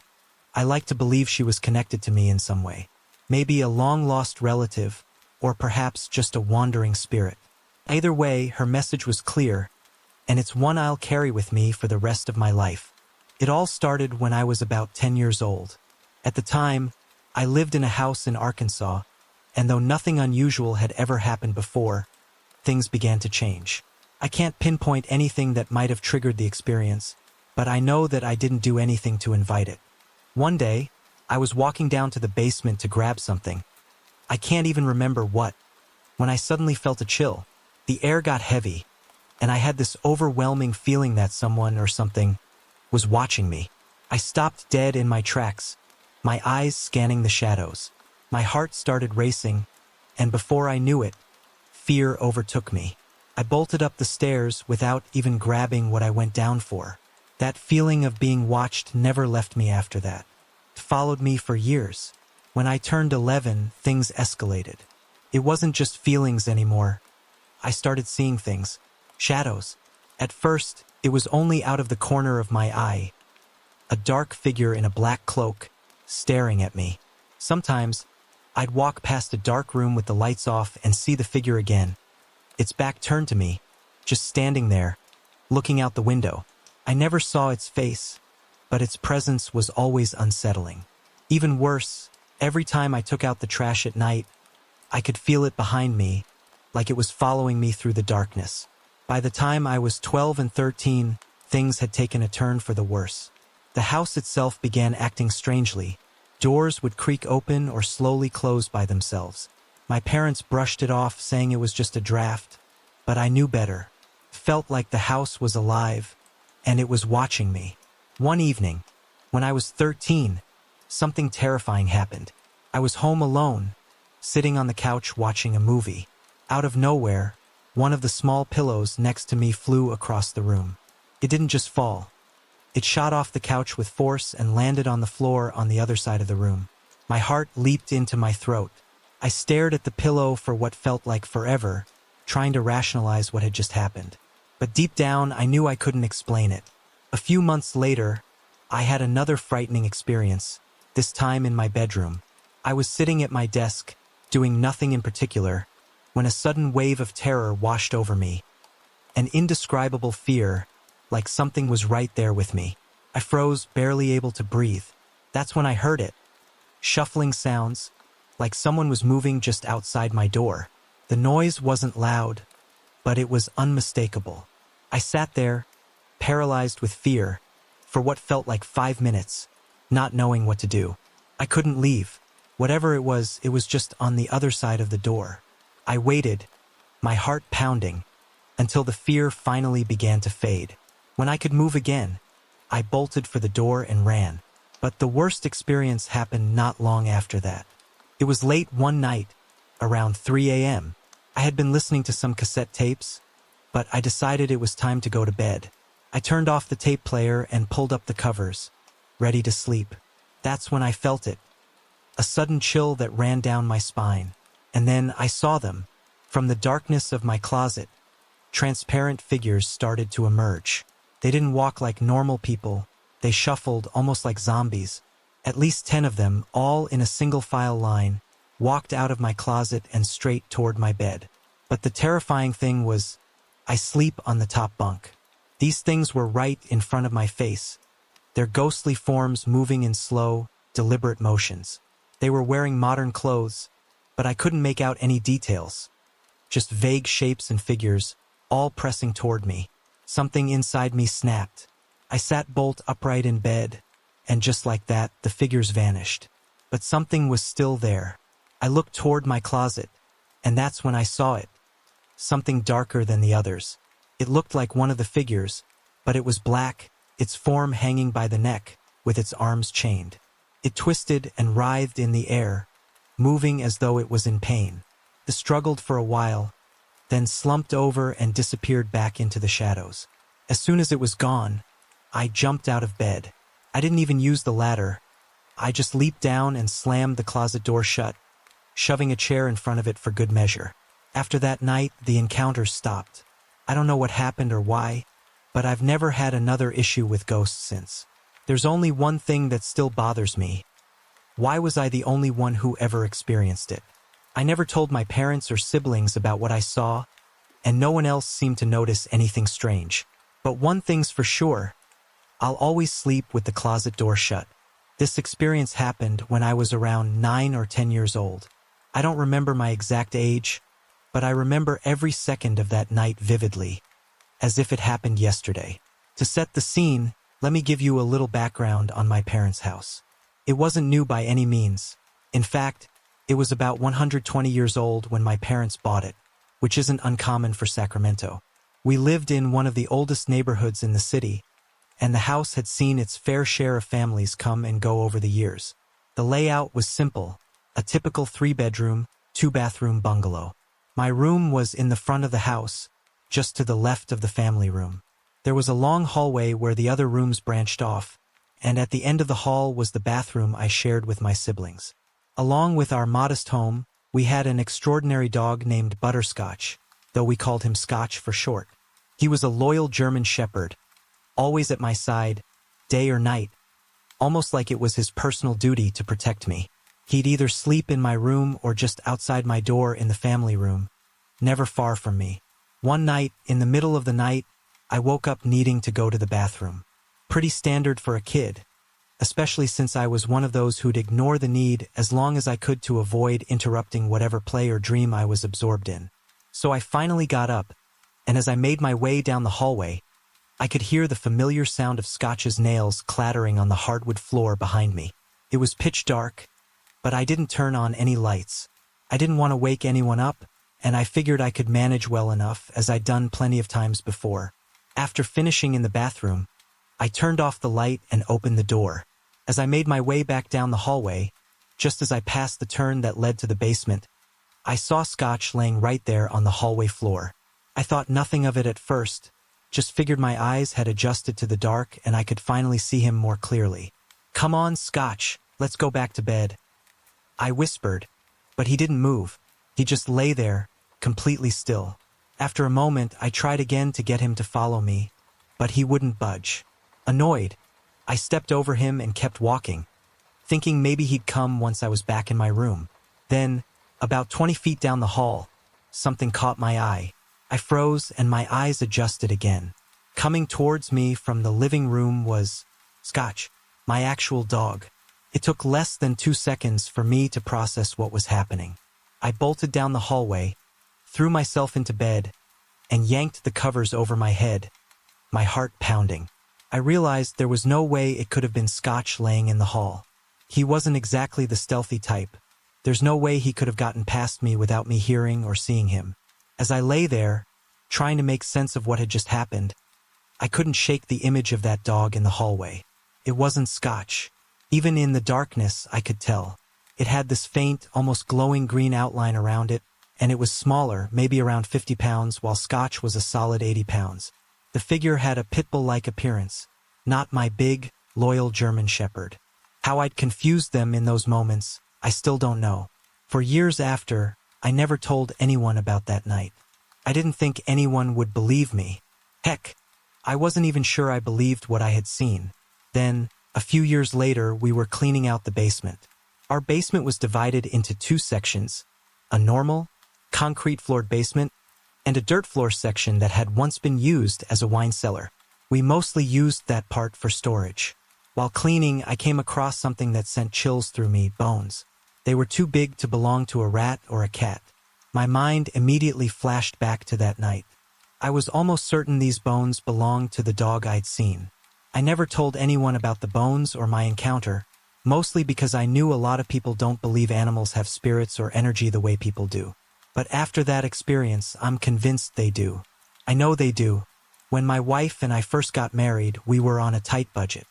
I like to believe she was connected to me in some way. Maybe a long-lost relative, or perhaps just a wandering spirit. Either way, her message was clear, and it's one I'll carry with me for the rest of my life. It all started when I was about 10 years old. At the time, I lived in a house in Arkansas, and though nothing unusual had ever happened before, things began to change. I can't pinpoint anything that might have triggered the experience, but I know that I didn't do anything to invite it. One day, I was walking down to the basement to grab something. I can't even remember what, when I suddenly felt a chill. The air got heavy, and I had this overwhelming feeling that someone or something was watching me. I stopped dead in my tracks, my eyes scanning the shadows. My heart started racing, and before I knew it, fear overtook me. I bolted up the stairs without even grabbing what I went down for. That feeling of being watched never left me after that. It followed me for years. When I turned 11, things escalated. It wasn't just feelings anymore. I started seeing things. Shadows. At first, it was only out of the corner of my eye. A dark figure in a black cloak, staring at me. Sometimes, I'd walk past a dark room with the lights off and see the figure again. Its back turned to me, just standing there, looking out the window. I never saw its face, but its presence was always unsettling. Even worse, every time I took out the trash at night, I could feel it behind me, like it was following me through the darkness. By the time I was 12 and 13, things had taken a turn for the worse. The house itself began acting strangely. Doors would creak open or slowly close by themselves. My parents brushed it off, saying it was just a draft, but I knew better. It felt like the house was alive, and it was watching me. One evening, when I was 13, something terrifying happened. I was home alone, sitting on the couch watching a movie. Out of nowhere, one of the small pillows next to me flew across the room. It didn't just fall. It shot off the couch with force and landed on the floor on the other side of the room. My heart leaped into my throat. I stared at the pillow for what felt like forever, trying to rationalize what had just happened. But deep down, I knew I couldn't explain it. A few months later, I had another frightening experience, this time in my bedroom. I was sitting at my desk, doing nothing in particular, when a sudden wave of terror washed over me. An indescribable fear, like something was right there with me. I froze, barely able to breathe. That's when I heard it. Shuffling sounds, like someone was moving just outside my door. The noise wasn't loud, but it was unmistakable. I sat there, paralyzed with fear, for what felt like 5 minutes, not knowing what to do. I couldn't leave. Whatever it was just on the other side of the door. I waited, my heart pounding, until the fear finally began to fade. When I could move again, I bolted for the door and ran. But the worst experience happened not long after that. It was late one night, around 3 a.m. I had been listening to some cassette tapes, but I decided it was time to go to bed. I turned off the tape player and pulled up the covers, ready to sleep. That's when I felt it. A sudden chill that ran down my spine. And then I saw them. From the darkness of my closet, transparent figures started to emerge. They didn't walk like normal people. They shuffled almost like zombies. At least 10 of them, all in a single file line, walked out of my closet and straight toward my bed. But the terrifying thing was, I sleep on the top bunk. These things were right in front of my face, their ghostly forms moving in slow, deliberate motions. They were wearing modern clothes, but I couldn't make out any details. Just vague shapes and figures, all pressing toward me. Something inside me snapped. I sat bolt upright in bed, and just like that, the figures vanished. But something was still there. I looked toward my closet, and that's when I saw it. Something darker than the others. It looked like one of the figures, but it was black, its form hanging by the neck, with its arms chained. It twisted and writhed in the air, moving as though it was in pain. It struggled for a while, then slumped over and disappeared back into the shadows. As soon as it was gone, I jumped out of bed. I didn't even use the ladder. I just leaped down and slammed the closet door shut, shoving a chair in front of it for good measure. After that night, the encounters stopped. I don't know what happened or why, but I've never had another issue with ghosts since. There's only one thing that still bothers me. Why was I the only one who ever experienced it? I never told my parents or siblings about what I saw, and no one else seemed to notice anything strange. But one thing's for sure, I'll always sleep with the closet door shut. This experience happened when I was around 9 or 10 years old. I don't remember my exact age, but I remember every second of that night vividly, as if it happened yesterday. To set the scene, let me give you a little background on my parents' house. It wasn't new by any means. In fact, it was about 120 years old when my parents bought it, which isn't uncommon for Sacramento. We lived in one of the oldest neighborhoods in the city, and the house had seen its fair share of families come and go over the years. The layout was simple, a typical 3-bedroom, 2-bathroom bungalow. My room was in the front of the house, just to the left of the family room. There was a long hallway where the other rooms branched off, and at the end of the hall was the bathroom I shared with my siblings. Along with our modest home, we had an extraordinary dog named Butterscotch, though we called him Scotch for short. He was a loyal German shepherd, always at my side, day or night, almost like it was his personal duty to protect me. He'd either sleep in my room or just outside my door in the family room, never far from me. One night, in the middle of the night, I woke up needing to go to the bathroom. Pretty standard for a kid, especially since I was one of those who'd ignore the need as long as I could to avoid interrupting whatever play or dream I was absorbed in. So I finally got up, and as I made my way down the hallway, I could hear the familiar sound of Scotch's nails clattering on the hardwood floor behind me. It was pitch dark, but I didn't turn on any lights. I didn't want to wake anyone up, and I figured I could manage well enough, as I'd done plenty of times before. After finishing in the bathroom, I turned off the light and opened the door. As I made my way back down the hallway, just as I passed the turn that led to the basement, I saw Scotch laying right there on the hallway floor. I thought nothing of it at first, just figured my eyes had adjusted to the dark and I could finally see him more clearly. "Come on, Scotch, let's go back to bed," I whispered, but he didn't move. He just lay there, completely still. After a moment, I tried again to get him to follow me, but he wouldn't budge. Annoyed, I stepped over him and kept walking, thinking maybe he'd come once I was back in my room. Then, about 20 feet down the hall, something caught my eye. I froze and my eyes adjusted again. Coming towards me from the living room was Scotch, my actual dog. It took less than 2 seconds for me to process what was happening. I bolted down the hallway, threw myself into bed, and yanked the covers over my head, my heart pounding. I realized there was no way it could have been Scotch laying in the hall. He wasn't exactly the stealthy type. There's no way he could have gotten past me without me hearing or seeing him. As I lay there, trying to make sense of what had just happened, I couldn't shake the image of that dog in the hallway. It wasn't Scotch. Even in the darkness, I could tell. It had this faint, almost glowing green outline around it, and it was smaller, maybe around 50 pounds, while Scotch was a solid 80 pounds. The figure had a pit bull-like appearance, not my big, loyal German shepherd. How I'd confused them in those moments, I still don't know. For years after, I never told anyone about that night. I didn't think anyone would believe me. Heck, I wasn't even sure I believed what I had seen. Then, a few years later, we were cleaning out the basement. Our basement was divided into two sections, a normal, concrete-floored basement and a dirt floor section that had once been used as a wine cellar. We mostly used that part for storage. While cleaning, I came across something that sent chills through me, bones. They were too big to belong to a rat or a cat. My mind immediately flashed back to that night. I was almost certain these bones belonged to the dog I'd seen. I never told anyone about the bones or my encounter, mostly because I knew a lot of people don't believe animals have spirits or energy the way people do. But after that experience, I'm convinced they do. I know they do. When my wife and I first got married, we were on a tight budget.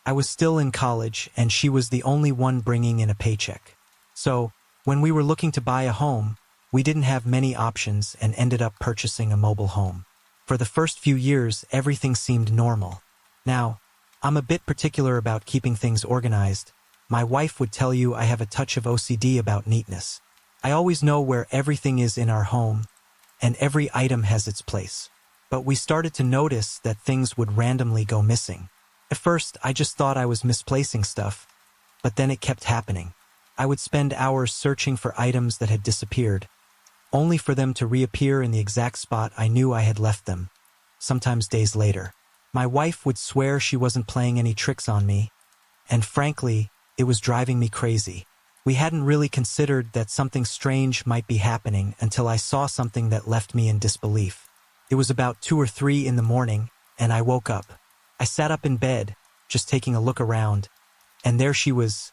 I was still in college, and she was the only one bringing in a paycheck. So, when we were looking to buy a home, we didn't have many options and ended up purchasing a mobile home. For the first few years, everything seemed normal. Now, I'm a bit particular about keeping things organized. My wife would tell you I have a touch of OCD about neatness. I always know where everything is in our home, and every item has its place. But we started to notice that things would randomly go missing. At first, I just thought I was misplacing stuff, but then it kept happening. I would spend hours searching for items that had disappeared, only for them to reappear in the exact spot I knew I had left them, sometimes days later. My wife would swear she wasn't playing any tricks on me, and frankly, it was driving me crazy. We hadn't really considered that something strange might be happening until I saw something that left me in disbelief. It was about 2 or 3 in the morning, and I woke up. I sat up in bed, just taking a look around, and there she was,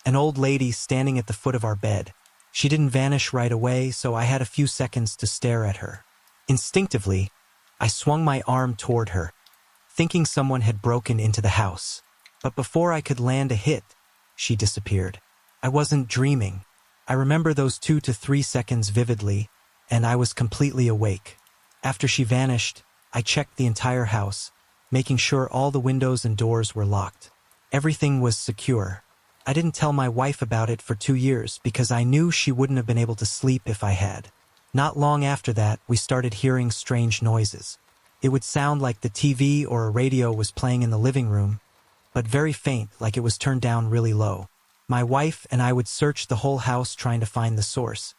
an old lady standing at the foot of our bed. She didn't vanish right away, so I had a few seconds to stare at her. Instinctively, I swung my arm toward her, thinking someone had broken into the house. But before I could land a hit, she disappeared. I wasn't dreaming. I remember those 2 to 3 seconds vividly, and I was completely awake. After she vanished, I checked the entire house, making sure all the windows and doors were locked. Everything was secure. I didn't tell my wife about it for 2 years because I knew she wouldn't have been able to sleep if I had. Not long after that, we started hearing strange noises. It would sound like the TV or a radio was playing in the living room, but very faint, like it was turned down really low. My wife and I would search the whole house trying to find the source,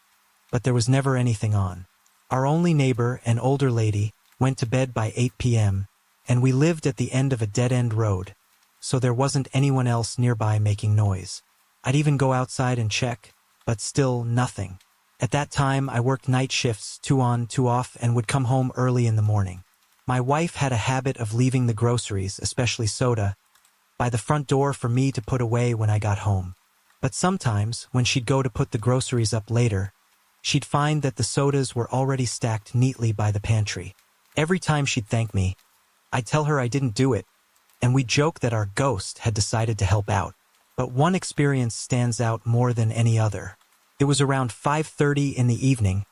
but there was never anything on. Our only neighbor, an older lady, went to bed by 8 p.m., and we lived at the end of a dead-end road, so there wasn't anyone else nearby making noise. I'd even go outside and check, but still nothing. At that time, I worked night shifts, 2 on, 2 off, and would come home early in the morning. My wife had a habit of leaving the groceries, especially soda, by the front door for me to put away when I got home. But sometimes, when she'd go to put the groceries up later, she'd find that the sodas were already stacked neatly by the pantry. Every time she'd thank me, I'd tell her I didn't do it, and we'd joke that our ghost had decided to help out. But one experience stands out more than any other. It was around 5:30 in the evening,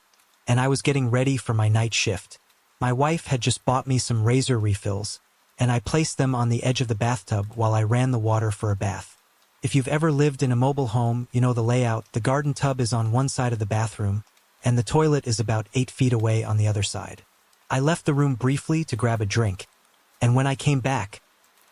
and I was getting ready for my night shift. My wife had just bought me some razor refills, and I placed them on the edge of the bathtub while I ran the water for a bath. If you've ever lived in a mobile home, you know the layout. The garden tub is on one side of the bathroom, and the toilet is about 8 feet away on the other side. I left the room briefly to grab a drink, and when I came back,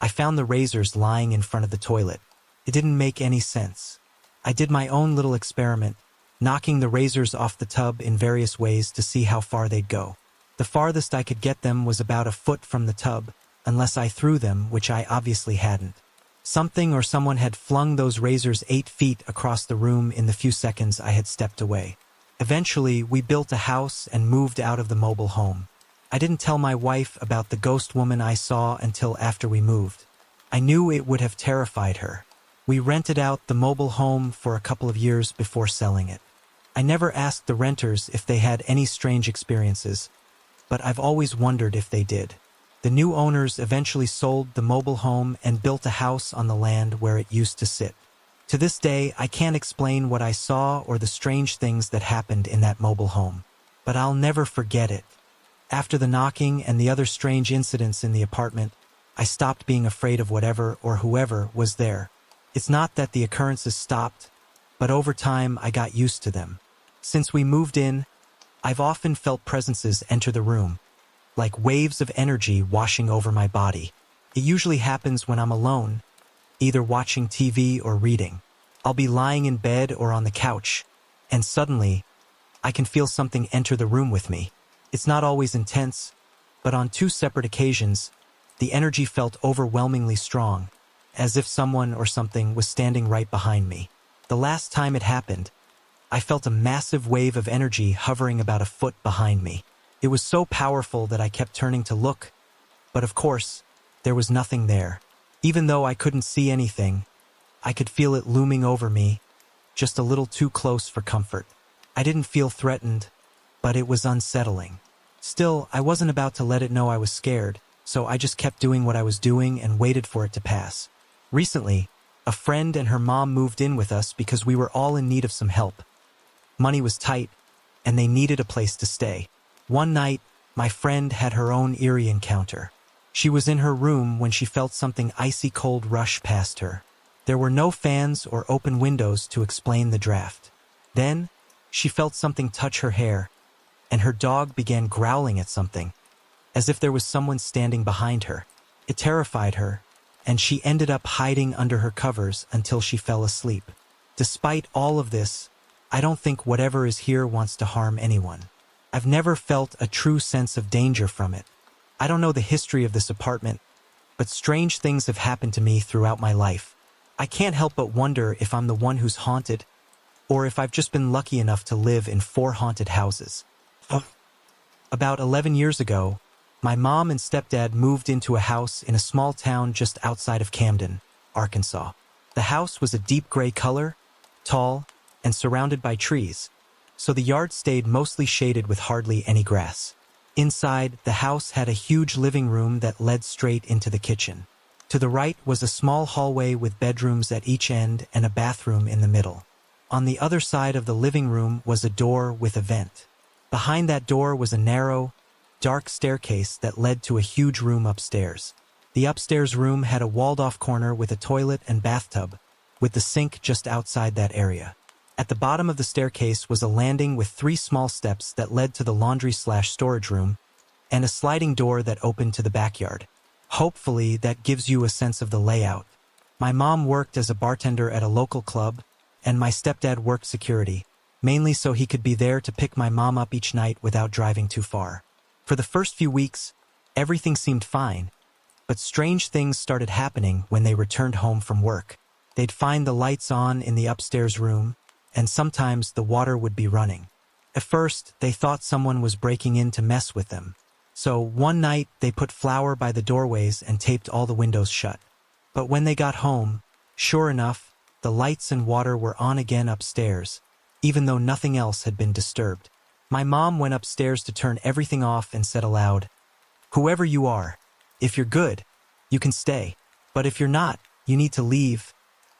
I found the razors lying in front of the toilet. It didn't make any sense. I did my own little experiment, knocking the razors off the tub in various ways to see how far they'd go. The farthest I could get them was about a foot from the tub, unless I threw them, which I obviously hadn't. Something or someone had flung those razors 8 feet across the room in the few seconds I had stepped away. Eventually, we built a house and moved out of the mobile home. I didn't tell my wife about the ghost woman I saw until after we moved. I knew it would have terrified her. We rented out the mobile home for a couple of years before selling it. I never asked the renters if they had any strange experiences, but I've always wondered if they did. The new owners eventually sold the mobile home and built a house on the land where it used to sit. To this day, I can't explain what I saw or the strange things that happened in that mobile home, but I'll never forget it. After the knocking and the other strange incidents in the apartment, I stopped being afraid of whatever or whoever was there. It's not that the occurrences stopped, but over time I got used to them. Since we moved in, I've often felt presences enter the room, like waves of energy washing over my body. It usually happens when I'm alone, either watching TV or reading. I'll be lying in bed or on the couch, and suddenly, I can feel something enter the room with me. It's not always intense, but on two separate occasions, the energy felt overwhelmingly strong, as if someone or something was standing right behind me. The last time it happened, I felt a massive wave of energy hovering about a foot behind me. It was so powerful that I kept turning to look, but of course, there was nothing there. Even though I couldn't see anything, I could feel it looming over me, just a little too close for comfort. I didn't feel threatened, but it was unsettling. Still, I wasn't about to let it know I was scared, so I just kept doing what I was doing and waited for it to pass. Recently, a friend and her mom moved in with us because we were all in need of some help. Money was tight, and they needed a place to stay. One night, my friend had her own eerie encounter. She was in her room when she felt something icy cold rush past her. There were no fans or open windows to explain the draft. Then, she felt something touch her hair, and her dog began growling at something, as if there was someone standing behind her. It terrified her, and she ended up hiding under her covers until she fell asleep. Despite all of this, I don't think whatever is here wants to harm anyone. I've never felt a true sense of danger from it. I don't know the history of this apartment, but strange things have happened to me throughout my life. I can't help but wonder if I'm the one who's haunted, or if I've just been lucky enough to live in 4 haunted houses. About 11 years ago, my mom and stepdad moved into a house in a small town just outside of Camden, Arkansas. The house was a deep gray color, tall, and surrounded by trees, so the yard stayed mostly shaded with hardly any grass. Inside, the house had a huge living room that led straight into the kitchen. To the right was a small hallway with bedrooms at each end and a bathroom in the middle. On the other side of the living room was a door with a vent. Behind that door was a narrow, dark staircase that led to a huge room upstairs. The upstairs room had a walled-off corner with a toilet and bathtub, with the sink just outside that area. At the bottom of the staircase was a landing with 3 small steps that led to the laundry/storage room, and a sliding door that opened to the backyard. Hopefully, that gives you a sense of the layout. My mom worked as a bartender at a local club, and my stepdad worked security, mainly so he could be there to pick my mom up each night without driving too far. For the first few weeks, everything seemed fine, but strange things started happening when they returned home from work. They'd find the lights on in the upstairs room, and sometimes the water would be running. At first, they thought someone was breaking in to mess with them. So one night, they put flour by the doorways and taped all the windows shut. But when they got home, sure enough, the lights and water were on again upstairs, even though nothing else had been disturbed. My mom went upstairs to turn everything off and said aloud, "Whoever you are, if you're good, you can stay. But if you're not, you need to leave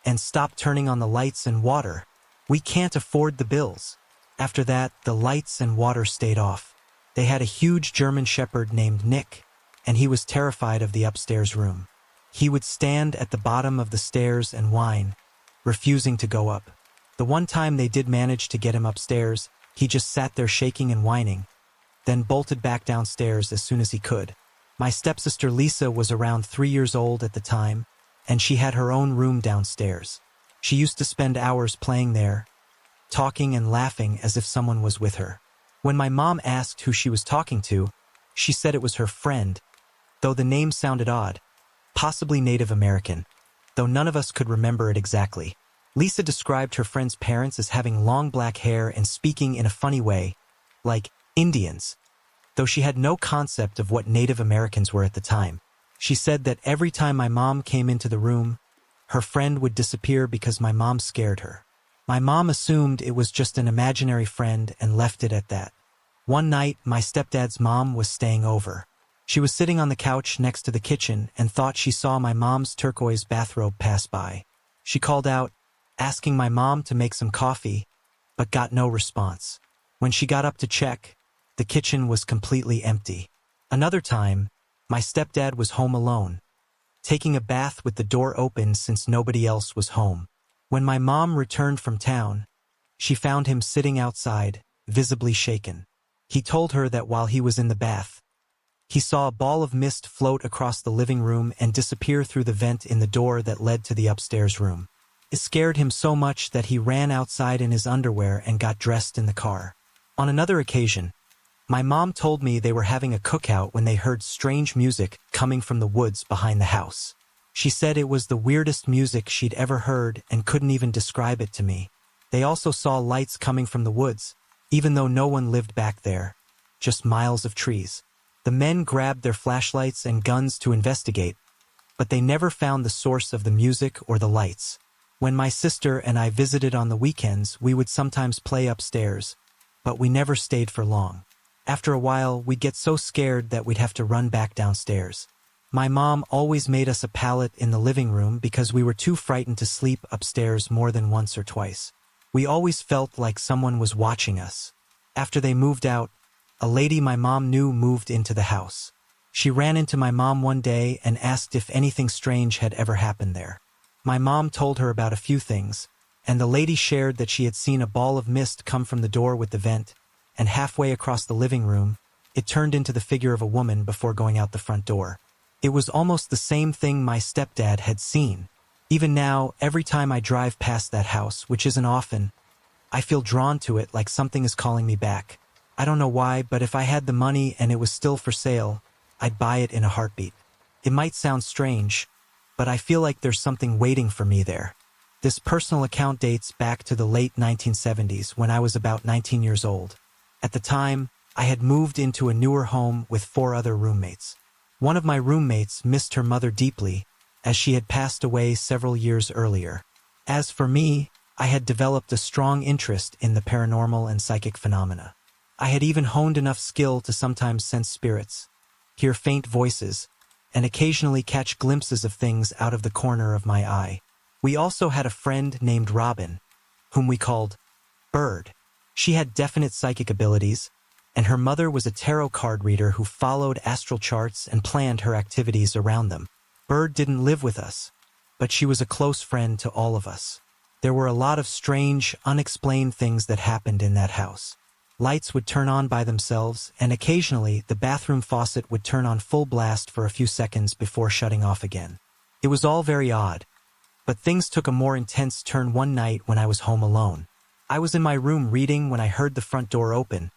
and stop turning on the lights and water. We can't afford the bills." After that, the lights and water stayed off. They had a huge German shepherd named Nick, and he was terrified of the upstairs room. He would stand at the bottom of the stairs and whine, refusing to go up. The one time they did manage to get him upstairs, he just sat there shaking and whining, then bolted back downstairs as soon as he could. My stepsister Lisa was around 3 years old at the time, and she had her own room downstairs. She used to spend hours playing there, talking and laughing as if someone was with her. When my mom asked who she was talking to, she said it was her friend, though the name sounded odd, possibly Native American, though none of us could remember it exactly. Lisa described her friend's parents as having long black hair and speaking in a funny way, like Indians, though she had no concept of what Native Americans were at the time. She said that every time my mom came into the room, her friend would disappear because my mom scared her. My mom assumed it was just an imaginary friend and left it at that. One night, my stepdad's mom was staying over. She was sitting on the couch next to the kitchen and thought she saw my mom's turquoise bathrobe pass by. She called out, asking my mom to make some coffee, but got no response. When she got up to check, the kitchen was completely empty. Another time, my stepdad was home alone, taking a bath with the door open since nobody else was home. When my mom returned from town, she found him sitting outside, visibly shaken. He told her that while he was in the bath, he saw a ball of mist float across the living room and disappear through the vent in the door that led to the upstairs room. It scared him so much that he ran outside in his underwear and got dressed in the car. On another occasion, my mom told me they were having a cookout when they heard strange music coming from the woods behind the house. She said it was the weirdest music she'd ever heard and couldn't even describe it to me. They also saw lights coming from the woods, even though no one lived back there, just miles of trees. The men grabbed their flashlights and guns to investigate, but they never found the source of the music or the lights. When my sister and I visited on the weekends, we would sometimes play upstairs, but we never stayed for long. After a while, we'd get so scared that we'd have to run back downstairs. My mom always made us a pallet in the living room because we were too frightened to sleep upstairs more than once or twice. We always felt like someone was watching us. After they moved out, a lady my mom knew moved into the house. She ran into my mom one day and asked if anything strange had ever happened there. My mom told her about a few things, and the lady shared that she had seen a ball of mist come from the door with the vent, and halfway across the living room, it turned into the figure of a woman before going out the front door. It was almost the same thing my stepdad had seen. Even now, every time I drive past that house, which isn't often, I feel drawn to it like something is calling me back. I don't know why, but if I had the money and it was still for sale, I'd buy it in a heartbeat. It might sound strange, but I feel like there's something waiting for me there. This personal account dates back to the late 1970s when I was about 19 years old. At the time, I had moved into a newer home with 4 other roommates. One of my roommates missed her mother deeply, as she had passed away several years earlier. As for me, I had developed a strong interest in the paranormal and psychic phenomena. I had even honed enough skill to sometimes sense spirits, hear faint voices, and occasionally catch glimpses of things out of the corner of my eye. We also had a friend named Robin, whom we called Bird. She had definite psychic abilities, and her mother was a tarot card reader who followed astral charts and planned her activities around them. Bird didn't live with us, but she was a close friend to all of us. There were a lot of strange, unexplained things that happened in that house. Lights would turn on by themselves, and occasionally the bathroom faucet would turn on full blast for a few seconds before shutting off again. It was all very odd, but things took a more intense turn one night when I was home alone. I was in my room reading when I heard the front door open,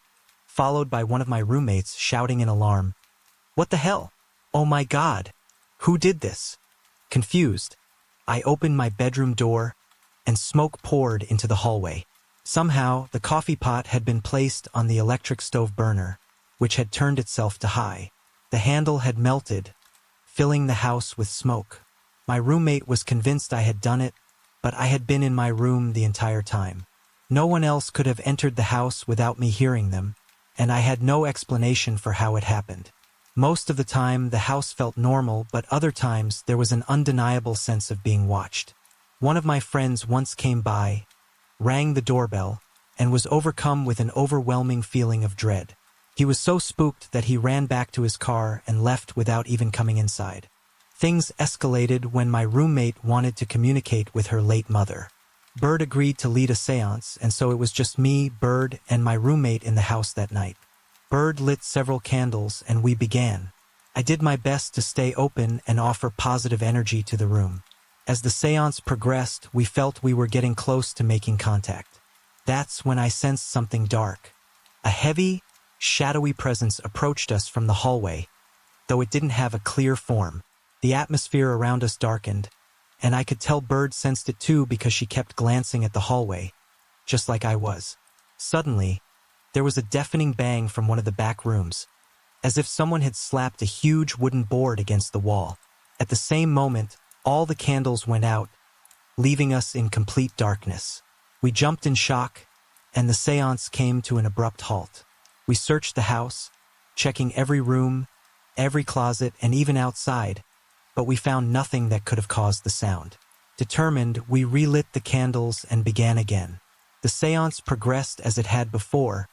followed by one of my roommates shouting in alarm, "What the hell? Oh my God! Who did this?" Confused, I opened my bedroom door, and smoke poured into the hallway. Somehow, the coffee pot had been placed on the electric stove burner, which had turned itself to high. The handle had melted, filling the house with smoke. My roommate was convinced I had done it, but I had been in my room the entire time. No one else could have entered the house without me hearing them, and I had no explanation for how it happened. Most of the time, the house felt normal, but other times there was an undeniable sense of being watched. One of my friends once came by, rang the doorbell, and was overcome with an overwhelming feeling of dread. He was so spooked that he ran back to his car and left without even coming inside. Things escalated when my roommate wanted to communicate with her late mother. Bird agreed to lead a seance, and so it was just me, Bird, and my roommate in the house that night. Bird lit several candles, and we began. I did my best to stay open and offer positive energy to the room. As the seance progressed, we felt we were getting close to making contact. That's when I sensed something dark. A heavy, shadowy presence approached us from the hallway, though it didn't have a clear form. The atmosphere around us darkened, and I could tell Bird sensed it too because she kept glancing at the hallway, just like I was. Suddenly, there was a deafening bang from one of the back rooms, as if someone had slapped a huge wooden board against the wall. At the same moment, all the candles went out, leaving us in complete darkness. We jumped in shock, and the seance came to an abrupt halt. We searched the house, checking every room, every closet, and even outside, but we found nothing that could have caused the sound. Determined, we relit the candles and began again. The seance progressed as it had before,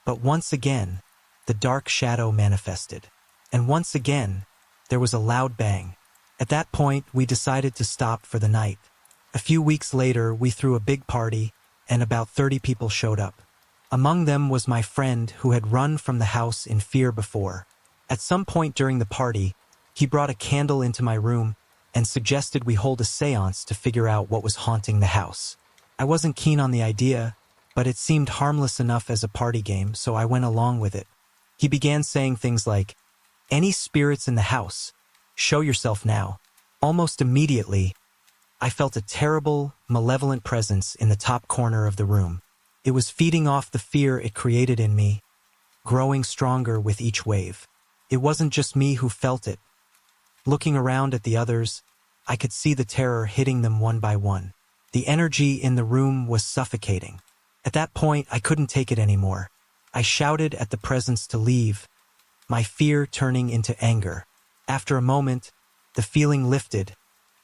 but once again, the dark shadow manifested. And once again, there was a loud bang. At that point, we decided to stop for the night. A few weeks later, we threw a big party, and about 30 people showed up. Among them was my friend who had run from the house in fear before. At some point during the party, he brought a candle into my room and suggested we hold a seance to figure out what was haunting the house. I wasn't keen on the idea, but it seemed harmless enough as a party game, so I went along with it. He began saying things like, "Any spirits in the house? Show yourself now." Almost immediately, I felt a terrible, malevolent presence in the top corner of the room. It was feeding off the fear it created in me, growing stronger with each wave. It wasn't just me who felt it. Looking around at the others, I could see the terror hitting them one by one. The energy in the room was suffocating. At that point, I couldn't take it anymore. I shouted at the presence to leave, my fear turning into anger. After a moment, the feeling lifted,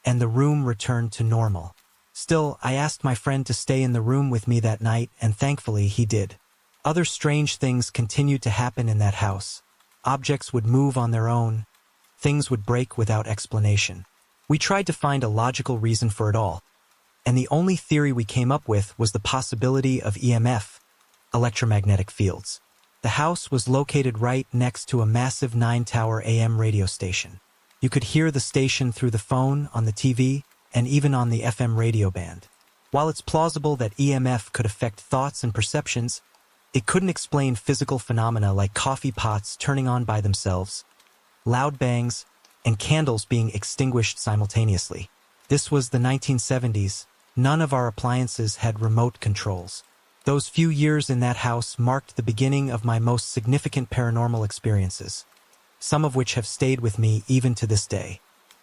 and the room returned to normal. Still, I asked my friend to stay in the room with me that night, and thankfully he did. Other strange things continued to happen in that house. Objects would move on their own. Things would break without explanation. We tried to find a logical reason for it all, and the only theory we came up with was the possibility of EMF, electromagnetic fields. The house was located right next to a massive 9-tower AM radio station. You could hear the station through the phone, on the TV, and even on the FM radio band. While it's plausible that EMF could affect thoughts and perceptions, it couldn't explain physical phenomena like coffee pots turning on by themselves, loud bangs, and candles being extinguished simultaneously. This was the 1970s. None of our appliances had remote controls. Those few years in that house marked the beginning of my most significant paranormal experiences, some of which have stayed with me even to this day.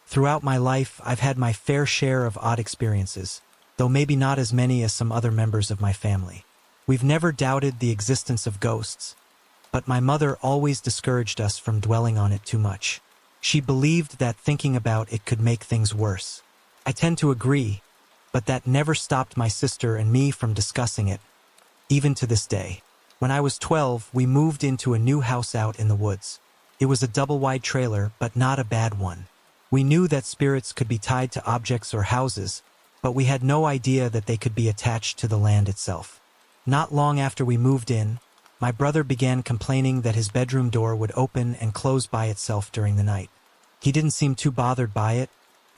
Throughout my life, I've had my fair share of odd experiences, though maybe not as many as some other members of my family. We've never doubted the existence of ghosts, but my mother always discouraged us from dwelling on it too much. She believed that thinking about it could make things worse. I tend to agree, but that never stopped my sister and me from discussing it, even to this day. When I was 12, we moved into a new house out in the woods. It was a double-wide trailer, but not a bad one. We knew that spirits could be tied to objects or houses, but we had no idea that they could be attached to the land itself. Not long after we moved in, my brother began complaining that his bedroom door would open and close by itself during the night. He didn't seem too bothered by it,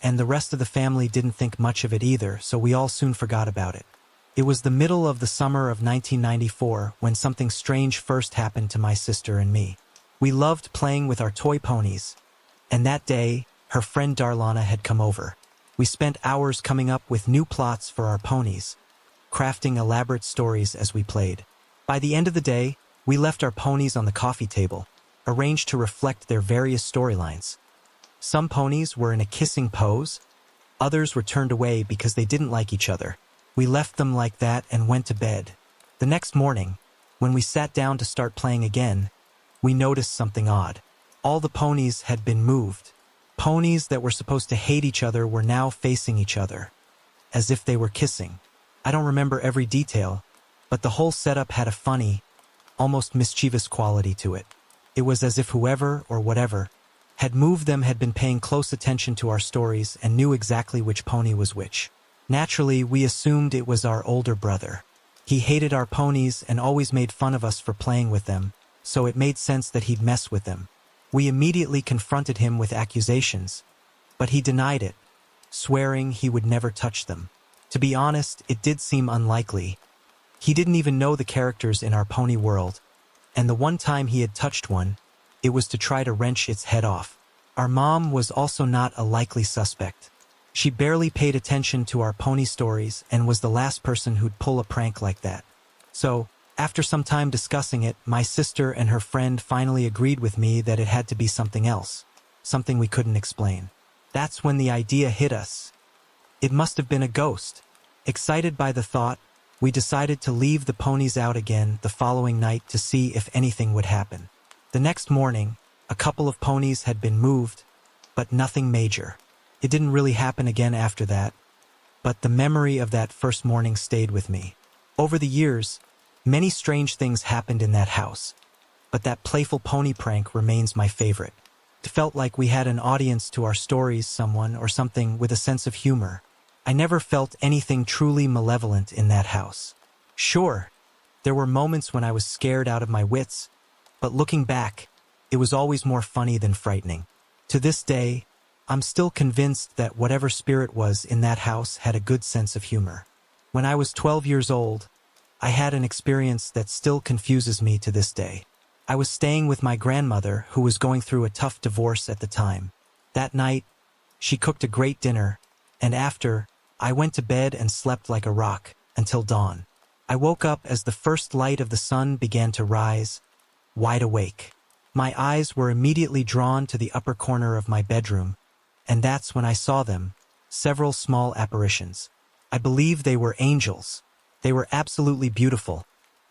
and the rest of the family didn't think much of it either, so we all soon forgot about it. It was the middle of the summer of 1994 when something strange first happened to my sister and me. We loved playing with our toy ponies, and that day, her friend Darlana had come over. We spent hours coming up with new plots for our ponies, crafting elaborate stories as we played. By the end of the day, we left our ponies on the coffee table, arranged to reflect their various storylines. Some ponies were in a kissing pose, others were turned away because they didn't like each other. We left them like that and went to bed. The next morning, when we sat down to start playing again, we noticed something odd. All the ponies had been moved. Ponies that were supposed to hate each other were now facing each other, as if they were kissing. I don't remember every detail, but the whole setup had a funny, almost mischievous quality to it. It was as if whoever, or whatever, had moved them had been paying close attention to our stories and knew exactly which pony was which. Naturally, we assumed it was our older brother. He hated our ponies and always made fun of us for playing with them, so it made sense that he'd mess with them. We immediately confronted him with accusations, but he denied it, swearing he would never touch them. To be honest, it did seem unlikely. He didn't even know the characters in our pony world, and the one time he had touched one, it was to try to wrench its head off. Our mom was also not a likely suspect. She barely paid attention to our pony stories and was the last person who'd pull a prank like that. So, after some time discussing it, my sister and her friend finally agreed with me that it had to be something else, something we couldn't explain. That's when the idea hit us. It must have been a ghost. Excited by the thought, we decided to leave the ponies out again the following night to see if anything would happen. The next morning, a couple of ponies had been moved, but nothing major. It didn't really happen again after that, but the memory of that first morning stayed with me. Over the years, many strange things happened in that house, but that playful pony prank remains my favorite. It felt like we had an audience to our stories, someone or something with a sense of humor. I never felt anything truly malevolent in that house. Sure, there were moments when I was scared out of my wits, but looking back, it was always more funny than frightening. To this day, I'm still convinced that whatever spirit was in that house had a good sense of humor. When I was 12 years old, I had an experience that still confuses me to this day. I was staying with my grandmother, who was going through a tough divorce at the time. That night, she cooked a great dinner, and after, I went to bed and slept like a rock until dawn. I woke up as the first light of the sun began to rise, wide awake. My eyes were immediately drawn to the upper corner of my bedroom, and that's when I saw them, several small apparitions. I believe they were angels. They were absolutely beautiful,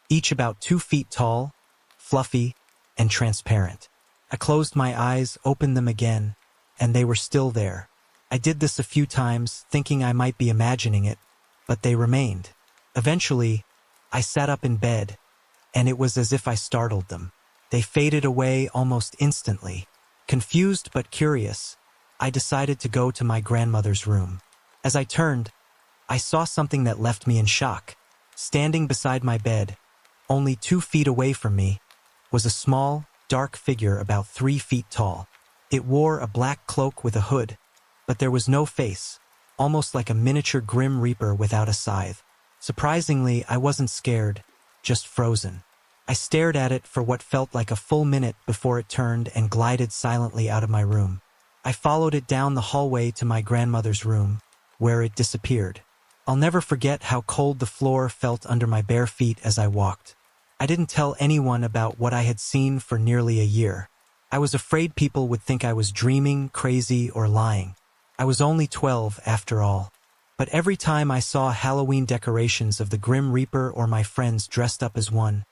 each about 2 feet tall, fluffy, and transparent. I closed my eyes, opened them again, and they were still there. I did this a few times, thinking I might be imagining it, but they remained. Eventually, I sat up in bed, and it was as if I startled them. They faded away almost instantly. Confused but curious, I decided to go to my grandmother's room. As I turned, I saw something that left me in shock. Standing beside my bed, only 2 feet away from me, was a small, dark figure about 3 feet tall. It wore a black cloak with a hood, but there was no face, almost like a miniature Grim Reaper without a scythe. Surprisingly, I wasn't scared, just frozen. I stared at it for what felt like a full minute before it turned and glided silently out of my room. I followed it down the hallway to my grandmother's room, where it disappeared. I'll never forget how cold the floor felt under my bare feet as I walked. I didn't tell anyone about what I had seen for nearly a year. I was afraid people would think I was dreaming, crazy, or lying. I was only 12 after all. But every time I saw Halloween decorations of the Grim Reaper or my friends dressed up as one,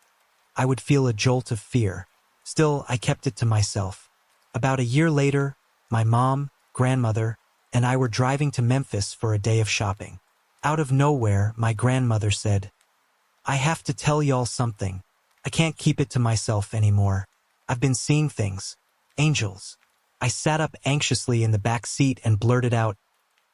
I would feel a jolt of fear. Still, I kept it to myself. About a year later, my mom, grandmother, and I were driving to Memphis for a day of shopping. Out of nowhere, my grandmother said, "I have to tell y'all something. I can't keep it to myself anymore. I've been seeing things. Angels." I sat up anxiously in the back seat and blurted out,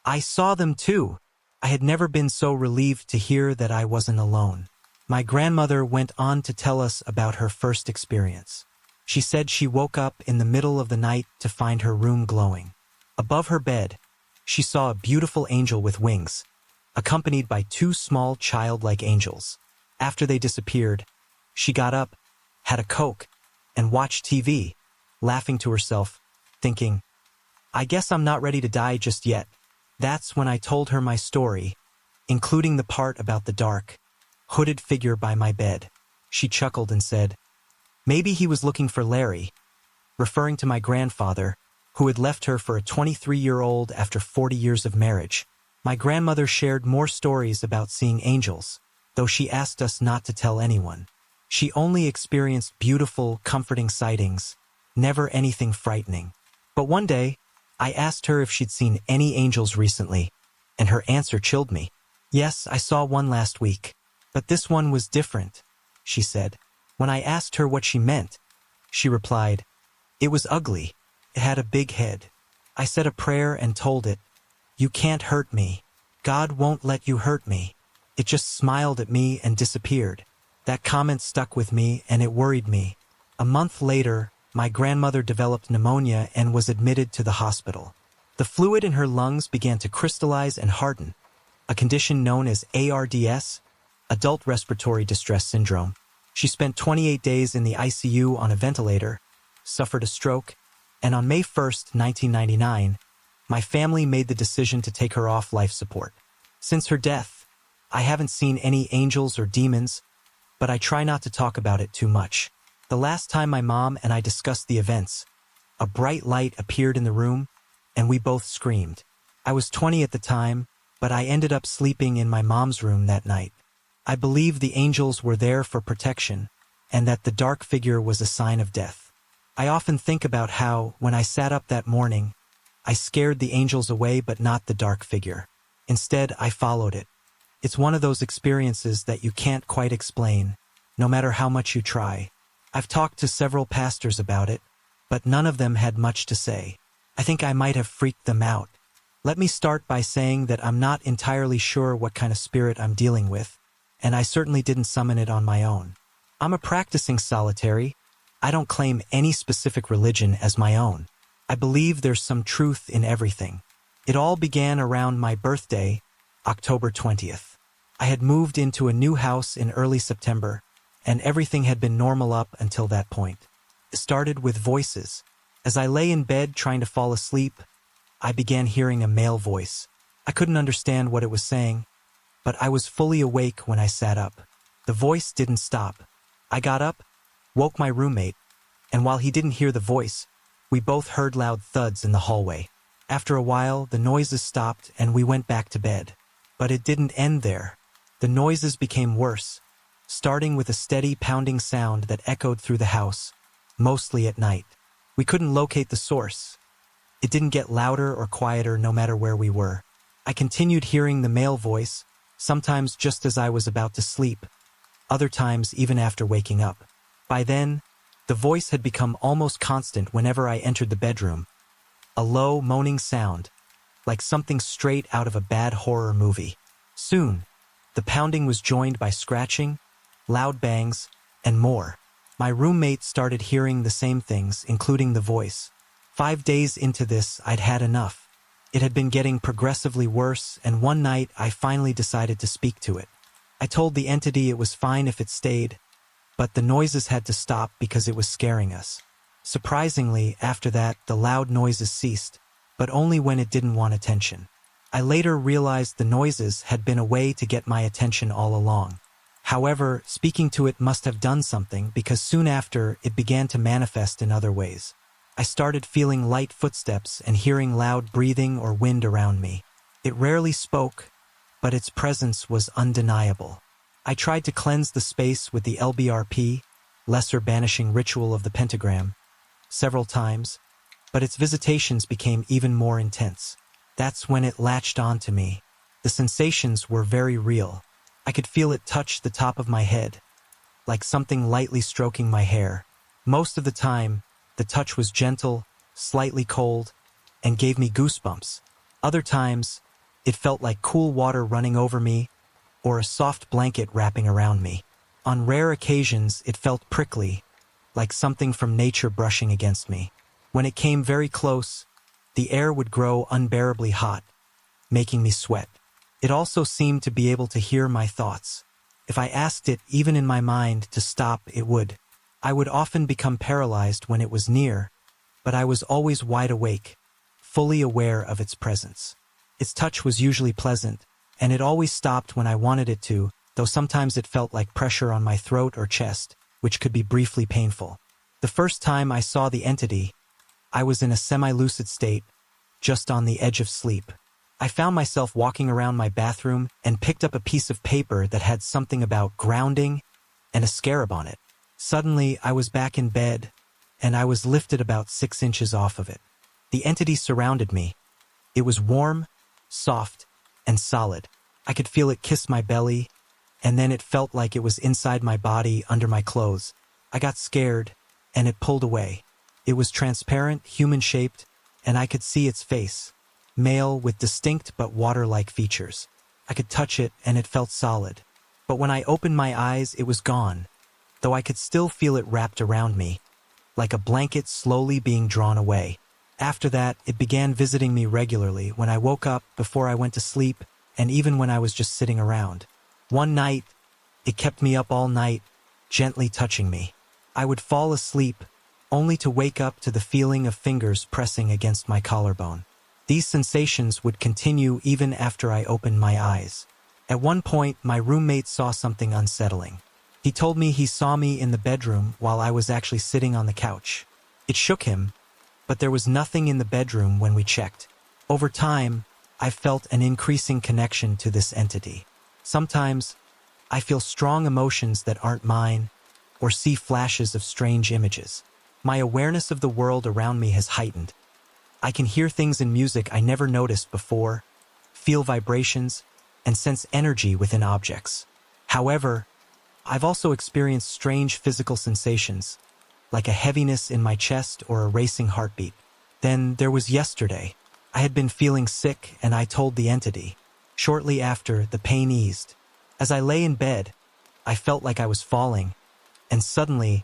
"I saw them too." I had never been so relieved to hear that I wasn't alone. My grandmother went on to tell us about her first experience. She said she woke up in the middle of the night to find her room glowing. Above her bed, she saw a beautiful angel with wings, accompanied by 2 small childlike angels. After they disappeared, she got up, had a Coke, and watched TV, laughing to herself, thinking, "I guess I'm not ready to die just yet." That's when I told her my story, including the part about the dark, hooded figure by my bed. She chuckled and said, "Maybe he was looking for Larry," referring to my grandfather, who had left her for a 23-year-old after 40 years of marriage. My grandmother shared more stories about seeing angels, though she asked us not to tell anyone. She only experienced beautiful, comforting sightings, never anything frightening. But one day, I asked her if she'd seen any angels recently, and her answer chilled me. "Yes, I saw one last week, but this one was different," she said. When I asked her what she meant, she replied, "It was ugly. It had a big head." I said a prayer and told it, "You can't hurt me. God won't let you hurt me." It just smiled at me and disappeared. That comment stuck with me and it worried me. A month later, my grandmother developed pneumonia and was admitted to the hospital. The fluid in her lungs began to crystallize and harden, a condition known as ARDS, Adult Respiratory Distress Syndrome. She spent 28 days in the ICU on a ventilator, suffered a stroke, and on May 1st, 1999, my family made the decision to take her off life support. Since her death, I haven't seen any angels or demons, but I try not to talk about it too much. The last time my mom and I discussed the events, a bright light appeared in the room, and we both screamed. I was 20 at the time, but I ended up sleeping in my mom's room that night. I believe the angels were there for protection, and that the dark figure was a sign of death. I often think about how, when I sat up that morning, I scared the angels away but not the dark figure. Instead, I followed it. It's one of those experiences that you can't quite explain, no matter how much you try. I've talked to several pastors about it, but none of them had much to say. I think I might have freaked them out. Let me start by saying that I'm not entirely sure what kind of spirit I'm dealing with, and I certainly didn't summon it on my own. I'm a practicing solitary. I don't claim any specific religion as my own. I believe there's some truth in everything. It all began around my birthday, October 20th. I had moved into a new house in early September, and everything had been normal up until that point. It started with voices. As I lay in bed trying to fall asleep, I began hearing a male voice. I couldn't understand what it was saying, but I was fully awake when I sat up. The voice didn't stop. I got up, woke my roommate, and while he didn't hear the voice, we both heard loud thuds in the hallway. After a while, the noises stopped and we went back to bed. But it didn't end there. The noises became worse, starting with a steady pounding sound that echoed through the house, mostly at night. We couldn't locate the source. It didn't get louder or quieter no matter where we were. I continued hearing the male voice, sometimes just as I was about to sleep, other times even after waking up. By then, the voice had become almost constant whenever I entered the bedroom. A low, moaning sound, like something straight out of a bad horror movie. Soon, the pounding was joined by scratching, loud bangs, and more. My roommate started hearing the same things, including the voice. 5 days into this, I'd had enough. It had been getting progressively worse, and one night I finally decided to speak to it. I told the entity it was fine if it stayed, but the noises had to stop because it was scaring us. Surprisingly, after that, the loud noises ceased, but only when it didn't want attention. I later realized the noises had been a way to get my attention all along. However, speaking to it must have done something because soon after, it began to manifest in other ways. I started feeling light footsteps and hearing loud breathing or wind around me. It rarely spoke, but its presence was undeniable. I tried to cleanse the space with the LBRP, lesser banishing ritual of the pentagram, several times, but its visitations became even more intense. That's when it latched onto me. The sensations were very real. I could feel it touch the top of my head, like something lightly stroking my hair. Most of the time, the touch was gentle, slightly cold, and gave me goosebumps. Other times, it felt like cool water running over me or a soft blanket wrapping around me. On rare occasions, it felt prickly, like something from nature brushing against me. When it came very close, the air would grow unbearably hot, making me sweat. It also seemed to be able to hear my thoughts. If I asked it, even in my mind, to stop, it would. I would often become paralyzed when it was near, but I was always wide awake, fully aware of its presence. Its touch was usually pleasant, and it always stopped when I wanted it to, though sometimes it felt like pressure on my throat or chest, which could be briefly painful. The first time I saw the entity, I was in a semi-lucid state, just on the edge of sleep. I found myself walking around my bathroom and picked up a piece of paper that had something about grounding and a scarab on it. Suddenly, I was back in bed, and I was lifted about 6 inches off of it. The entity surrounded me. It was warm, soft, and solid. I could feel it kiss my belly, and then it felt like it was inside my body under my clothes. I got scared, and it pulled away. It was transparent, human-shaped, and I could see its face, male with distinct but water-like features. I could touch it, and it felt solid. But when I opened my eyes, it was gone, though I could still feel it wrapped around me, like a blanket slowly being drawn away. After that, it began visiting me regularly when I woke up, before I went to sleep, and even when I was just sitting around. One night, it kept me up all night, gently touching me. I would fall asleep, only to wake up to the feeling of fingers pressing against my collarbone. These sensations would continue even after I opened my eyes. At one point, my roommate saw something unsettling. He told me he saw me in the bedroom while I was actually sitting on the couch. It shook him, but there was nothing in the bedroom when we checked. Over time, I felt an increasing connection to this entity. Sometimes, I feel strong emotions that aren't mine, or see flashes of strange images. My awareness of the world around me has heightened. I can hear things in music I never noticed before, feel vibrations, and sense energy within objects. However, I've also experienced strange physical sensations, like a heaviness in my chest or a racing heartbeat. Then there was yesterday. I had been feeling sick, and I told the entity. Shortly after, the pain eased. As I lay in bed, I felt like I was falling, and suddenly,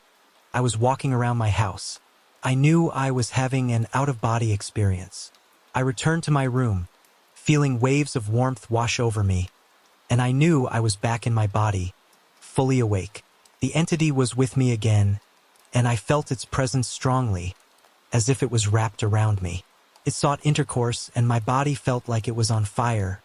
I was walking around my house. I knew I was having an out-of-body experience. I returned to my room, feeling waves of warmth wash over me, and I knew I was back in my body, fully awake. The entity was with me again, and I felt its presence strongly, as if it was wrapped around me. It sought intercourse, and my body felt like it was on fire,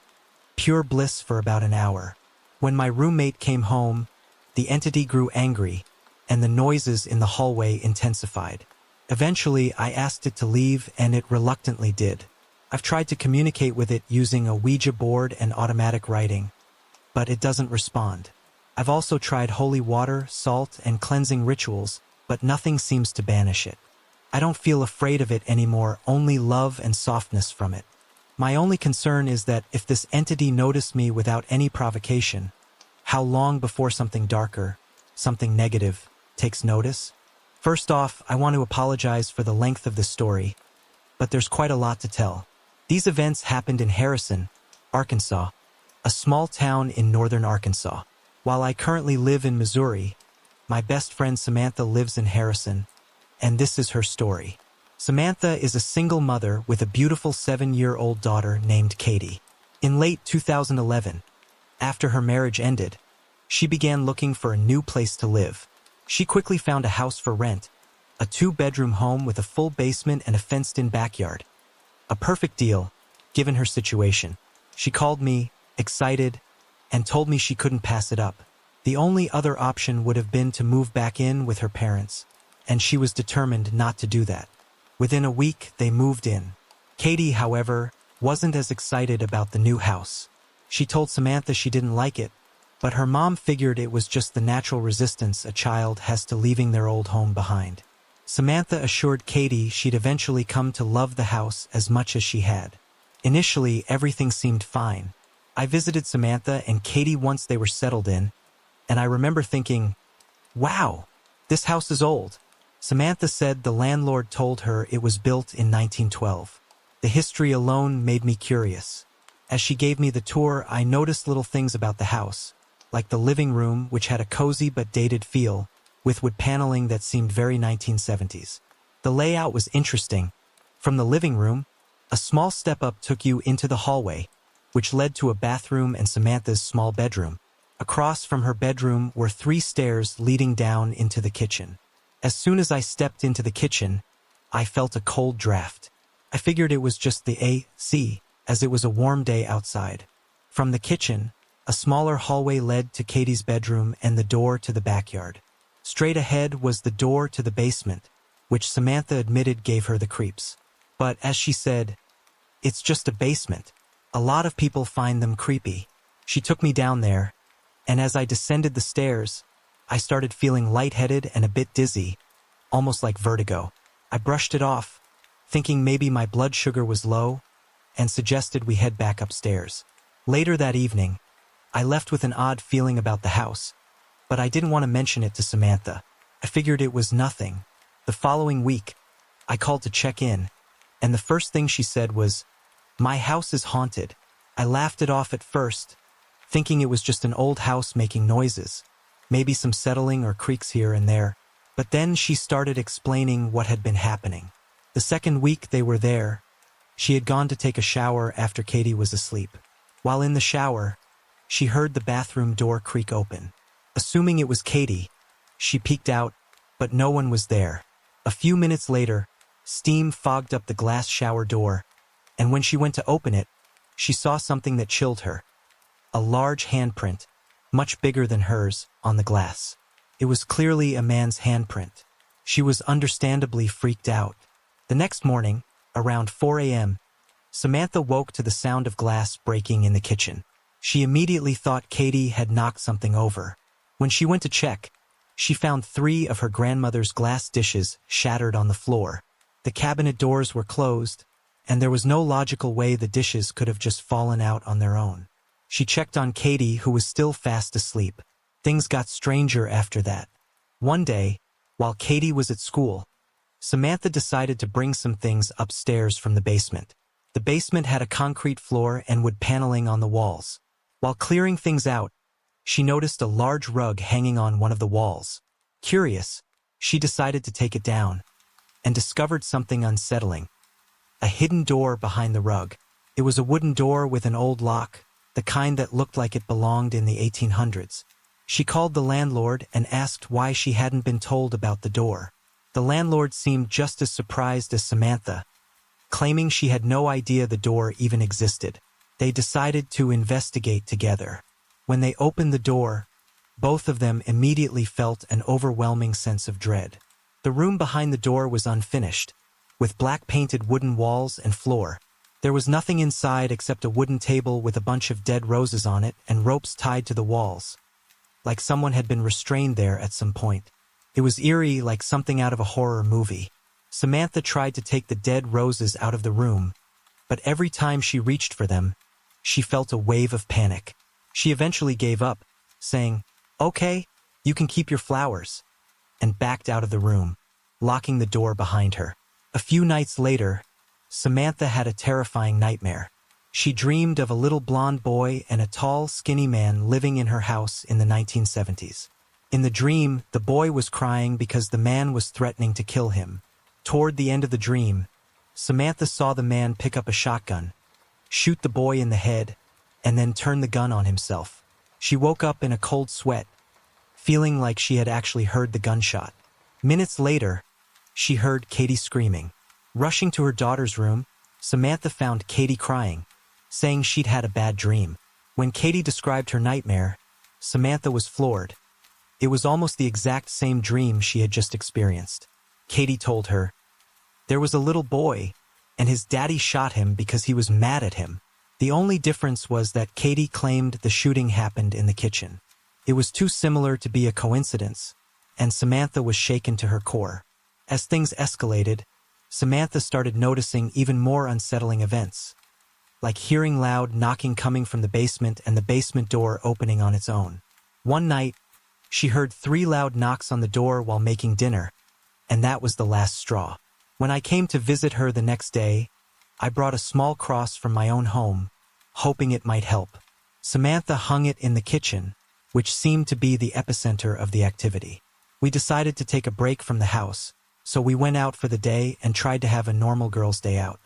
pure bliss for about an hour. When my roommate came home, the entity grew angry, and the noises in the hallway intensified. Eventually, I asked it to leave, and it reluctantly did. I've tried to communicate with it using a Ouija board and automatic writing, but it doesn't respond. I've also tried holy water, salt, and cleansing rituals, but nothing seems to banish it. I don't feel afraid of it anymore, only love and softness from it. My only concern is that if this entity noticed me without any provocation, how long before something darker, something negative, takes notice? First off, I want to apologize for the length of this story, but there's quite a lot to tell. These events happened in Harrison, Arkansas, a small town in northern Arkansas. While I currently live in Missouri, my best friend Samantha lives in Harrison, and this is her story. Samantha is a single mother with a beautiful 7-year-old daughter named Katie. In late 2011, after her marriage ended, she began looking for a new place to live. She quickly found a house for rent, a 2-bedroom home with a full basement and a fenced-in backyard. A perfect deal, given her situation. She called me, excited, and told me she couldn't pass it up. The only other option would have been to move back in with her parents, and she was determined not to do that. Within a week, they moved in. Katie, however, wasn't as excited about the new house. She told Samantha she didn't like it, but her mom figured it was just the natural resistance a child has to leaving their old home behind. Samantha assured Katie she'd eventually come to love the house as much as she had. Initially, everything seemed fine. I visited Samantha and Katie once they were settled in, and I remember thinking, wow, this house is old. Samantha said the landlord told her it was built in 1912. The history alone made me curious. As she gave me the tour, I noticed little things about the house, like the living room, which had a cozy but dated feel, with wood paneling that seemed very 1970s. The layout was interesting. From the living room, a small step-up took you into the hallway, which led to a bathroom and Samantha's small bedroom. Across from her bedroom were 3 stairs leading down into the kitchen. As soon as I stepped into the kitchen, I felt a cold draft. I figured it was just the AC, as it was a warm day outside. From the kitchen, a smaller hallway led to Katie's bedroom and the door to the backyard. Straight ahead was the door to the basement, which Samantha admitted gave her the creeps. But as she said, it's just a basement. A lot of people find them creepy. She took me down there, and as I descended the stairs, I started feeling lightheaded and a bit dizzy, almost like vertigo. I brushed it off, thinking maybe my blood sugar was low, and suggested we head back upstairs. Later that evening, I left with an odd feeling about the house, but I didn't want to mention it to Samantha. I figured it was nothing. The following week, I called to check in, and the first thing she said was, "My house is haunted." I laughed it off at first, thinking it was just an old house making noises, maybe some settling or creaks here and there. But then she started explaining what had been happening. The second week they were there, she had gone to take a shower after Katie was asleep. While in the shower, she heard the bathroom door creak open. Assuming it was Katie, she peeked out, but no one was there. A few minutes later, steam fogged up the glass shower door, and when she went to open it, she saw something that chilled her. A large handprint, much bigger than hers, on the glass. It was clearly a man's handprint. She was understandably freaked out. The next morning, around 4 a.m., Samantha woke to the sound of glass breaking in the kitchen. She immediately thought Katie had knocked something over. When she went to check, she found 3 of her grandmother's glass dishes shattered on the floor. The cabinet doors were closed, and there was no logical way the dishes could have just fallen out on their own. She checked on Katie, who was still fast asleep. Things got stranger after that. One day, while Katie was at school, Samantha decided to bring some things upstairs from the basement. The basement had a concrete floor and wood paneling on the walls. While clearing things out, she noticed a large rug hanging on one of the walls. Curious, she decided to take it down. and discovered something unsettling. A hidden door behind the rug. It was a wooden door with an old lock, the kind that looked like it belonged in the 1800s. She called the landlord and asked why she hadn't been told about the door. The landlord seemed just as surprised as Samantha, claiming she had no idea the door even existed. They decided to investigate together. When they opened the door, both of them immediately felt an overwhelming sense of dread. The room behind the door was unfinished, with black painted wooden walls and floor. There was nothing inside except a wooden table with a bunch of dead roses on it and ropes tied to the walls, like someone had been restrained there at some point. It was eerie, like something out of a horror movie. Samantha tried to take the dead roses out of the room, but every time she reached for them, she felt a wave of panic. She eventually gave up, saying, "Okay, you can keep your flowers," and backed out of the room, locking the door behind her. A few nights later, Samantha had a terrifying nightmare. She dreamed of a little blonde boy and a tall, skinny man living in her house in the 1970s. In the dream, the boy was crying because the man was threatening to kill him. Toward the end of the dream, Samantha saw the man pick up a shotgun, shoot the boy in the head, and then turn the gun on himself. She woke up in a cold sweat, feeling like she had actually heard the gunshot. Minutes later, she heard Katie screaming. Rushing to her daughter's room, Samantha found Katie crying, saying she'd had a bad dream. When Katie described her nightmare, Samantha was floored. It was almost the exact same dream she had just experienced. Katie told her, "There was a little boy, and his daddy shot him because he was mad at him." The only difference was that Katie claimed the shooting happened in the kitchen. It was too similar to be a coincidence, and Samantha was shaken to her core. As things escalated, Samantha started noticing even more unsettling events, like hearing loud knocking coming from the basement and the basement door opening on its own. One night, she heard 3 loud knocks on the door while making dinner, and that was the last straw. When I came to visit her the next day, I brought a small cross from my own home, hoping it might help. Samantha hung it in the kitchen, which seemed to be the epicenter of the activity. We decided to take a break from the house, so we went out for the day and tried to have a normal girls' day out.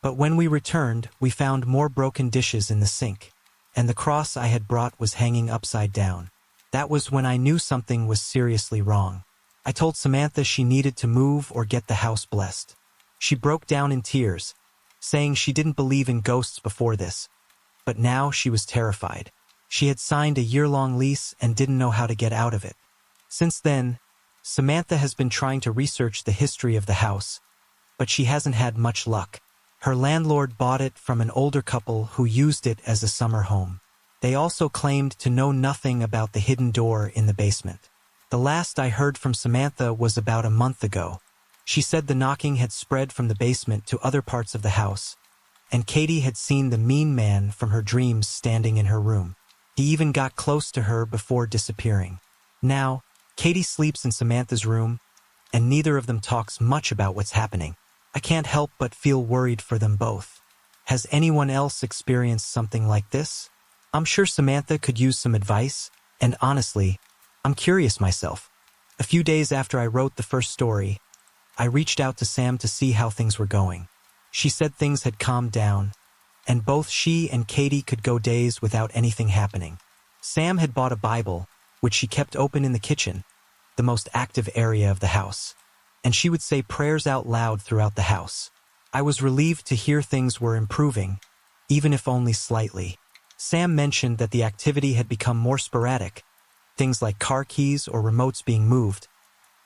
But when we returned, we found more broken dishes in the sink, and the cross I had brought was hanging upside down. That was when I knew something was seriously wrong. I told Samantha she needed to move or get the house blessed. She broke down in tears, saying she didn't believe in ghosts before this, but now she was terrified. She had signed a year-long lease and didn't know how to get out of it. Since then, Samantha has been trying to research the history of the house, but she hasn't had much luck. Her landlord bought it from an older couple who used it as a summer home. They also claimed to know nothing about the hidden door in the basement. The last I heard from Samantha was about a month ago. She said the knocking had spread from the basement to other parts of the house, and Katie had seen the mean man from her dreams standing in her room. He even got close to her before disappearing. Now, Katie sleeps in Samantha's room, and neither of them talks much about what's happening. I can't help but feel worried for them both. Has anyone else experienced something like this? I'm sure Samantha could use some advice, and honestly, I'm curious myself. A few days after I wrote the first story, I reached out to Sam to see how things were going. She said things had calmed down, and both she and Katie could go days without anything happening. Sam had bought a Bible, which she kept open in the kitchen, the most active area of the house, and she would say prayers out loud throughout the house. I was relieved to hear things were improving, even if only slightly. Sam mentioned that the activity had become more sporadic, things like car keys or remotes being moved,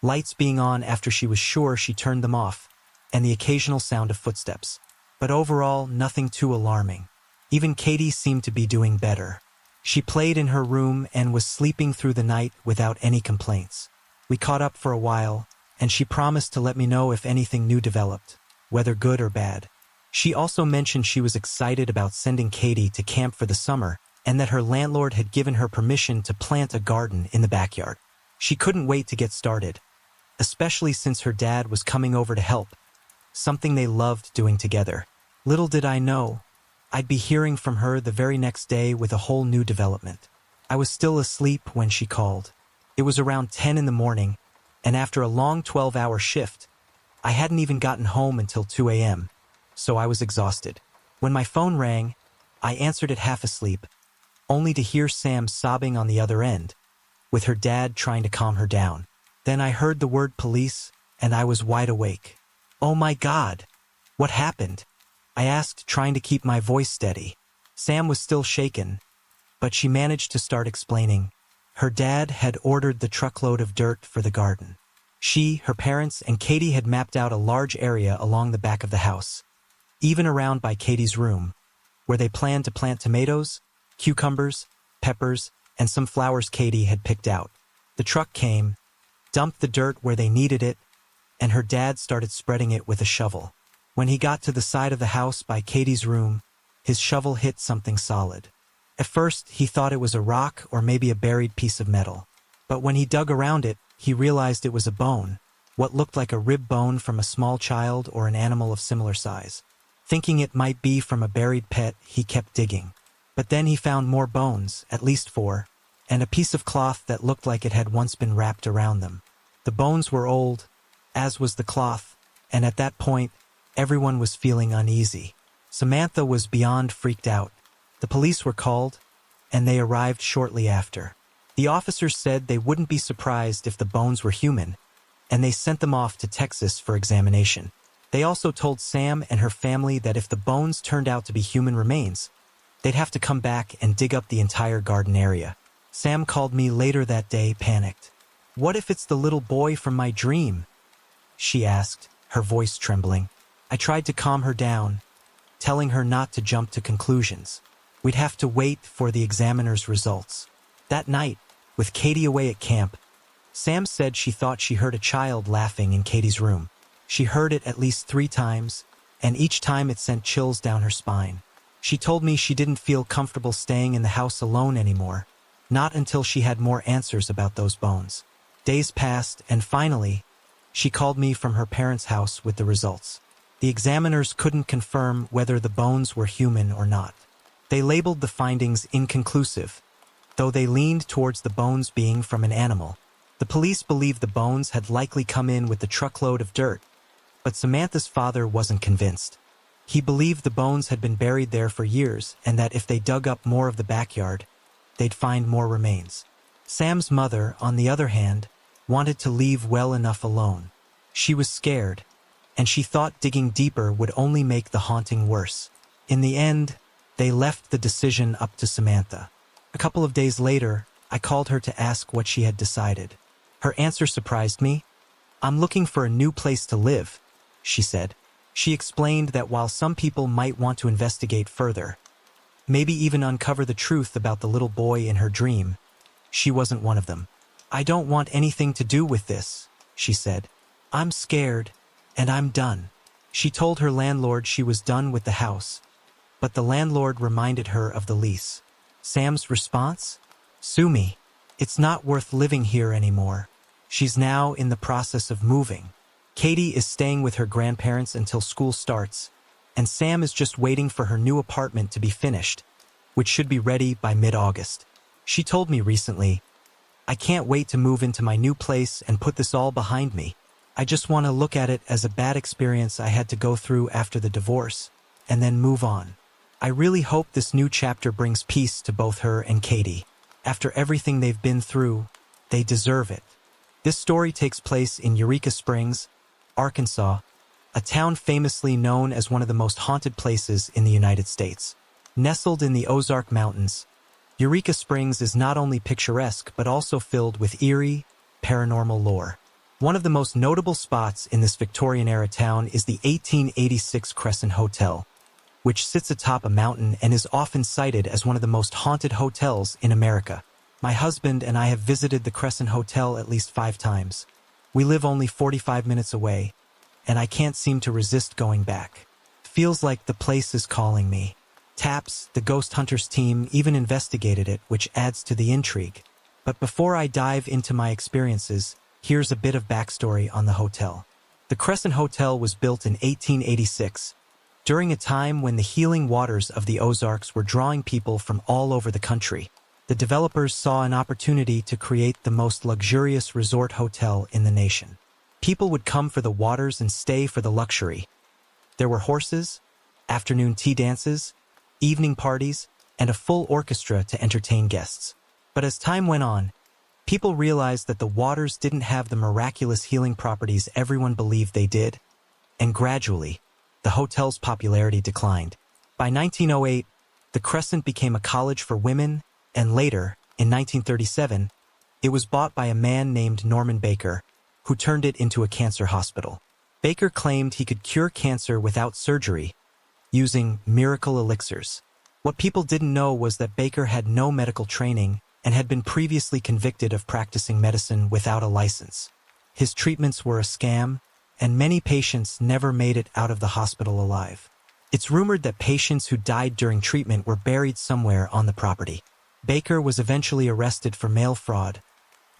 lights being on after she was sure she turned them off, and the occasional sound of footsteps. But overall, nothing too alarming. Even Katie seemed to be doing better. She played in her room and was sleeping through the night without any complaints. We caught up for a while, and she promised to let me know if anything new developed, whether good or bad. She also mentioned she was excited about sending Katie to camp for the summer and that her landlord had given her permission to plant a garden in the backyard. She couldn't wait to get started, especially since her dad was coming over to help, something they loved doing together. Little did I know, I'd be hearing from her the very next day with a whole new development. I was still asleep when she called. It was around 10 in the morning, and after a long 12-hour shift, I hadn't even gotten home until 2 a.m., so I was exhausted. When my phone rang, I answered it half asleep, only to hear Sam sobbing on the other end, with her dad trying to calm her down. Then I heard the word police, and I was wide awake. "Oh my God! What happened?" I asked, trying to keep my voice steady. Sam was still shaken, but she managed to start explaining. Her dad had ordered the truckload of dirt for the garden. She, her parents, and Katie had mapped out a large area along the back of the house, even around by Katie's room, where they planned to plant tomatoes, cucumbers, peppers, and some flowers Katie had picked out. The truck came, dumped the dirt where they needed it, and her dad started spreading it with a shovel. When he got to the side of the house by Katie's room, his shovel hit something solid. At first, he thought it was a rock or maybe a buried piece of metal. But when he dug around it, he realized it was a bone, what looked like a rib bone from a small child or an animal of similar size. Thinking it might be from a buried pet, he kept digging. But then he found more bones, at least 4, and a piece of cloth that looked like it had once been wrapped around them. The bones were old, as was the cloth, and at that point, everyone was feeling uneasy. Samantha was beyond freaked out. The police were called, and they arrived shortly after. The officers said they wouldn't be surprised if the bones were human, and they sent them off to Texas for examination. They also told Sam and her family that if the bones turned out to be human remains, they'd have to come back and dig up the entire garden area. Sam called me later that day, panicked. "What if it's the little boy from my dream?" she asked, her voice trembling. I tried to calm her down, telling her not to jump to conclusions. We'd have to wait for the examiner's results. That night, with Katie away at camp, Sam said she thought she heard a child laughing in Katie's room. She heard it at least 3 times, and each time it sent chills down her spine. She told me she didn't feel comfortable staying in the house alone anymore, not until she had more answers about those bones. Days passed, and finally, she called me from her parents' house with the results. The examiners couldn't confirm whether the bones were human or not. They labeled the findings inconclusive, though they leaned towards the bones being from an animal. The police believed the bones had likely come in with the truckload of dirt, but Samantha's father wasn't convinced. He believed the bones had been buried there for years and that if they dug up more of the backyard, they'd find more remains. Sam's mother, on the other hand, wanted to leave well enough alone. She was scared, and she thought digging deeper would only make the haunting worse. In the end, they left the decision up to Samantha. A couple of days later, I called her to ask what she had decided. Her answer surprised me. "I'm looking for a new place to live," she said. She explained that while some people might want to investigate further, maybe even uncover the truth about the little boy in her dream, she wasn't one of them. "I don't want anything to do with this," she said. "I'm scared, and I'm done." She told her landlord she was done with the house, but the landlord reminded her of the lease. Sam's response? "Sue me. It's not worth living here anymore." She's now in the process of moving. Katie is staying with her grandparents until school starts, and Sam is just waiting for her new apartment to be finished, which should be ready by mid-August. She told me recently, "I can't wait to move into my new place and put this all behind me. I just want to look at it as a bad experience I had to go through after the divorce, and then move on." I really hope this new chapter brings peace to both her and Katie. After everything they've been through, they deserve it. This story takes place in Eureka Springs, Arkansas, a town famously known as one of the most haunted places in the United States. Nestled in the Ozark Mountains, Eureka Springs is not only picturesque but also filled with eerie, paranormal lore. One of the most notable spots in this Victorian-era town is the 1886 Crescent Hotel, which sits atop a mountain and is often cited as one of the most haunted hotels in America. My husband and I have visited the Crescent Hotel at least 5 times. We live only 45 minutes away, and I can't seem to resist going back. Feels like the place is calling me. TAPS, the Ghost Hunters team, even investigated it, which adds to the intrigue. But before I dive into my experiences, here's a bit of backstory on the hotel. The Crescent Hotel was built in 1886, during a time when the healing waters of the Ozarks were drawing people from all over the country. The developers saw an opportunity to create the most luxurious resort hotel in the nation. People would come for the waters and stay for the luxury. There were horses, afternoon tea dances, evening parties, and a full orchestra to entertain guests. But as time went on, people realized that the waters didn't have the miraculous healing properties everyone believed they did, and gradually, the hotel's popularity declined. By 1908, the Crescent became a college for women, and later, in 1937, it was bought by a man named Norman Baker, who turned it into a cancer hospital. Baker claimed he could cure cancer without surgery, using miracle elixirs. What people didn't know was that Baker had no medical training and had been previously convicted of practicing medicine without a license. His treatments were a scam, and many patients never made it out of the hospital alive. It's rumored that patients who died during treatment were buried somewhere on the property. Baker was eventually arrested for mail fraud,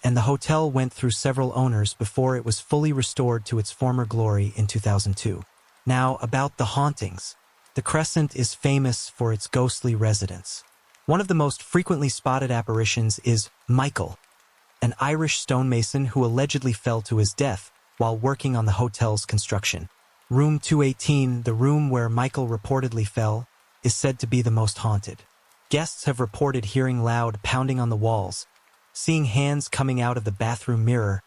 and the hotel went through several owners before it was fully restored to its former glory in 2002. Now, about the hauntings. The Crescent is famous for its ghostly residents. One of the most frequently spotted apparitions is Michael, an Irish stonemason who allegedly fell to his death while working on the hotel's construction. Room 218, the room where Michael reportedly fell, is said to be the most haunted. Guests have reported hearing loud pounding on the walls, seeing hands coming out of the bathroom mirror,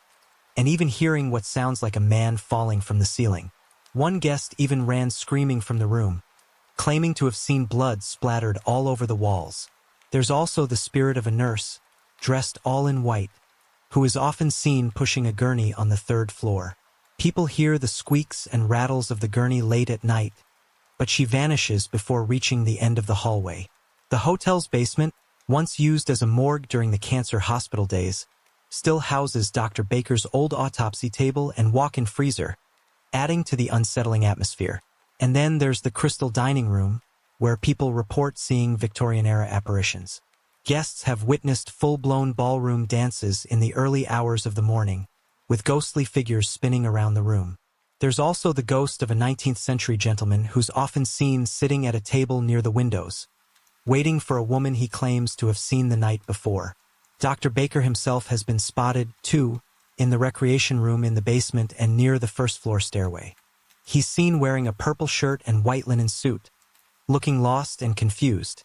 and even hearing what sounds like a man falling from the ceiling. One guest even ran screaming from the room, claiming to have seen blood splattered all over the walls. There's also the spirit of a nurse, dressed all in white, who is often seen pushing a gurney on the 3rd floor. People hear the squeaks and rattles of the gurney late at night, but she vanishes before reaching the end of the hallway. The hotel's basement, once used as a morgue during the cancer hospital days, still houses Dr. Baker's old autopsy table and walk-in freezer, adding to the unsettling atmosphere. And then there's the crystal dining room, where people report seeing Victorian-era apparitions. Guests have witnessed full-blown ballroom dances in the early hours of the morning, with ghostly figures spinning around the room. There's also the ghost of a 19th-century gentleman who's often seen sitting at a table near the windows, waiting for a woman he claims to have seen the night before. Dr. Baker himself has been spotted, too, in the recreation room in the basement and near the 1st-floor stairway. He's seen wearing a purple shirt and white linen suit, looking lost and confused,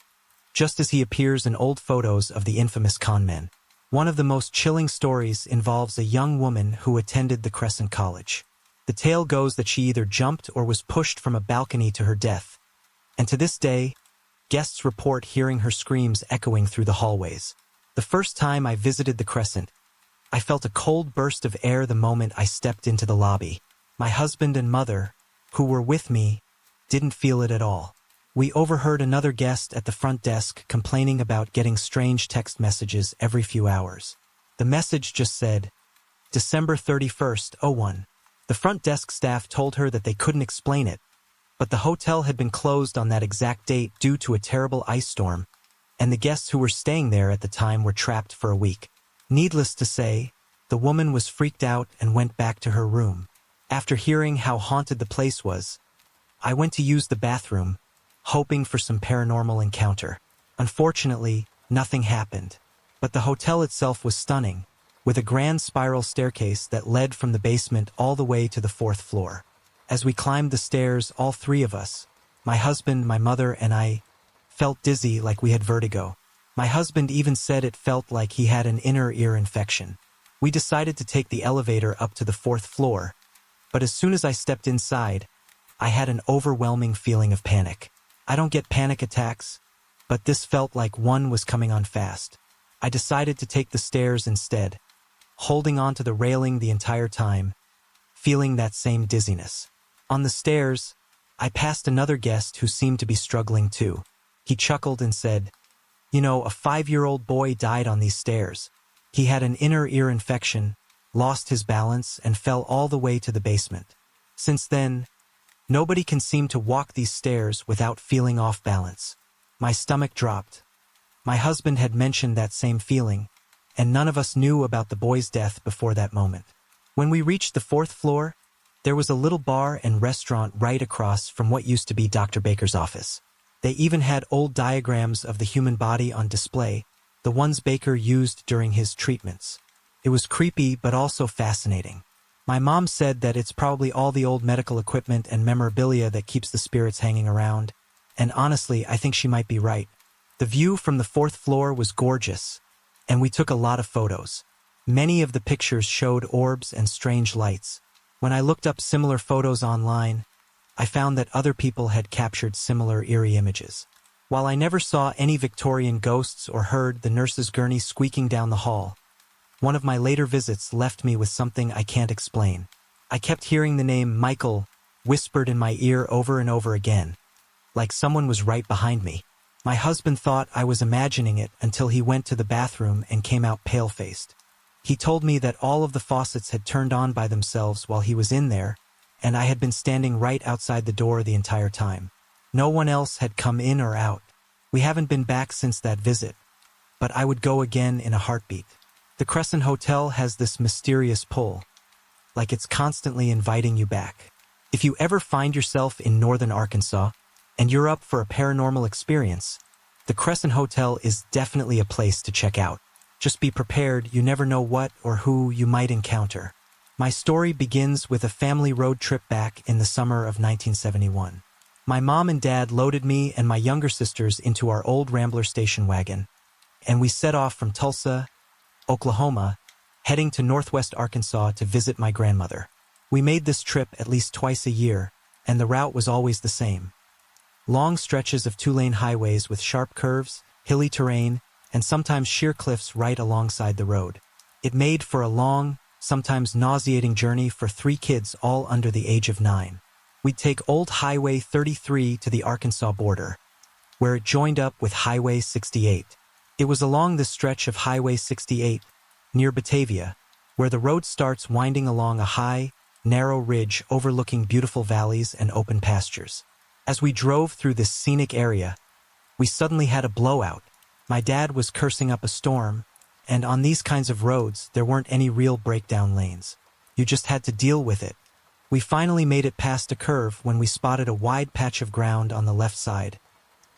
just as he appears in old photos of the infamous con men. One of the most chilling stories involves a young woman who attended the Crescent College. The tale goes that she either jumped or was pushed from a balcony to her death, and to this day, guests report hearing her screams echoing through the hallways. The first time I visited the Crescent, I felt a cold burst of air the moment I stepped into the lobby. My husband and mother, who were with me, didn't feel it at all. We overheard another guest at the front desk complaining about getting strange text messages every few hours. The message just said, December 31st, 01. The front desk staff told her that they couldn't explain it, but the hotel had been closed on that exact date due to a terrible ice storm, and the guests who were staying there at the time were trapped for a week. Needless to say, the woman was freaked out and went back to her room. After hearing how haunted the place was, I went to use the bathroom, hoping for some paranormal encounter. Unfortunately, nothing happened, but the hotel itself was stunning, with a grand spiral staircase that led from the basement all the way to the 4th floor. As we climbed the stairs, all 3 of us, my husband, my mother, and I, felt dizzy like we had vertigo. My husband even said it felt like he had an inner ear infection. We decided to take the elevator up to the 4th floor, but as soon as I stepped inside, I had an overwhelming feeling of panic. I don't get panic attacks, but this felt like one was coming on fast. I decided to take the stairs instead, holding on to the railing the entire time, feeling that same dizziness. On the stairs, I passed another guest who seemed to be struggling too. He chuckled and said, "You know, a 5-year-old boy died on these stairs. He had an inner ear infection, lost his balance, and fell all the way to the basement. Since then, nobody can seem to walk these stairs without feeling off balance." My stomach dropped. My husband had mentioned that same feeling, and none of us knew about the boy's death before that moment. When we reached the 4th floor, there was a little bar and restaurant right across from what used to be Dr. Baker's office. They even had old diagrams of the human body on display, the ones Baker used during his treatments. It was creepy but also fascinating. My mom said that it's probably all the old medical equipment and memorabilia that keeps the spirits hanging around, and honestly, I think she might be right. The view from the fourth floor was gorgeous, and we took a lot of photos. Many of the pictures showed orbs and strange lights. When I looked up similar photos online, I found that other people had captured similar eerie images. While I never saw any Victorian ghosts or heard the nurse's gurney squeaking down the hall, one of my later visits left me with something I can't explain. I kept hearing the name Michael whispered in my ear over and over again, like someone was right behind me. My husband thought I was imagining it until he went to the bathroom and came out pale-faced. He told me that all of the faucets had turned on by themselves while he was in there, and I had been standing right outside the door the entire time. No one else had come in or out. We haven't been back since that visit, but I would go again in a heartbeat. The Crescent Hotel has this mysterious pull, like it's constantly inviting you back. If you ever find yourself in northern Arkansas, and you're up for a paranormal experience, the Crescent Hotel is definitely a place to check out. Just be prepared, you never know what or who you might encounter. My story begins with a family road trip back in the summer of 1971. My mom and dad loaded me and my younger sisters into our old Rambler station wagon, and we set off from Tulsa, Oklahoma, heading to northwest Arkansas to visit my grandmother. We made this trip at least twice a year, and the route was always the same. Long stretches of two-lane highways with sharp curves, hilly terrain, and sometimes sheer cliffs right alongside the road. It made for a long, sometimes nauseating journey for 3 kids all under the age of 9. We'd take Old Highway 33 to the Arkansas border, where it joined up with Highway 68. It was along this stretch of Highway 68, near Batavia, where the road starts winding along a high, narrow ridge overlooking beautiful valleys and open pastures. As we drove through this scenic area, we suddenly had a blowout. My dad was cursing up a storm, and on these kinds of roads, there weren't any real breakdown lanes. You just had to deal with it. We finally made it past a curve when we spotted a wide patch of ground on the left side,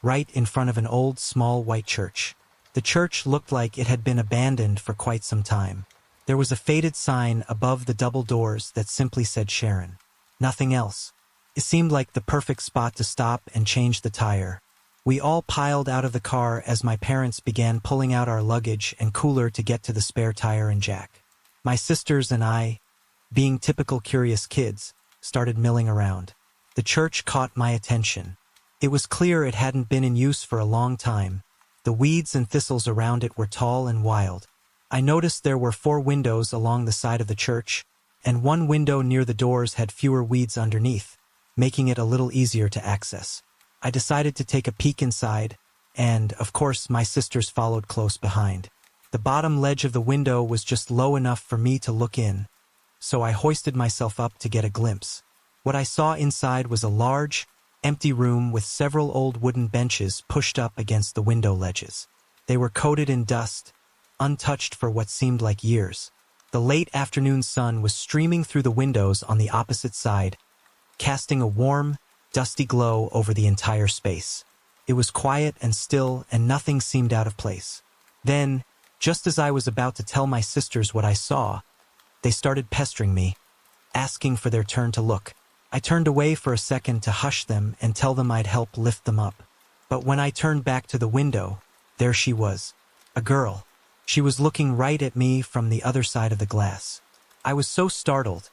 right in front of an old, small white church. The church looked like it had been abandoned for quite some time. There was a faded sign above the double doors that simply said Sharon. Nothing else. It seemed like the perfect spot to stop and change the tire. We all piled out of the car as my parents began pulling out our luggage and cooler to get to the spare tire and jack. My sisters and I, being typical curious kids, started milling around. The church caught my attention. It was clear it hadn't been in use for a long time. The weeds and thistles around it were tall and wild. I noticed there were 4 windows along the side of the church, and one window near the doors had fewer weeds underneath, making it a little easier to access. I decided to take a peek inside, and, of course, my sisters followed close behind. The bottom ledge of the window was just low enough for me to look in, so I hoisted myself up to get a glimpse. What I saw inside was a large, empty room with several old wooden benches pushed up against the window ledges. They were coated in dust, untouched for what seemed like years. The late afternoon sun was streaming through the windows on the opposite side, casting a warm, dusty glow over the entire space. It was quiet and still, and nothing seemed out of place. Then, just as I was about to tell my sisters what I saw, they started pestering me, asking for their turn to look. I turned away for a second to hush them and tell them I'd help lift them up. But when I turned back to the window, there she was, a girl. She was looking right at me from the other side of the glass. I was so startled,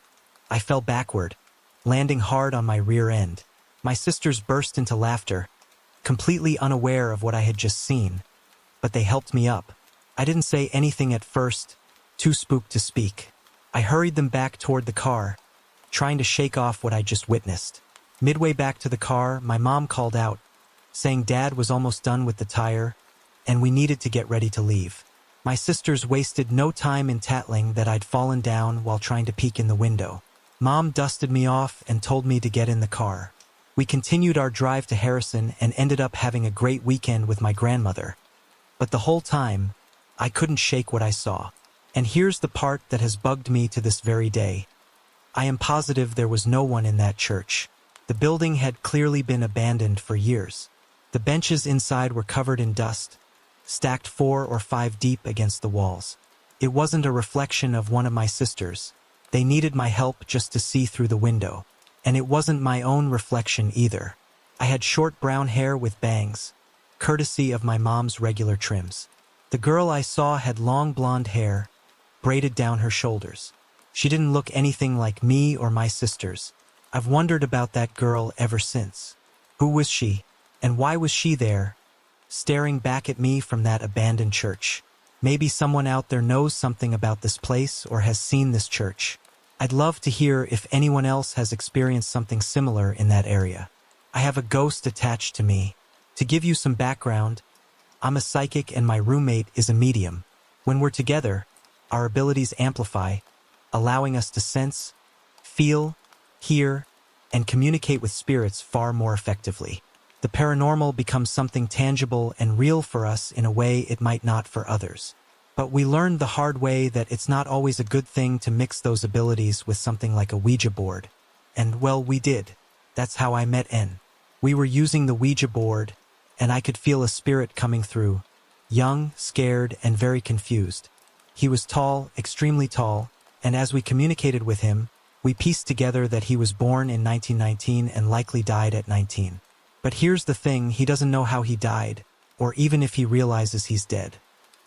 I fell backward, landing hard on my rear end. My sisters burst into laughter, completely unaware of what I had just seen, but they helped me up. I didn't say anything at first, too spooked to speak. I hurried them back toward the car, trying to shake off what I just witnessed. Midway back to the car, my mom called out, saying Dad was almost done with the tire, and we needed to get ready to leave. My sisters wasted no time in tattling that I'd fallen down while trying to peek in the window. Mom dusted me off and told me to get in the car. We continued our drive to Harrison and ended up having a great weekend with my grandmother. But the whole time, I couldn't shake what I saw. And here's the part that has bugged me to this very day. I am positive there was no one in that church. The building had clearly been abandoned for years. The benches inside were covered in dust, stacked 4 or 5 deep against the walls. It wasn't a reflection of one of my sisters. They needed my help just to see through the window. And it wasn't my own reflection either. I had short brown hair with bangs, courtesy of my mom's regular trims. The girl I saw had long blonde hair, braided down her shoulders. She didn't look anything like me or my sisters. I've wondered about that girl ever since. Who was she? And why was she there, staring back at me from that abandoned church? Maybe someone out there knows something about this place or has seen this church. I'd love to hear if anyone else has experienced something similar in that area. I have a ghost attached to me. To give you some background, I'm a psychic and my roommate is a medium. When we're together, our abilities amplify, allowing us to sense, feel, hear, and communicate with spirits far more effectively. The paranormal becomes something tangible and real for us in a way it might not for others. But we learned the hard way that it's not always a good thing to mix those abilities with something like a Ouija board. And well, we did. That's how I met N. We were using the Ouija board, and I could feel a spirit coming through. Young, scared, and very confused. He was tall, extremely tall, and as we communicated with him, we pieced together that he was born in 1919 and likely died at 19. But here's the thing, he doesn't know how he died, or even if he realizes he's dead.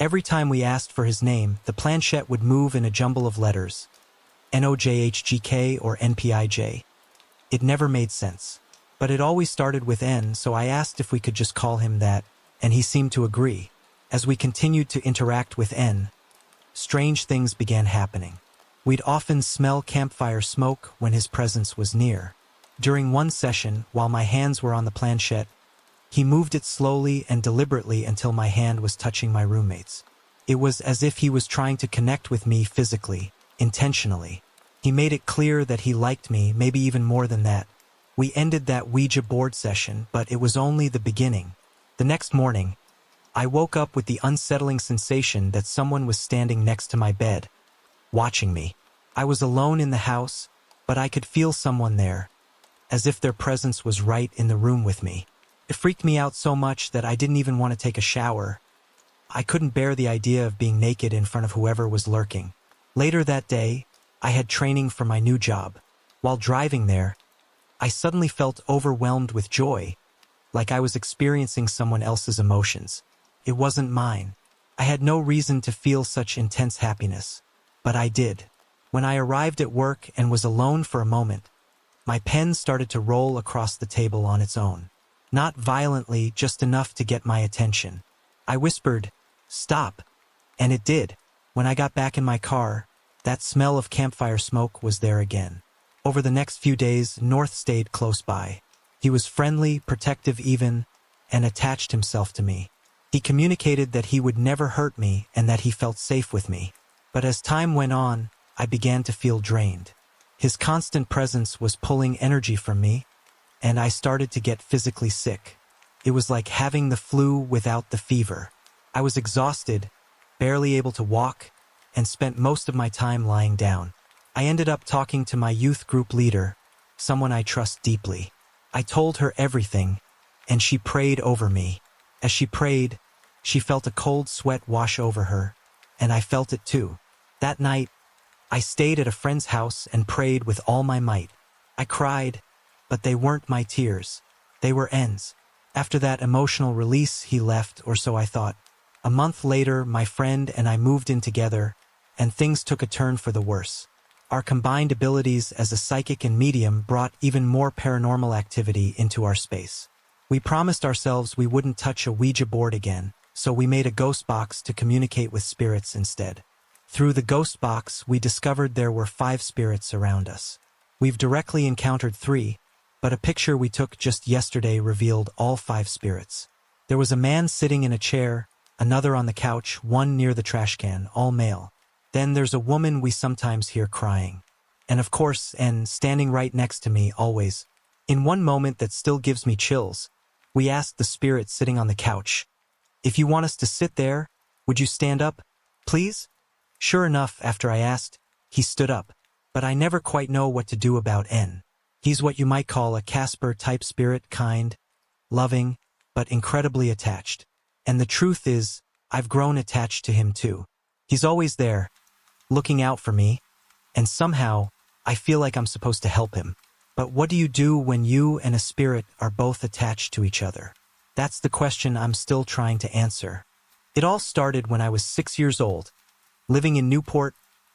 Every time we asked for his name, the planchette would move in a jumble of letters. NOJHGK or NPIJ. It never made sense. But it always started with N, so I asked if we could just call him that, and he seemed to agree. As we continued to interact with N, strange things began happening. We'd often smell campfire smoke when his presence was near. During one session, while my hands were on the planchette, he moved it slowly and deliberately until my hand was touching my roommate's. It was as if he was trying to connect with me physically, intentionally. He made it clear that he liked me, maybe even more than that. We ended that Ouija board session, but it was only the beginning. The next morning, I woke up with the unsettling sensation that someone was standing next to my bed, watching me. I was alone in the house, but I could feel someone there, as if their presence was right in the room with me. It freaked me out so much that I didn't even want to take a shower. I couldn't bear the idea of being naked in front of whoever was lurking. Later that day, I had training for my new job. While driving there, I suddenly felt overwhelmed with joy, like I was experiencing someone else's emotions. It wasn't mine. I had no reason to feel such intense happiness, but I did. When I arrived at work and was alone for a moment, my pen started to roll across the table on its own. Not violently, just enough to get my attention. I whispered, "Stop," and it did. When I got back in my car, that smell of campfire smoke was there again. Over the next few days, North stayed close by. He was friendly, protective even, and attached himself to me. He communicated that he would never hurt me and that he felt safe with me. But as time went on, I began to feel drained. His constant presence was pulling energy from me, and I started to get physically sick. It was like having the flu without the fever. I was exhausted, barely able to walk, and spent most of my time lying down. I ended up talking to my youth group leader, someone I trust deeply. I told her everything, and she prayed over me. As she prayed, she felt a cold sweat wash over her, and I felt it too. That night, I stayed at a friend's house and prayed with all my might. I cried, but they weren't my tears. They were N's. After that emotional release, he left, or so I thought. A month later, my friend and I moved in together, and things took a turn for the worse. Our combined abilities as a psychic and medium brought even more paranormal activity into our space. We promised ourselves we wouldn't touch a Ouija board again, so we made a ghost box to communicate with spirits instead. Through the ghost box, we discovered there were 5 spirits around us. We've directly encountered 3, but a picture we took just yesterday revealed all 5 spirits. There was a man sitting in a chair, another on the couch, one near the trash can, all male. Then there's a woman we sometimes hear crying. And of course, N standing right next to me, always. In one moment that still gives me chills, we asked the spirit sitting on the couch, "If you want us to sit there, would you stand up, please?" Sure enough, after I asked, he stood up. But I never quite know what to do about N. He's what you might call a Casper-type spirit, kind, loving, but incredibly attached. And the truth is, I've grown attached to him too. He's always there, looking out for me, and somehow, I feel like I'm supposed to help him. But what do you do when you and a spirit are both attached to each other? That's the question I'm still trying to answer. It all started when I was 6 years old, living in Newport,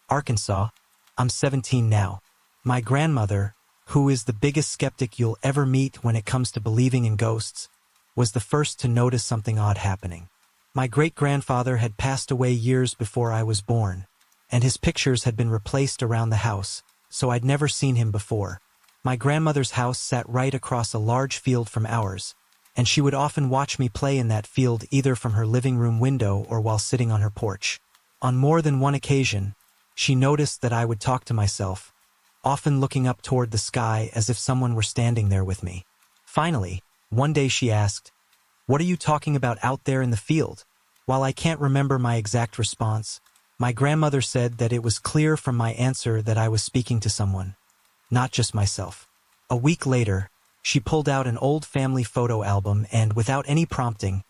Arkansas. I'm 17 now. My grandmother, who is the biggest skeptic you'll ever meet when it comes to believing in ghosts, was the first to notice something odd happening. My great-grandfather had passed away years before I was born, and his pictures had been replaced around the house, so I'd never seen him before. My grandmother's house sat right across a large field from ours, and she would often watch me play in that field either from her living room window or while sitting on her porch. On more than one occasion, she noticed that I would talk to myself, often looking up toward the sky as if someone were standing there with me. Finally, one day she asked, "What are you talking about out there in the field?" While I can't remember my exact response, my grandmother said that it was clear from my answer that I was speaking to someone, not just myself. A week later, she pulled out an old family photo album and, without any prompting,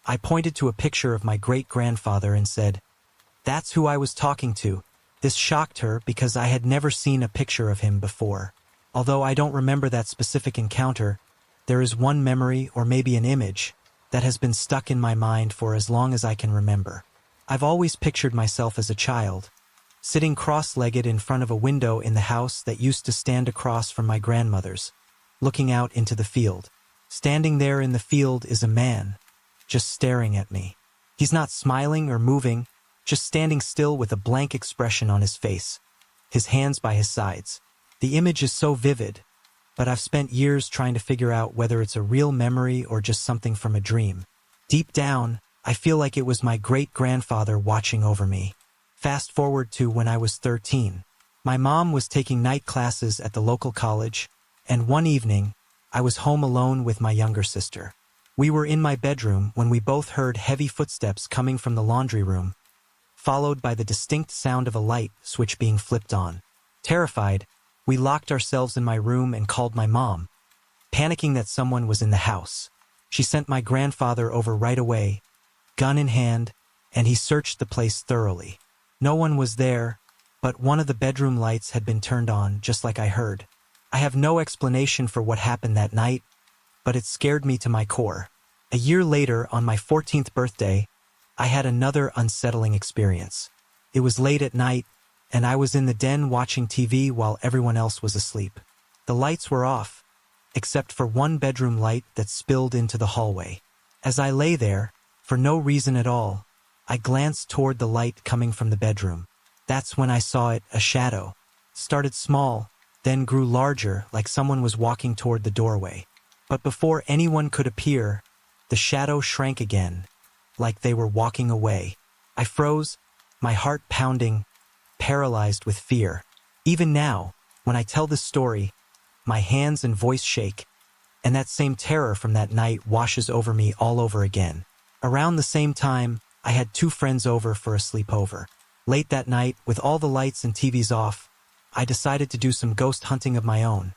I pointed to a picture of my great-grandfather and said, "That's who I was talking to." This shocked her because I had never seen a picture of him before. Although I don't remember that specific encounter, there is one memory or maybe an image that has been stuck in my mind for as long as I can remember. I've always pictured myself as a child, sitting cross-legged in front of a window in the house that used to stand across from my grandmother's, looking out into the field. Standing there in the field is a man, just staring at me. He's not smiling or moving, just standing still with a blank expression on his face, his hands by his sides. The image is so vivid, but I've spent years trying to figure out whether it's a real memory or just something from a dream. Deep down, I feel like it was my great-grandfather watching over me. Fast forward to when I was 13. My mom was taking night classes at the local college, and one evening, I was home alone with my younger sister. We were in my bedroom when we both heard heavy footsteps coming from the laundry room, followed by the distinct sound of a light switch being flipped on. Terrified, we locked ourselves in my room and called my mom, panicking that someone was in the house. She sent my grandfather over right away, gun in hand, and he searched the place thoroughly. No one was there, but one of the bedroom lights had been turned on, just like I heard. I have no explanation for what happened that night, but it scared me to my core. A year later, on my 14th birthday, I had another unsettling experience. It was late at night, and I was in the den watching TV while everyone else was asleep. The lights were off, except for one bedroom light that spilled into the hallway. As I lay there, for no reason at all, I glanced toward the light coming from the bedroom. That's when I saw it, a shadow. Started small, then grew larger, like someone was walking toward the doorway. But before anyone could appear, the shadow shrank again, like they were walking away. I froze, my heart pounding, paralyzed with fear. Even now, when I tell this story, my hands and voice shake, and that same terror from that night washes over me all over again. Around the same time, I had 2 friends over for a sleepover. Late that night, with all the lights and TVs off, I decided to do some ghost hunting of my own,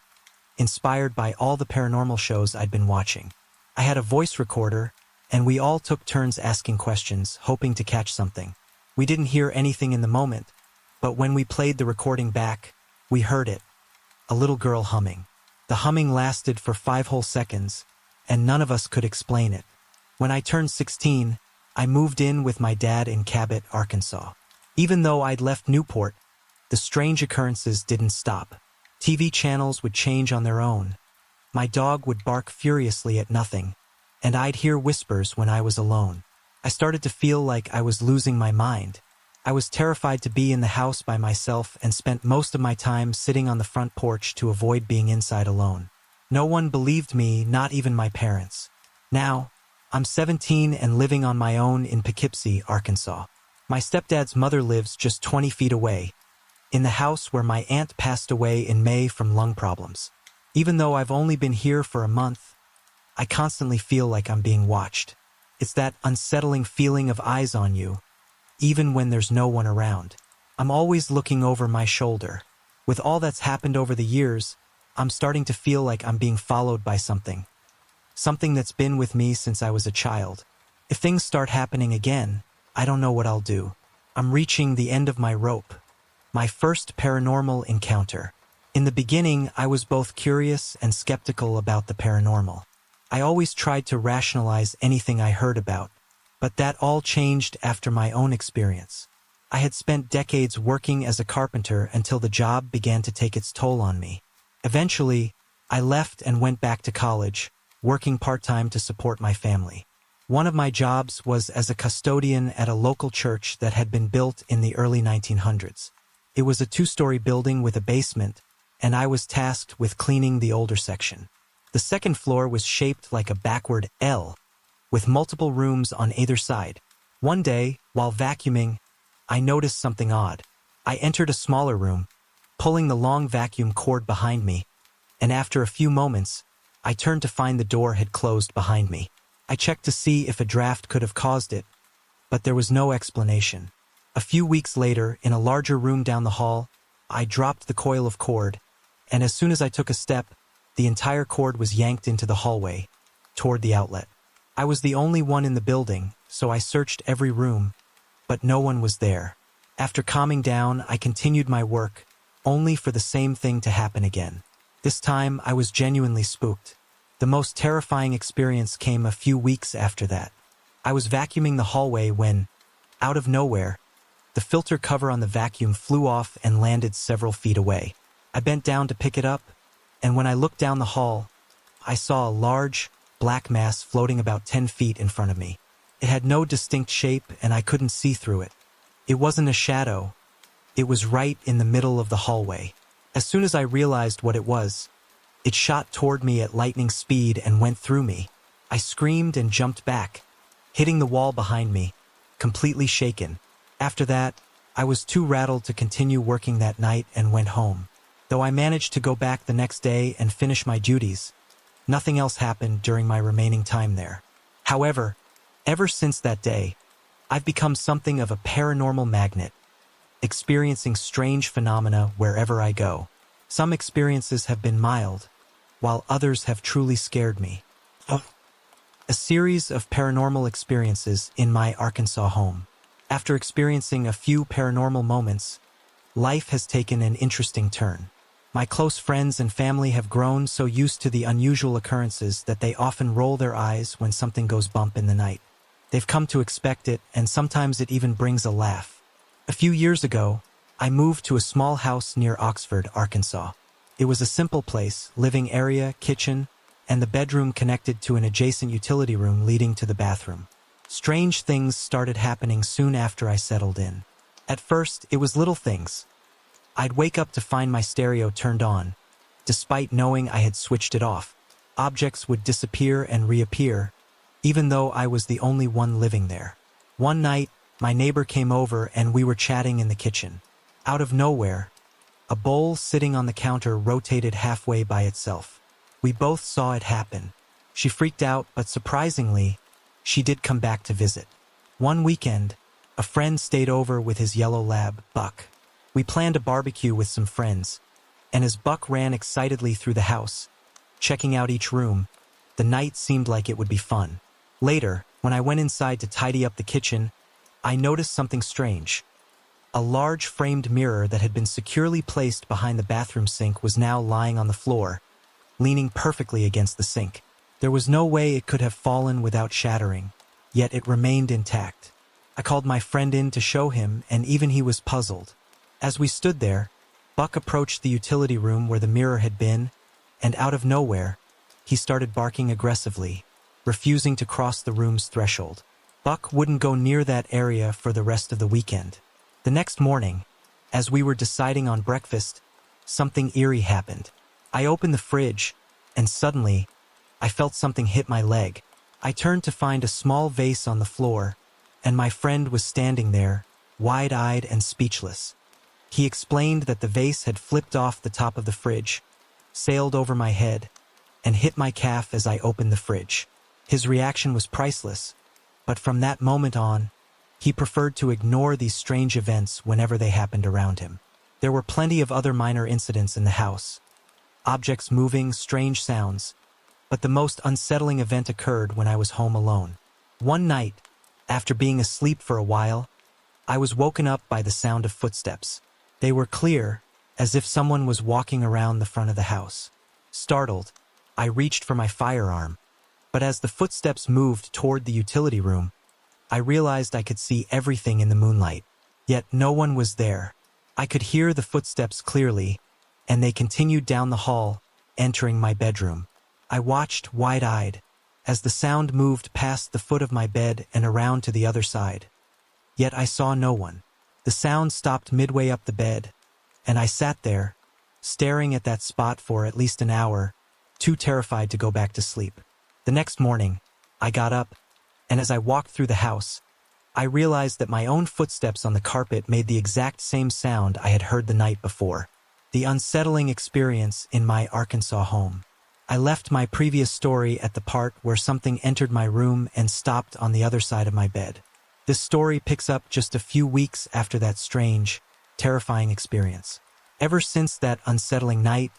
inspired by all the paranormal shows I'd been watching. I had a voice recorder, and we all took turns asking questions, hoping to catch something. We didn't hear anything in the moment, but when we played the recording back, we heard it. A little girl humming. The humming lasted for 5 whole seconds, and none of us could explain it. When I turned 16, I moved in with my dad in Cabot, Arkansas. Even though I'd left Newport, the strange occurrences didn't stop. TV channels would change on their own. My dog would bark furiously at nothing, and I'd hear whispers when I was alone. I started to feel like I was losing my mind. I was terrified to be in the house by myself and spent most of my time sitting on the front porch to avoid being inside alone. No one believed me, not even my parents. Now, I'm 17 and living on my own in Poughkeepsie, Arkansas. My stepdad's mother lives just 20 feet away, in the house where my aunt passed away in May from lung problems. Even though I've only been here for a month, I constantly feel like I'm being watched. It's that unsettling feeling of eyes on you, even when there's no one around. I'm always looking over my shoulder. With all that's happened over the years, I'm starting to feel like I'm being followed by something. Something that's been with me since I was a child. If things start happening again, I don't know what I'll do. I'm reaching the end of my rope. My first paranormal encounter. In the beginning, I was both curious and skeptical about the paranormal. I always tried to rationalize anything I heard about, but that all changed after my own experience. I had spent decades working as a carpenter until the job began to take its toll on me. Eventually, I left and went back to college, working part-time to support my family. One of my jobs was as a custodian at a local church that had been built in the early 1900s. It was a two-story building with a basement, and I was tasked with cleaning the older section. The second floor was shaped like a backward L, with multiple rooms on either side. One day, while vacuuming, I noticed something odd. I entered a smaller room, pulling the long vacuum cord behind me, and after a few moments, I turned to find the door had closed behind me. I checked to see if a draft could have caused it, but there was no explanation. A few weeks later, in a larger room down the hall, I dropped the coil of cord, and as soon as I took a step, the entire cord was yanked into the hallway, toward the outlet. I was the only one in the building, so I searched every room, but no one was there. After calming down, I continued my work, only for the same thing to happen again. This time, I was genuinely spooked. The most terrifying experience came a few weeks after that. I was vacuuming the hallway when, out of nowhere, the filter cover on the vacuum flew off and landed several feet away. I bent down to pick it up, and when I looked down the hall, I saw a large, black mass floating about 10 feet in front of me. It had no distinct shape, and I couldn't see through it. It wasn't a shadow. It was right in the middle of the hallway. As soon as I realized what it was, it shot toward me at lightning speed and went through me. I screamed and jumped back, hitting the wall behind me, completely shaken. After that, I was too rattled to continue working that night and went home. Though I managed to go back the next day and finish my duties, nothing else happened during my remaining time there. However, ever since that day, I've become something of a paranormal magnet, experiencing strange phenomena wherever I go. Some experiences have been mild, while others have truly scared me. A series of paranormal experiences in my Arkansas home. After experiencing a few paranormal moments, life has taken an interesting turn. My close friends and family have grown so used to the unusual occurrences that they often roll their eyes when something goes bump in the night. They've come to expect it, and sometimes it even brings a laugh. A few years ago, I moved to a small house near Oxford, Arkansas. It was a simple place, living area, kitchen, and the bedroom connected to an adjacent utility room leading to the bathroom. Strange things started happening soon after I settled in. At first, it was little things. I'd wake up to find my stereo turned on, despite knowing I had switched it off. Objects would disappear and reappear, even though I was the only one living there. One night, my neighbor came over and we were chatting in the kitchen. Out of nowhere, a bowl sitting on the counter rotated halfway by itself. We both saw it happen. She freaked out, but surprisingly, she did come back to visit. One weekend, a friend stayed over with his yellow lab, Buck. We planned a barbecue with some friends, and as Buck ran excitedly through the house, checking out each room, the night seemed like it would be fun. Later, when I went inside to tidy up the kitchen, I noticed something strange. A large framed mirror that had been securely placed behind the bathroom sink was now lying on the floor, leaning perfectly against the sink. There was no way it could have fallen without shattering, yet it remained intact. I called my friend in to show him, and even he was puzzled. As we stood there, Buck approached the utility room where the mirror had been, and out of nowhere, he started barking aggressively, refusing to cross the room's threshold. Buck wouldn't go near that area for the rest of the weekend. The next morning, as we were deciding on breakfast, something eerie happened. I opened the fridge, and suddenly, I felt something hit my leg. I turned to find a small vase on the floor, and my friend was standing there, wide-eyed and speechless. He explained that the vase had flipped off the top of the fridge, sailed over my head, and hit my calf as I opened the fridge. His reaction was priceless, but from that moment on, he preferred to ignore these strange events whenever they happened around him. There were plenty of other minor incidents in the house. Objects moving, strange sounds, but the most unsettling event occurred when I was home alone. One night, after being asleep for a while, I was woken up by the sound of footsteps. They were clear, as if someone was walking around the front of the house. Startled, I reached for my firearm, but as the footsteps moved toward the utility room, I realized I could see everything in the moonlight. Yet no one was there. I could hear the footsteps clearly, and they continued down the hall, entering my bedroom. I watched wide-eyed, as the sound moved past the foot of my bed and around to the other side. Yet I saw no one. The sound stopped midway up the bed, and I sat there, staring at that spot for at least an hour, too terrified to go back to sleep. The next morning, I got up, and as I walked through the house, I realized that my own footsteps on the carpet made the exact same sound I had heard the night before. The unsettling experience in my Arkansas home. I left my previous story at the part where something entered my room and stopped on the other side of my bed. This story picks up just a few weeks after that strange, terrifying experience. Ever since that unsettling night,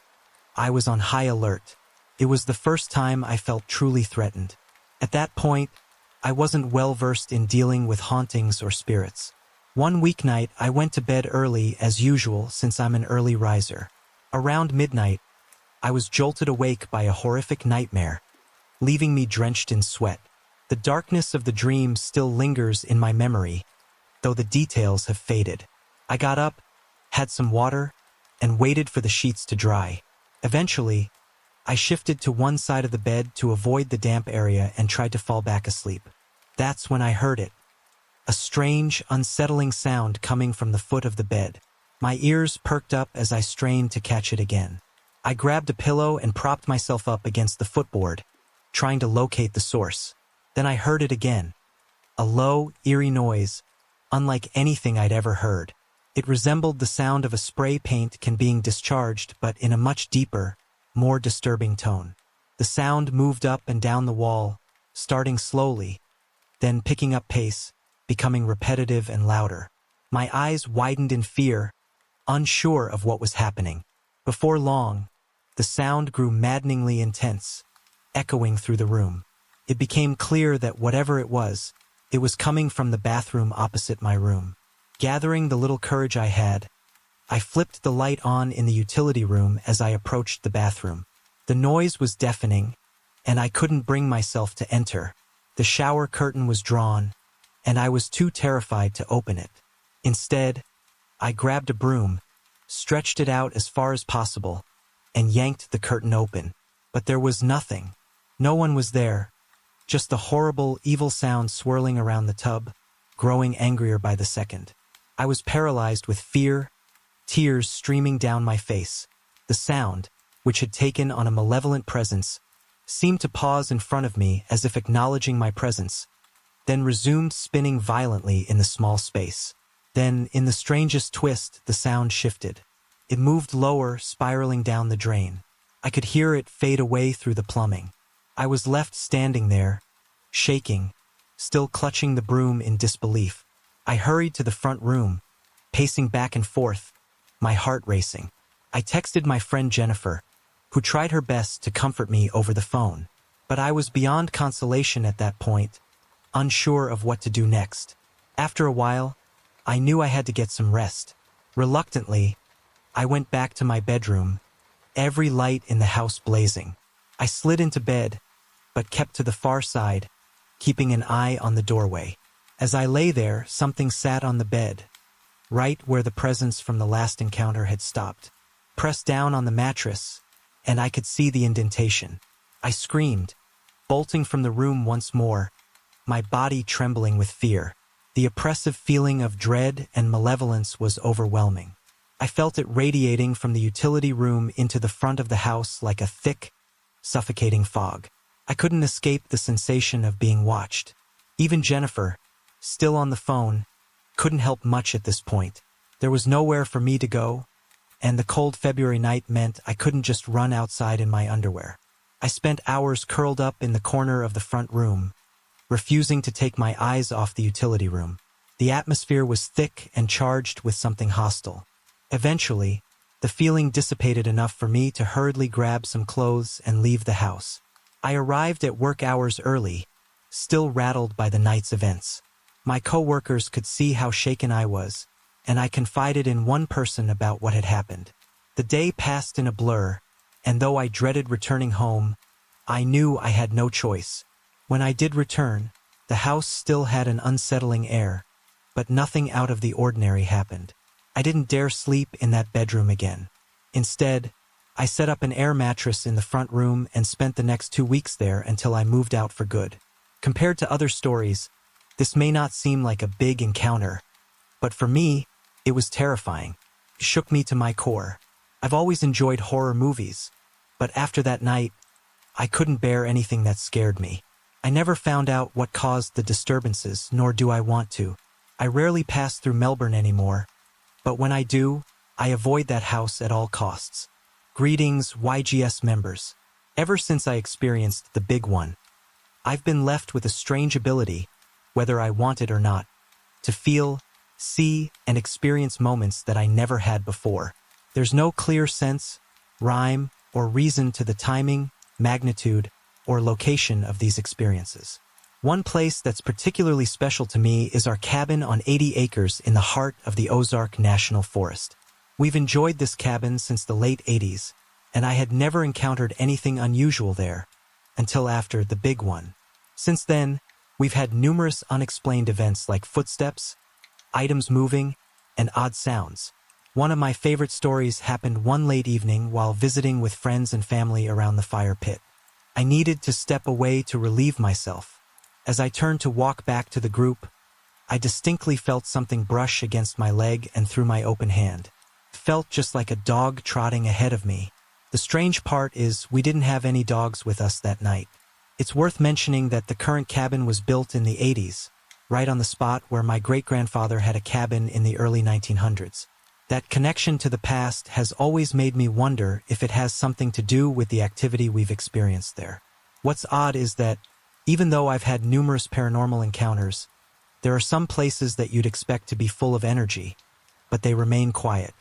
I was on high alert. It was the first time I felt truly threatened. At that point, I wasn't well versed in dealing with hauntings or spirits. One weeknight, I went to bed early as usual since I'm an early riser. Around midnight, I was jolted awake by a horrific nightmare, leaving me drenched in sweat. The darkness of the dream still lingers in my memory, though the details have faded. I got up, had some water, and waited for the sheets to dry. Eventually, I shifted to one side of the bed to avoid the damp area and tried to fall back asleep. That's when I heard it. A strange, unsettling sound coming from the foot of the bed. My ears perked up as I strained to catch it again. I grabbed a pillow and propped myself up against the footboard, trying to locate the source. Then I heard it again. A low, eerie noise, unlike anything I'd ever heard. It resembled the sound of a spray paint can being discharged, but in a much deeper, more disturbing tone. The sound moved up and down the wall, starting slowly, then picking up pace, becoming repetitive and louder. My eyes widened in fear, unsure of what was happening. Before long, the sound grew maddeningly intense, echoing through the room. It became clear that whatever it was coming from the bathroom opposite my room. Gathering the little courage I had, I flipped the light on in the utility room as I approached the bathroom. The noise was deafening, and I couldn't bring myself to enter. The shower curtain was drawn, and I was too terrified to open it. Instead, I grabbed a broom, stretched it out as far as possible, and yanked the curtain open. But there was nothing. No one was there, just the horrible, evil sound swirling around the tub, growing angrier by the second. I was paralyzed with fear, tears streaming down my face. The sound, which had taken on a malevolent presence, seemed to pause in front of me as if acknowledging my presence, then resumed spinning violently in the small space. Then, in the strangest twist, the sound shifted. It moved lower, spiraling down the drain. I could hear it fade away through the plumbing. I was left standing there, shaking, still clutching the broom in disbelief. I hurried to the front room, pacing back and forth, my heart racing. I texted my friend Jennifer, who tried her best to comfort me over the phone. But I was beyond consolation at that point, unsure of what to do next. After a while, I knew I had to get some rest. Reluctantly, I went back to my bedroom, every light in the house blazing. I slid into bed, but kept to the far side, keeping an eye on the doorway. As I lay there, something sat on the bed, right where the presence from the last encounter had stopped. Pressed down on the mattress, and I could see the indentation. I screamed, bolting from the room once more, my body trembling with fear. The oppressive feeling of dread and malevolence was overwhelming. I felt it radiating from the utility room into the front of the house like a thick, suffocating fog. I couldn't escape the sensation of being watched. Even Jennifer, still on the phone, couldn't help much at this point. There was nowhere for me to go, and the cold February night meant I couldn't just run outside in my underwear. I spent hours curled up in the corner of the front room, refusing to take my eyes off the utility room. The atmosphere was thick and charged with something hostile. Eventually, the feeling dissipated enough for me to hurriedly grab some clothes and leave the house. I arrived at work hours early, still rattled by the night's events. My coworkers could see how shaken I was, and I confided in one person about what had happened. The day passed in a blur, and though I dreaded returning home, I knew I had no choice. When I did return, the house still had an unsettling air, but nothing out of the ordinary happened. I didn't dare sleep in that bedroom again. Instead, I set up an air mattress in the front room and spent the next 2 weeks there until I moved out for good. Compared to other stories, this may not seem like a big encounter, but for me, it was terrifying. It shook me to my core. I've always enjoyed horror movies, but after that night, I couldn't bear anything that scared me. I never found out what caused the disturbances, nor do I want to. I rarely pass through Melbourne anymore, but when I do, I avoid that house at all costs. Greetings, YGS members. Ever since I experienced the big one, I've been left with a strange ability, whether I want it or not, to feel, see, and experience moments that I never had before. There's no clear sense, rhyme, or reason to the timing, magnitude, or location of these experiences. One place that's particularly special to me is our cabin on 80 acres in the heart of the Ozark National Forest. We've enjoyed this cabin since the late 80s, and I had never encountered anything unusual there until after the big one. Since then, we've had numerous unexplained events like footsteps, items moving, and odd sounds. One of my favorite stories happened one late evening while visiting with friends and family around the fire pit. I needed to step away to relieve myself. As I turned to walk back to the group, I distinctly felt something brush against my leg and through my open hand. It felt just like a dog trotting ahead of me. The strange part is we didn't have any dogs with us that night. It's worth mentioning that the current cabin was built in the 80s, right on the spot where my great-grandfather had a cabin in the early 1900s. That connection to the past has always made me wonder if it has something to do with the activity we've experienced there. What's odd is that, even though I've had numerous paranormal encounters, there are some places that you'd expect to be full of energy, but they remain quiet.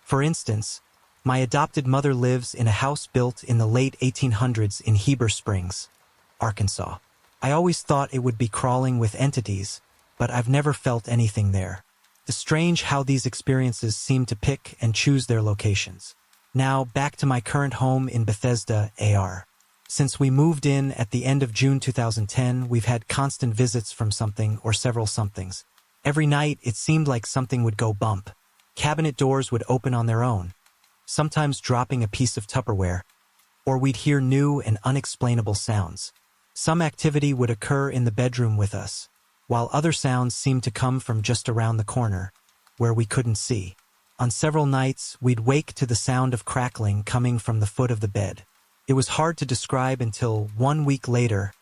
For instance, my adopted mother lives in a house built in the late 1800s in Heber Springs, Arkansas. I always thought it would be crawling with entities, but I've never felt anything there. It's strange how these experiences seem to pick and choose their locations. Now, back to my current home in Bethesda, AR. Since we moved in at the end of June 2010, we've had constant visits from something or several somethings. Every night, it seemed like something would go bump. Cabinet doors would open on their own, sometimes dropping a piece of Tupperware, or we'd hear new and unexplainable sounds. Some activity would occur in the bedroom with us, while other sounds seemed to come from just around the corner, where we couldn't see. On several nights, we'd wake to the sound of crackling coming from the foot of the bed. It was hard to describe until 1 week later,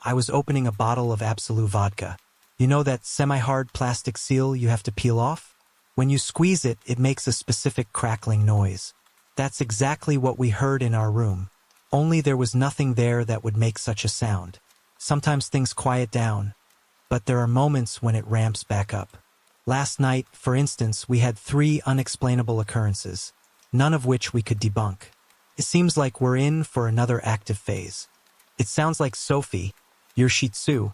I was opening a bottle of Absolute vodka. You know that semi-hard plastic seal you have to peel off? When you squeeze it, it makes a specific crackling noise. That's exactly what we heard in our room, only there was nothing there that would make such a sound. Sometimes things quiet down, but there are moments when it ramps back up. Last night, for instance, we had 3 unexplainable occurrences, none of which we could debunk. It seems like we're in for another active phase. It sounds like Sophie, your Shih Tzu,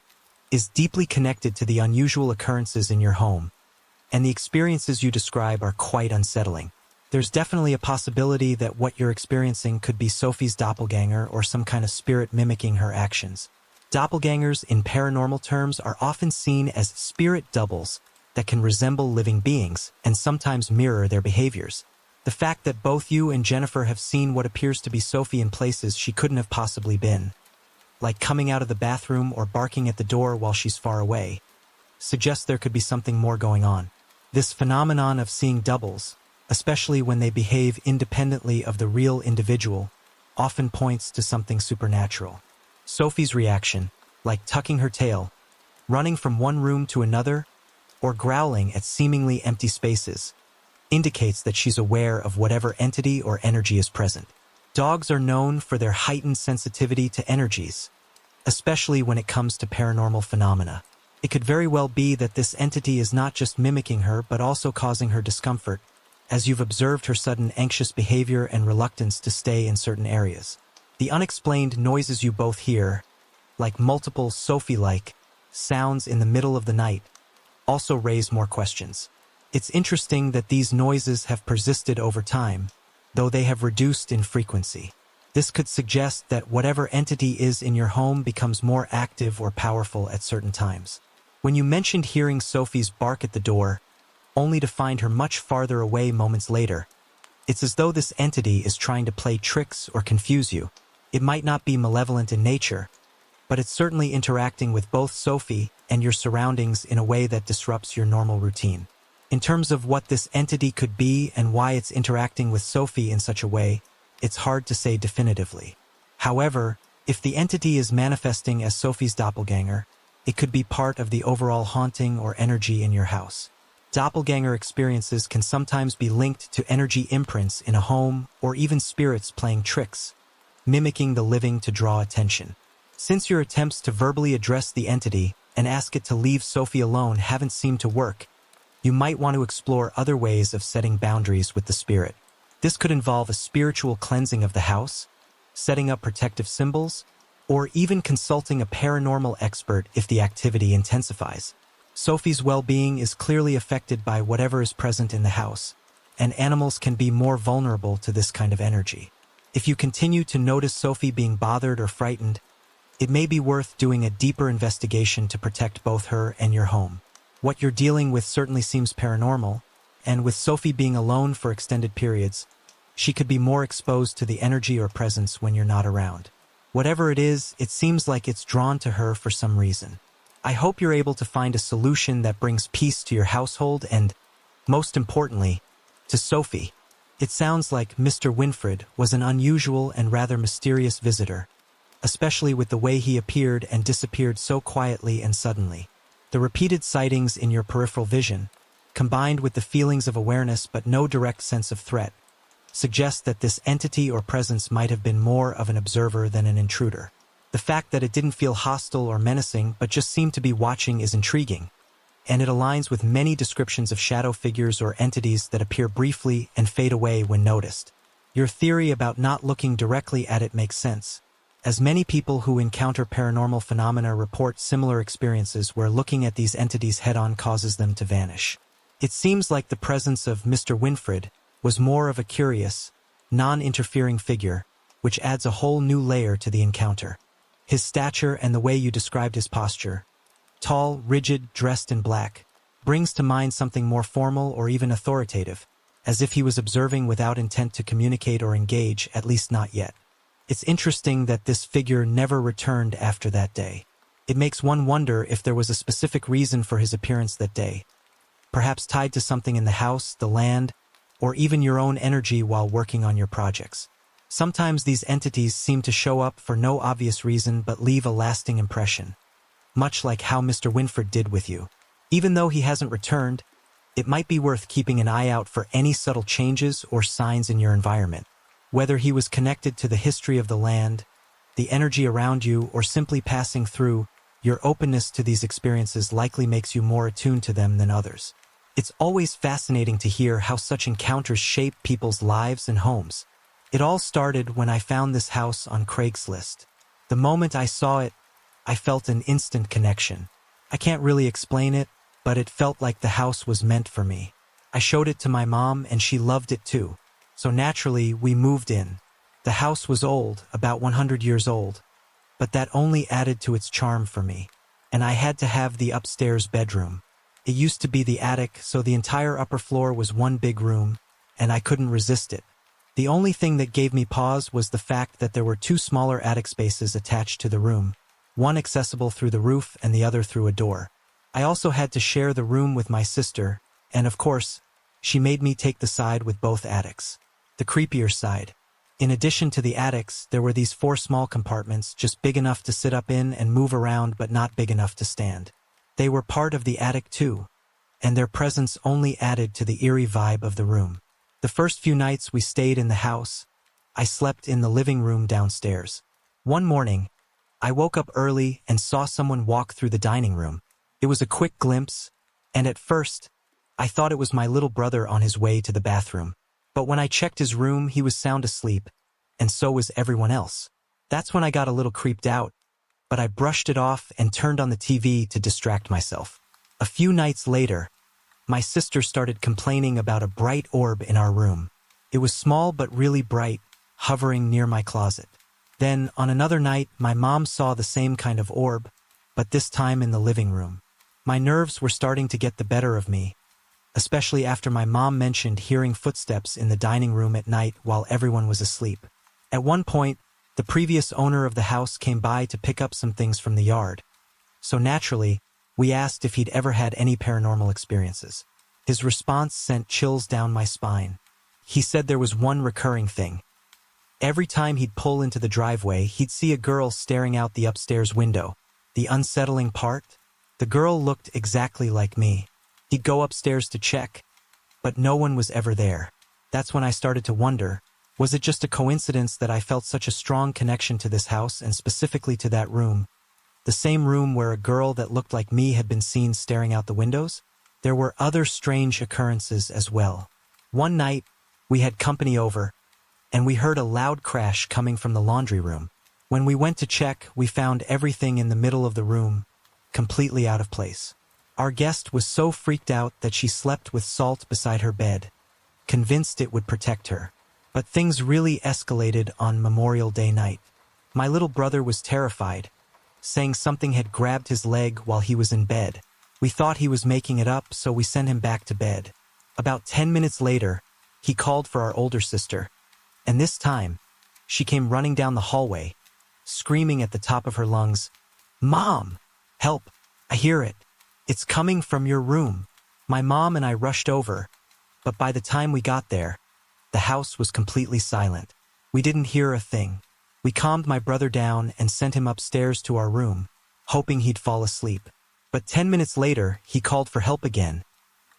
is deeply connected to the unusual occurrences in your home, and the experiences you describe are quite unsettling. There's definitely a possibility that what you're experiencing could be Sophie's doppelganger or some kind of spirit mimicking her actions. Doppelgangers, in paranormal terms, are often seen as spirit doubles that can resemble living beings and sometimes mirror their behaviors. The fact that both you and Jennifer have seen what appears to be Sophie in places she couldn't have possibly been, like coming out of the bathroom or barking at the door while she's far away, suggests there could be something more going on. This phenomenon of seeing doubles, especially when they behave independently of the real individual, often points to something supernatural. Sophie's reaction, like tucking her tail, running from one room to another, or growling at seemingly empty spaces, indicates that she's aware of whatever entity or energy is present. Dogs are known for their heightened sensitivity to energies, especially when it comes to paranormal phenomena. It could very well be that this entity is not just mimicking her but also causing her discomfort, as you've observed her sudden anxious behavior and reluctance to stay in certain areas. The unexplained noises you both hear, like multiple Sophie-like sounds in the middle of the night, also raise more questions. It's interesting that these noises have persisted over time, though they have reduced in frequency. This could suggest that whatever entity is in your home becomes more active or powerful at certain times. When you mentioned hearing Sophie's bark at the door, only to find her much farther away moments later, it's as though this entity is trying to play tricks or confuse you. It might not be malevolent in nature, but it's certainly interacting with both Sophie and your surroundings in a way that disrupts your normal routine. In terms of what this entity could be and why it's interacting with Sophie in such a way, it's hard to say definitively. However, if the entity is manifesting as Sophie's doppelganger, it could be part of the overall haunting or energy in your house. Doppelganger experiences can sometimes be linked to energy imprints in a home or even spirits playing tricks, mimicking the living to draw attention. Since your attempts to verbally address the entity and ask it to leave Sophie alone haven't seemed to work, you might want to explore other ways of setting boundaries with the spirit. This could involve a spiritual cleansing of the house, setting up protective symbols, or even consulting a paranormal expert if the activity intensifies. Sophie's well-being is clearly affected by whatever is present in the house, and animals can be more vulnerable to this kind of energy. If you continue to notice Sophie being bothered or frightened, it may be worth doing a deeper investigation to protect both her and your home. What you're dealing with certainly seems paranormal, and with Sophie being alone for extended periods, she could be more exposed to the energy or presence when you're not around. Whatever it is, it seems like it's drawn to her for some reason. I hope you're able to find a solution that brings peace to your household and, most importantly, to Sophie. It sounds like Mr. Winfred was an unusual and rather mysterious visitor, especially with the way he appeared and disappeared so quietly and suddenly. The repeated sightings in your peripheral vision, combined with the feelings of awareness but no direct sense of threat, suggest that this entity or presence might have been more of an observer than an intruder. The fact that it didn't feel hostile or menacing but just seemed to be watching is intriguing, and it aligns with many descriptions of shadow figures or entities that appear briefly and fade away when noticed. Your theory about not looking directly at it makes sense, as many people who encounter paranormal phenomena report similar experiences where looking at these entities head-on causes them to vanish. It seems like the presence of Mr. Winfred was more of a curious, non-interfering figure, which adds a whole new layer to the encounter. His stature and the way you described his posture, tall, rigid, dressed in black, brings to mind something more formal or even authoritative, as if he was observing without intent to communicate or engage, at least not yet. It's interesting that this figure never returned after that day. It makes one wonder if there was a specific reason for his appearance that day, perhaps tied to something in the house, the land, or even your own energy while working on your projects. Sometimes these entities seem to show up for no obvious reason but leave a lasting impression, much like how Mr. Winfred did with you. Even though he hasn't returned, it might be worth keeping an eye out for any subtle changes or signs in your environment. Whether he was connected to the history of the land, the energy around you, or simply passing through, your openness to these experiences likely makes you more attuned to them than others. It's always fascinating to hear how such encounters shape people's lives and homes. It all started when I found this house on Craigslist. The moment I saw it, I felt an instant connection. I can't really explain it, but it felt like the house was meant for me. I showed it to my mom and she loved it too. So naturally, we moved in. The house was old, about 100 years old, but that only added to its charm for me. And I had to have the upstairs bedroom. It used to be the attic, so the entire upper floor was one big room, and I couldn't resist it. The only thing that gave me pause was the fact that there were two smaller attic spaces attached to the room, one accessible through the roof and the other through a door. I also had to share the room with my sister, and of course, she made me take the side with both attics. The creepier side. In addition to the attics, there were these 4 small compartments, just big enough to sit up in and move around but not big enough to stand. They were part of the attic too, and their presence only added to the eerie vibe of the room. The first few nights we stayed in the house, I slept in the living room downstairs. One morning, I woke up early and saw someone walk through the dining room. It was a quick glimpse, and at first, I thought it was my little brother on his way to the bathroom. But when I checked his room, he was sound asleep, and so was everyone else. That's when I got a little creeped out, but I brushed it off and turned on the TV to distract myself. A few nights later, my sister started complaining about a bright orb in our room. It was small but really bright, hovering near my closet. Then, on another night, my mom saw the same kind of orb, but this time in the living room. My nerves were starting to get the better of me, especially after my mom mentioned hearing footsteps in the dining room at night while everyone was asleep. At one point, the previous owner of the house came by to pick up some things from the yard. So naturally, we asked if he'd ever had any paranormal experiences. His response sent chills down my spine. He said there was one recurring thing. Every time he'd pull into the driveway, he'd see a girl staring out the upstairs window. The unsettling part? The girl looked exactly like me. He'd go upstairs to check, but no one was ever there. That's when I started to wonder, was it just a coincidence that I felt such a strong connection to this house and specifically to that room? The same room where a girl that looked like me had been seen staring out the windows? There were other strange occurrences as well. One night, we had company over, and we heard a loud crash coming from the laundry room. When we went to check, we found everything in the middle of the room completely out of place. Our guest was so freaked out that she slept with salt beside her bed, convinced it would protect her. But things really escalated on Memorial Day night. My little brother was terrified, saying something had grabbed his leg while he was in bed. We thought he was making it up, so we sent him back to bed. About 10 minutes later, he called for our older sister, and this time, she came running down the hallway, screaming at the top of her lungs, "Mom! Help! I hear it! It's coming from your room!" My mom and I rushed over, but by the time we got there, the house was completely silent. We didn't hear a thing. We calmed my brother down and sent him upstairs to our room, hoping he'd fall asleep. But 10 minutes later, he called for help again,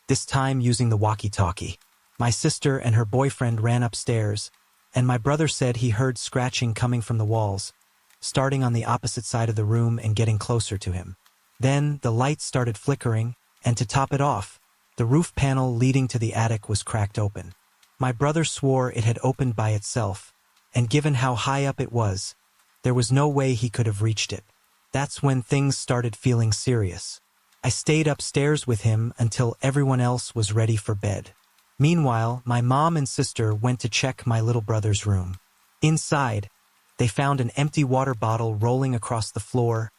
this time using the walkie-talkie. My sister and her boyfriend ran upstairs, and my brother said he heard scratching coming from the walls, starting on the opposite side of the room and getting closer to him. Then the lights started flickering, and to top it off, the roof panel leading to the attic was cracked open. My brother swore it had opened by itself, and given how high up it was, there was no way he could have reached it. That's when things started feeling serious. I stayed upstairs with him until everyone else was ready for bed. Meanwhile, my mom and sister went to check my little brother's room. Inside, they found an empty water bottle rolling across the floor,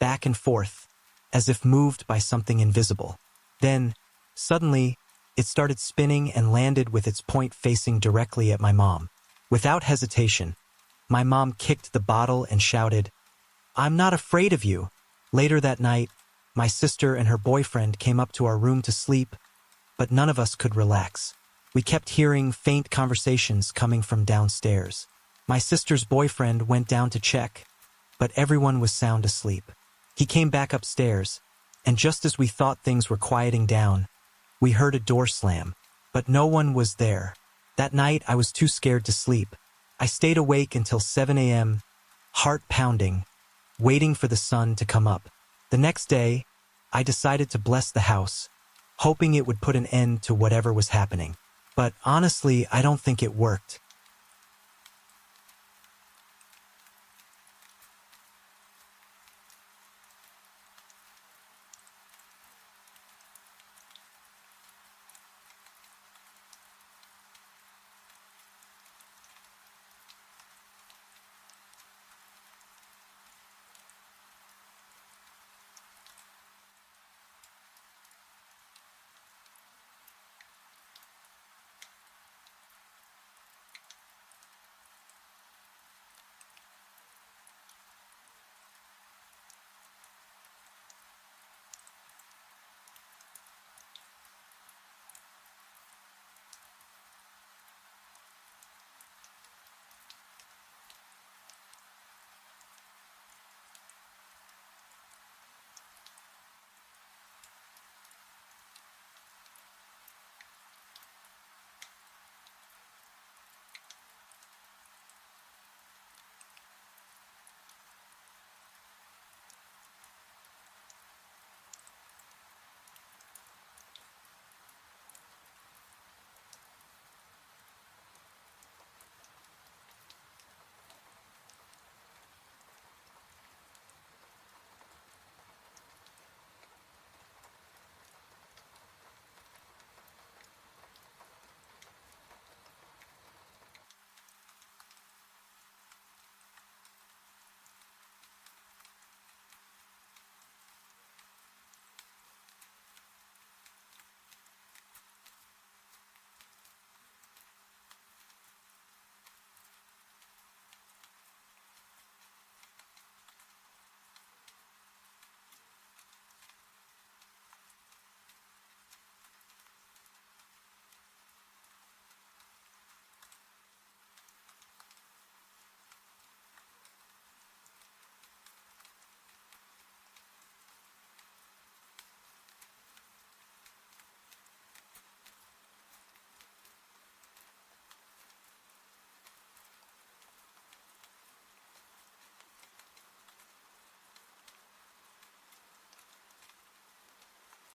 back and forth, as if moved by something invisible. Then, suddenly, it started spinning and landed with its point facing directly at my mom. Without hesitation, my mom kicked the bottle and shouted, "I'm not afraid of you." Later that night, my sister and her boyfriend came up to our room to sleep, but none of us could relax. We kept hearing faint conversations coming from downstairs. My sister's boyfriend went down to check, but everyone was sound asleep. He came back upstairs, and just as we thought things were quieting down, we heard a door slam, but no one was there. That night, I was too scared to sleep. I stayed awake until 7 a.m., heart pounding, waiting for the sun to come up. The next day, I decided to bless the house, hoping it would put an end to whatever was happening. But honestly, I don't think it worked.